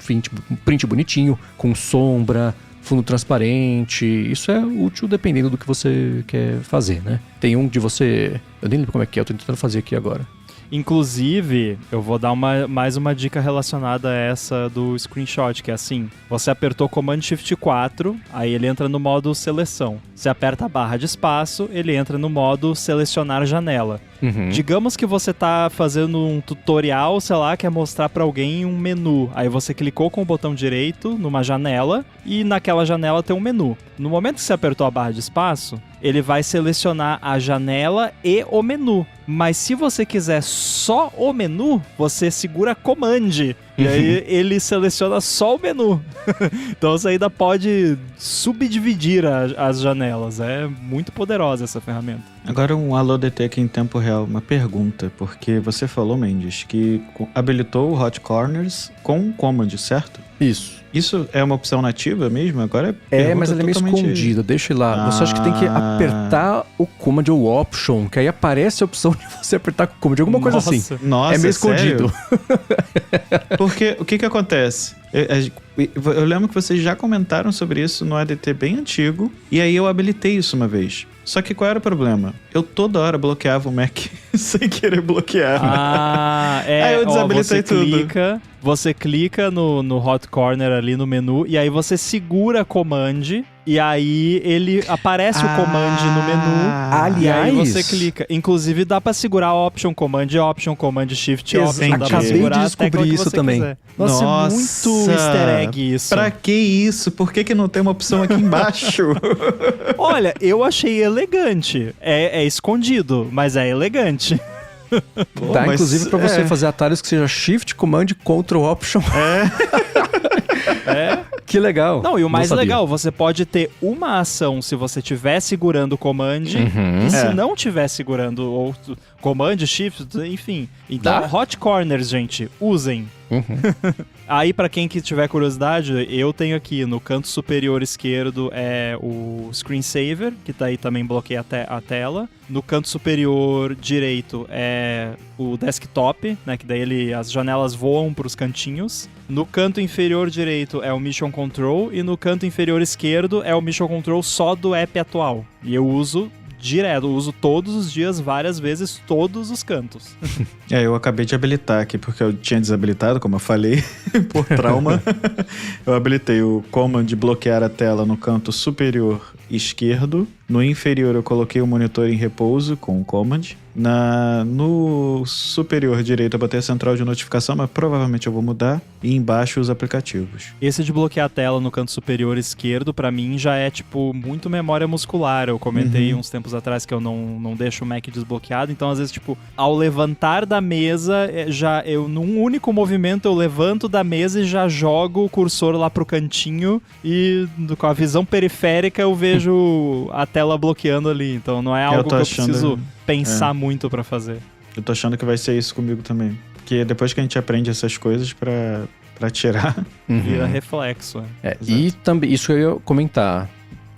print bonitinho, com sombra, fundo transparente. Isso é útil dependendo do que você quer fazer, né? Tem um de você... Eu nem lembro como é que é, eu tô tentando fazer aqui agora. Inclusive, eu vou dar mais uma dica relacionada a essa do screenshot, que é assim, você apertou Command Shift 4, aí ele entra no modo seleção. Você aperta a barra de espaço, ele entra no modo selecionar janela. Uhum. Digamos que você tá fazendo um tutorial, sei lá, quer mostrar pra alguém um menu. Aí você clicou com o botão direito numa janela e naquela janela tem um menu. No momento que você apertou a barra de espaço, ele vai selecionar a janela e o menu. Mas se você quiser só o menu, você segura Command. E aí ele seleciona só o menu. Então você ainda pode subdividir as janelas. É muito poderosa essa ferramenta. Agora um Alô DT aqui em tempo real, uma pergunta, porque você falou, Mendes, que habilitou o Hot Corners com Command, certo? Isso é uma opção nativa mesmo? Agora mas ela é meio escondida, deixa ele lá. Você acha que tem que apertar o Command ou o Option, que aí aparece a opção de você apertar com o Command, alguma coisa assim. Nossa, é meio escondido. Porque o que acontece? Eu lembro que vocês já comentaram sobre isso no ADT bem antigo, e aí eu habilitei isso uma vez. Só que qual era o problema? Eu toda hora bloqueava o Mac sem querer bloquear. Aí eu desabilitei tudo. Você clica no Hot Corner ali no menu, e aí você segura Command, e aí ele aparece o Command no menu. Aliás, e aí você clica. Inclusive dá pra segurar Option, Command, Shift, Option. Dá pra acabei segurar de descobrir isso também. Quiser. Nossa, é muito easter egg isso. Pra que isso? Por que não tem uma opção aqui embaixo? Olha, eu achei elegante. É escondido, mas é elegante. Dá, inclusive, pra você fazer atalhos que seja Shift, Command, Ctrl, Option. Que legal. Não, e o mais legal, você pode ter uma ação se você estiver segurando o Command, e se não estiver segurando ou Command, Shift, enfim. Então, Hot Corners, gente, usem. Aí, pra quem que tiver curiosidade, eu tenho aqui no canto superior esquerdo o screensaver, que tá aí também bloqueia a tela. No canto superior direito é o desktop, né, que daí as janelas voam pros cantinhos. No canto inferior direito é o Mission Control e no canto inferior esquerdo é o Mission Control só do app atual. E eu uso direto, uso todos os dias, várias vezes, todos os cantos. Eu acabei de habilitar aqui, porque eu tinha desabilitado, como eu falei, por trauma. Eu habilitei o Command de bloquear a tela no canto superior esquerdo. No inferior eu coloquei o monitor em repouso com o Command. No superior direito eu botei a central de notificação, mas provavelmente eu vou mudar. E embaixo os aplicativos. Esse de bloquear a tela no canto superior esquerdo, pra mim, já é, muito memória muscular. Eu comentei uns tempos atrás que eu não deixo o Mac desbloqueado. Então, às vezes, ao levantar da mesa, num único movimento, eu levanto da mesa e já jogo o cursor lá pro cantinho. E com a visão periférica eu vejo a tela bloqueando ali. Então, não é algo que eu preciso pensar muito pra fazer. Eu tô achando que vai ser isso comigo também. Porque depois que a gente aprende essas coisas pra tirar... Vira reflexo. E também, isso eu ia comentar,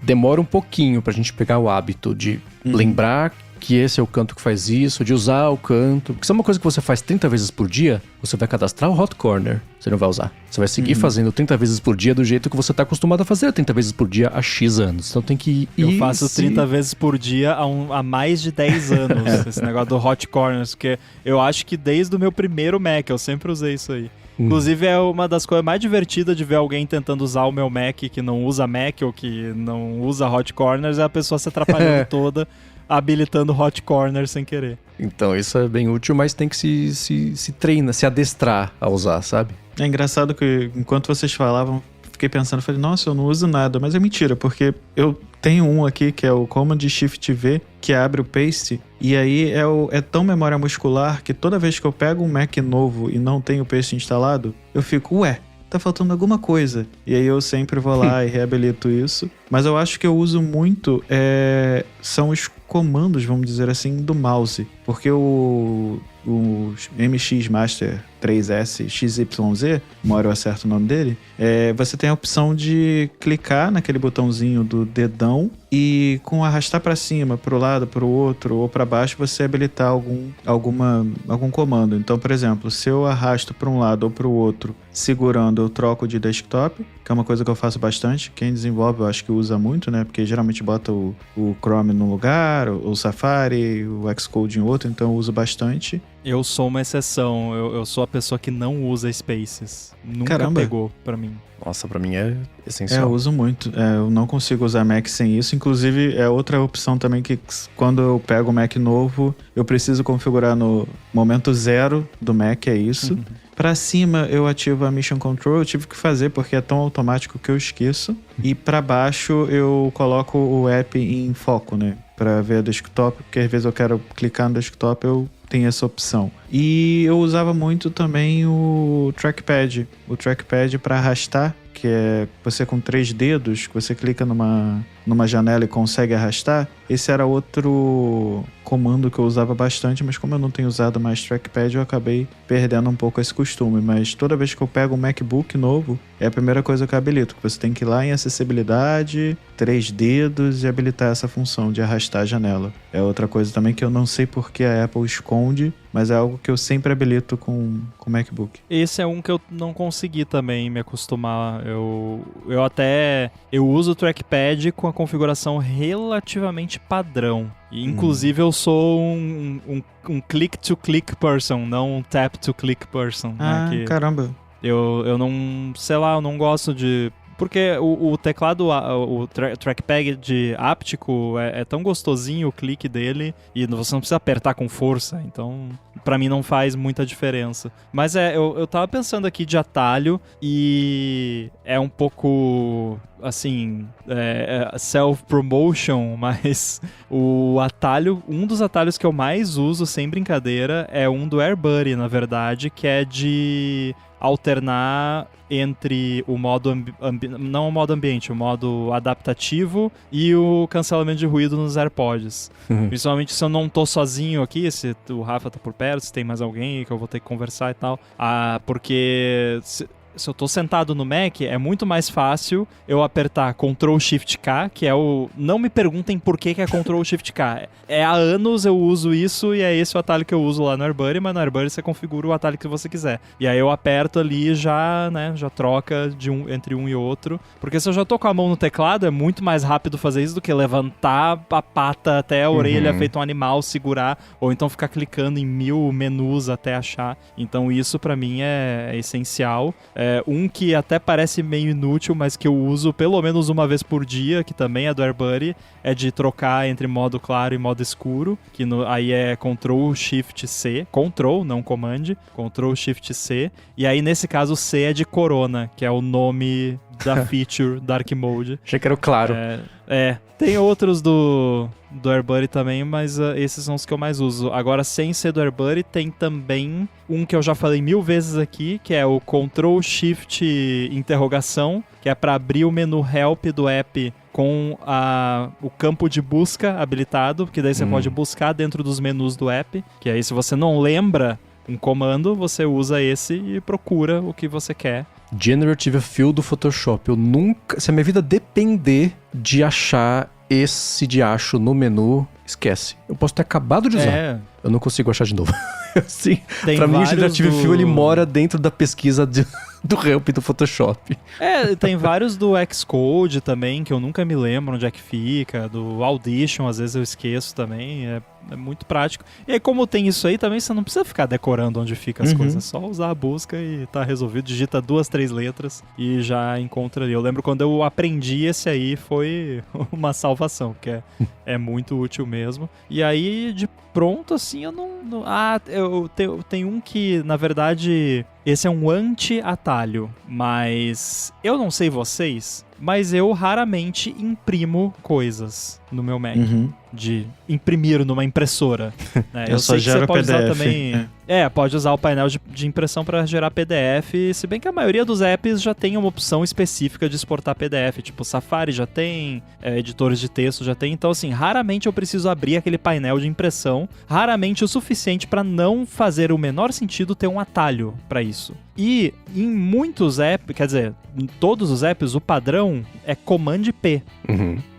demora um pouquinho pra gente pegar o hábito de lembrar que esse é o canto que faz isso, de usar o canto. Porque se é uma coisa que você faz 30 vezes por dia, você vai cadastrar o Hot Corner, você não vai usar. Você vai seguir fazendo 30 vezes por dia do jeito que você tá acostumado a fazer 30 vezes por dia há X anos. Então tem que ir... Eu faço 30 vezes por dia há mais de 10 anos, esse negócio do Hot Corners, porque eu acho que desde o meu primeiro Mac eu sempre usei isso aí. Inclusive é uma das coisas mais divertidas de ver alguém tentando usar o meu Mac que não usa Mac ou que não usa Hot Corners, é a pessoa se atrapalhando toda, habilitando Hot Corners sem querer. Então isso é bem útil, mas tem que se treinar, se adestrar a usar, sabe? É engraçado que enquanto vocês falavam, fiquei pensando, falei, nossa, eu não uso nada, mas é mentira, porque eu tenho um aqui que é o Command Shift V, que abre o Paste, e aí é tão memória muscular que toda vez que eu pego um Mac novo e não tenho o Paste instalado, eu fico, ué, tá faltando alguma coisa. E aí eu sempre vou lá e reabilito isso. Mas eu acho que eu uso muito são os comandos, vamos dizer assim, do mouse. Porque o MX Master 3S XYZ, uma hora eu acerto o nome dele, você tem a opção de clicar naquele botãozinho do dedão e com arrastar para cima, para o lado, para o outro ou para baixo, você habilitar algum comando. Então, por exemplo, se eu arrasto para um lado ou para o outro segurando, eu troco de desktop, que é uma coisa que eu faço bastante. Quem desenvolve eu acho que usa muito, né? Porque geralmente bota o Chrome num lugar, o Safari, o Xcode em outro, então eu uso bastante. Eu sou uma exceção, eu sou a pessoa que não usa Spaces. Nunca Caramba. pegou pra mim. Nossa, pra mim é essencial. Eu uso muito. Eu não consigo usar Mac sem isso. Inclusive, é outra opção também que quando eu pego o Mac novo, eu preciso configurar no momento zero do Mac, é isso. Pra cima, eu ativo a Mission Control. Eu tive que fazer porque é tão automático que eu esqueço. E pra baixo, eu coloco o app em foco, né? Pra ver a desktop, porque às vezes eu quero clicar no desktop, eu tenho essa opção. E eu usava muito também o trackpad. O trackpad para arrastar, que é você com 3 dedos, que você clica numa janela e consegue arrastar. Esse era outro comando que eu usava bastante, mas como eu não tenho usado mais trackpad, eu acabei perdendo um pouco esse costume. Mas toda vez que eu pego um MacBook novo, é a primeira coisa que eu habilito. Você tem que ir lá em acessibilidade, 3 dedos e habilitar essa função de arrastar a janela. É outra coisa também que eu não sei porque a Apple esconde, mas é algo que eu sempre habilito com o MacBook. Esse é um que eu não consegui também me acostumar. Eu uso o trackpad com a configuração relativamente padrão. E, inclusive eu sou um click-to-click person, não um tap-to-click person. Ah, né? caramba. Eu não, sei lá, eu não gosto de... Porque o teclado, o trackpad áptico é tão gostosinho o clique dele e você não precisa apertar com força, então pra mim não faz muita diferença. Mas eu tava pensando aqui de atalho e é um pouco, assim, self-promotion, mas o atalho, um dos atalhos que eu mais uso, sem brincadeira, é um do AirBuddy, na verdade, que é de alternar entre o modo não o modo ambiente, o modo adaptativo e o cancelamento de ruído nos AirPods. Principalmente se eu não tô sozinho aqui, se o Rafa tá por perto, se tem mais alguém que eu vou ter que conversar e tal. porque se eu tô sentado no Mac, é muito mais fácil eu apertar Ctrl Shift K, que é o... Não me perguntem por que é Ctrl Shift K. Há anos eu uso isso e é esse o atalho que eu uso lá no AirBuddy, mas no AirBuddy você configura o atalho que você quiser. E aí eu aperto ali e já troca entre um e outro. Porque se eu já tô com a mão no teclado, é muito mais rápido fazer isso do que levantar a pata até a orelha, feito um animal, segurar, ou então ficar clicando em 1000 menus até achar. Então isso pra mim é essencial. Um que até parece meio inútil, mas que eu uso pelo menos uma vez por dia, que também é do AirBuddy, é de trocar entre modo claro e modo escuro, que aí é Ctrl Shift C, Ctrl, não Command, Ctrl Shift C, e aí nesse caso C é de Corona, que é o nome da feature Dark Mode. Achei que era o claro. Tem outros do AirBuddy também, mas esses são os que eu mais uso. Agora, sem ser do AirBuddy, tem também um que eu já falei 1000 vezes aqui, que é o Ctrl Shift interrogação, que é para abrir o menu Help do app com o campo de busca habilitado, porque daí você pode buscar dentro dos menus do app, que aí se você não lembra um comando, você usa esse e procura o que você quer. Generative Fill do Photoshop. Se a minha vida depender de achar esse diacho no menu, esquece. Eu posso ter acabado de usar. Eu não consigo achar de novo. Sim, pra mim o Generative Fill ele mora dentro da pesquisa do Help do Photoshop. Tem vários do Xcode também, que eu nunca me lembro onde é que fica. Do Audition, às vezes eu esqueço também. É muito prático. E aí, como tem isso aí, também você não precisa ficar decorando onde fica as coisas. É só usar a busca e tá resolvido. Digita 2, 3 letras e já encontra ali. Eu lembro quando eu aprendi esse aí, foi uma salvação, porque é muito útil mesmo. E aí, de pronto, assim, eu não... eu tenho um que, na verdade, esse é um anti-atalho. Mas eu não sei vocês, mas eu raramente imprimo coisas no meu Mac. De imprimir numa impressora. Né? Eu só sei que você pode PDF. usar também... pode usar o painel de impressão para gerar PDF, se bem que a maioria dos apps já tem uma opção específica de exportar PDF, tipo Safari já tem, editores de texto já tem, então assim, raramente eu preciso abrir aquele painel de impressão, raramente o suficiente para não fazer o menor sentido ter um atalho para isso. E em muitos apps, quer dizer, em todos os apps, o padrão é Command P.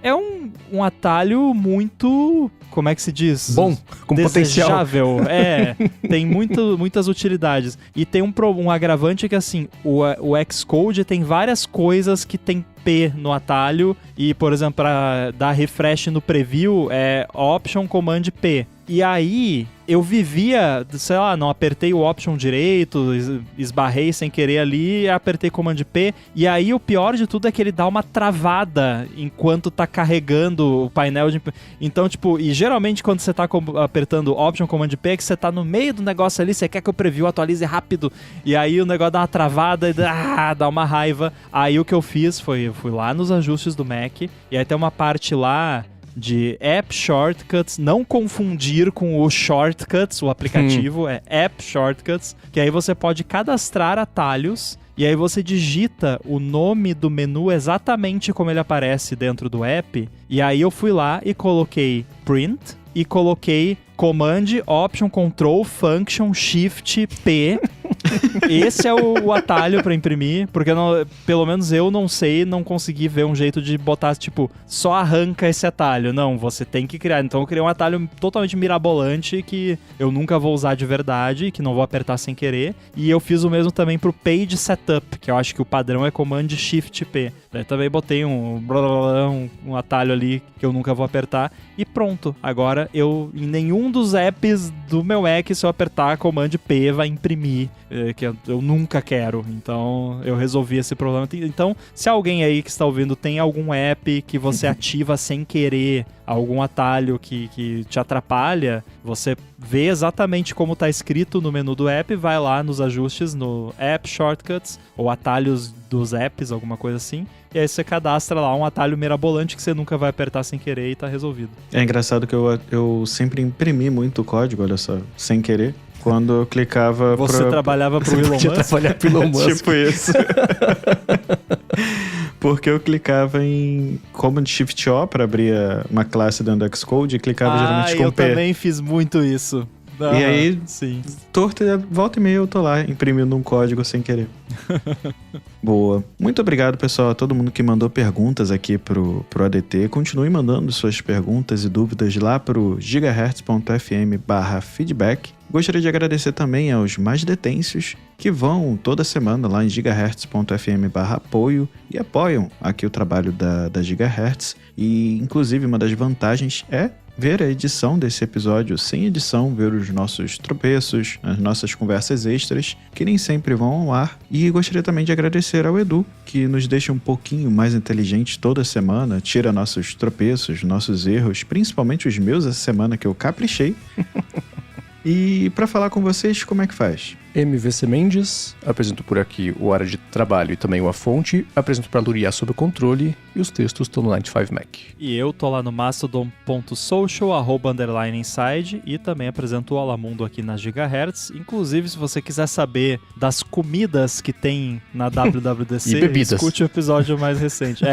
É um atalho muito, como é que se diz? Bom, com desejável. potencial. Tem muitas utilidades. E tem um agravante que, assim, o Xcode tem várias coisas que tem P no atalho. E, por exemplo, para dar refresh no preview, é Option Command P. E aí, eu vivia, sei lá, não apertei o Option direito, esbarrei sem querer ali, apertei Command P, e aí o pior de tudo é que ele dá uma travada enquanto tá carregando o painel de... Então, tipo, e geralmente quando você tá apertando Option Command P, é que você tá no meio do negócio ali, você quer que o preview atualize rápido, e aí o negócio dá uma travada e dá uma raiva. Aí o que eu fiz foi, eu fui lá nos ajustes do Mac, e aí tem uma parte lá de App Shortcuts, não confundir com o Shortcuts, o aplicativo, é App Shortcuts, que aí você pode cadastrar atalhos, e aí você digita o nome do menu exatamente como ele aparece dentro do app, e aí eu fui lá e coloquei Print, e coloquei Command, Option, Control, Function, Shift, P. Esse é o atalho pra imprimir, porque pelo menos eu não consegui ver um jeito de botar, tipo, só arranca esse atalho. Não, você tem que criar. Então eu criei um atalho totalmente mirabolante que eu nunca vou usar de verdade, que não vou apertar sem querer. E eu fiz o mesmo também pro Page Setup, que eu acho que o padrão é Command, Shift, P. Daí também botei um atalho ali que eu nunca vou apertar e pronto. Agora em nenhum dos apps do meu Mac, se eu apertar Command P, vai imprimir, que eu nunca quero. Então eu resolvi esse problema. Então, se alguém aí que está ouvindo tem algum app que você ativa sem querer, algum atalho que te atrapalha, você vê exatamente como está escrito no menu do app, vai lá nos ajustes, no App Shortcuts, ou atalhos dos apps, alguma coisa assim, e aí você cadastra lá um atalho mirabolante que você nunca vai apertar sem querer e tá resolvido. É engraçado que eu sempre imprimi muito código, olha só, sem querer. Quando eu clicava... Você trabalhava pro Elon Musk? Trabalhar pro Elon Musk. Tipo isso. Porque eu clicava em Command Shift O para abrir uma classe dentro do Xcode e clicava geralmente com eu P. também fiz muito isso. E aí, sim. Torto, volta e meia eu tô lá imprimindo um código sem querer. Boa. Muito obrigado, pessoal, a todo mundo que mandou perguntas aqui pro ADT. Continue mandando suas perguntas e dúvidas lá pro gigahertz.fm/feedback. Gostaria de agradecer também aos mais detêncios que vão toda semana lá em gigahertz.fm/apoio e apoiam aqui o trabalho da Gigahertz. E, inclusive, uma das vantagens é ver a edição desse episódio sem edição, ver os nossos tropeços, as nossas conversas extras, que nem sempre vão ao ar. E gostaria também de agradecer ao Edu, que nos deixa um pouquinho mais inteligentes toda semana, tira nossos tropeços, nossos erros, principalmente os meus essa semana que eu caprichei. E para falar com vocês, como é que faz? MVC Mendes, apresento por aqui o Área de Trabalho e também o A Fonte, apresento para Luriá Sob o Controle e os textos estão no 95Mac. E eu tô lá no mastodon.social, /inside, e também apresento o Alamundo aqui na Gigahertz. Inclusive, se você quiser saber das comidas que tem na WWDC, e bebidas. Escute o episódio mais recente.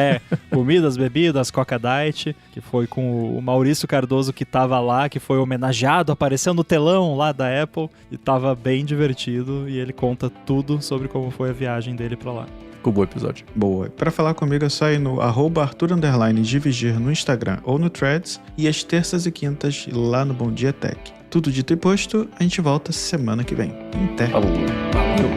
Comidas, bebidas, Coca Diet, que foi com o Maurício Cardoso que tava lá, que foi homenageado, apareceu no telão lá da Apple e tava bem divertido. E ele conta tudo sobre como foi a viagem dele pra lá. Ficou bom o episódio. Boa. Pra falar comigo é só ir no @Arthur_Divigir no Instagram ou no Threads e às terças e quintas lá no Bom Dia Tech. Tudo dito e posto, a gente volta semana que vem. Até. Falou. Valeu.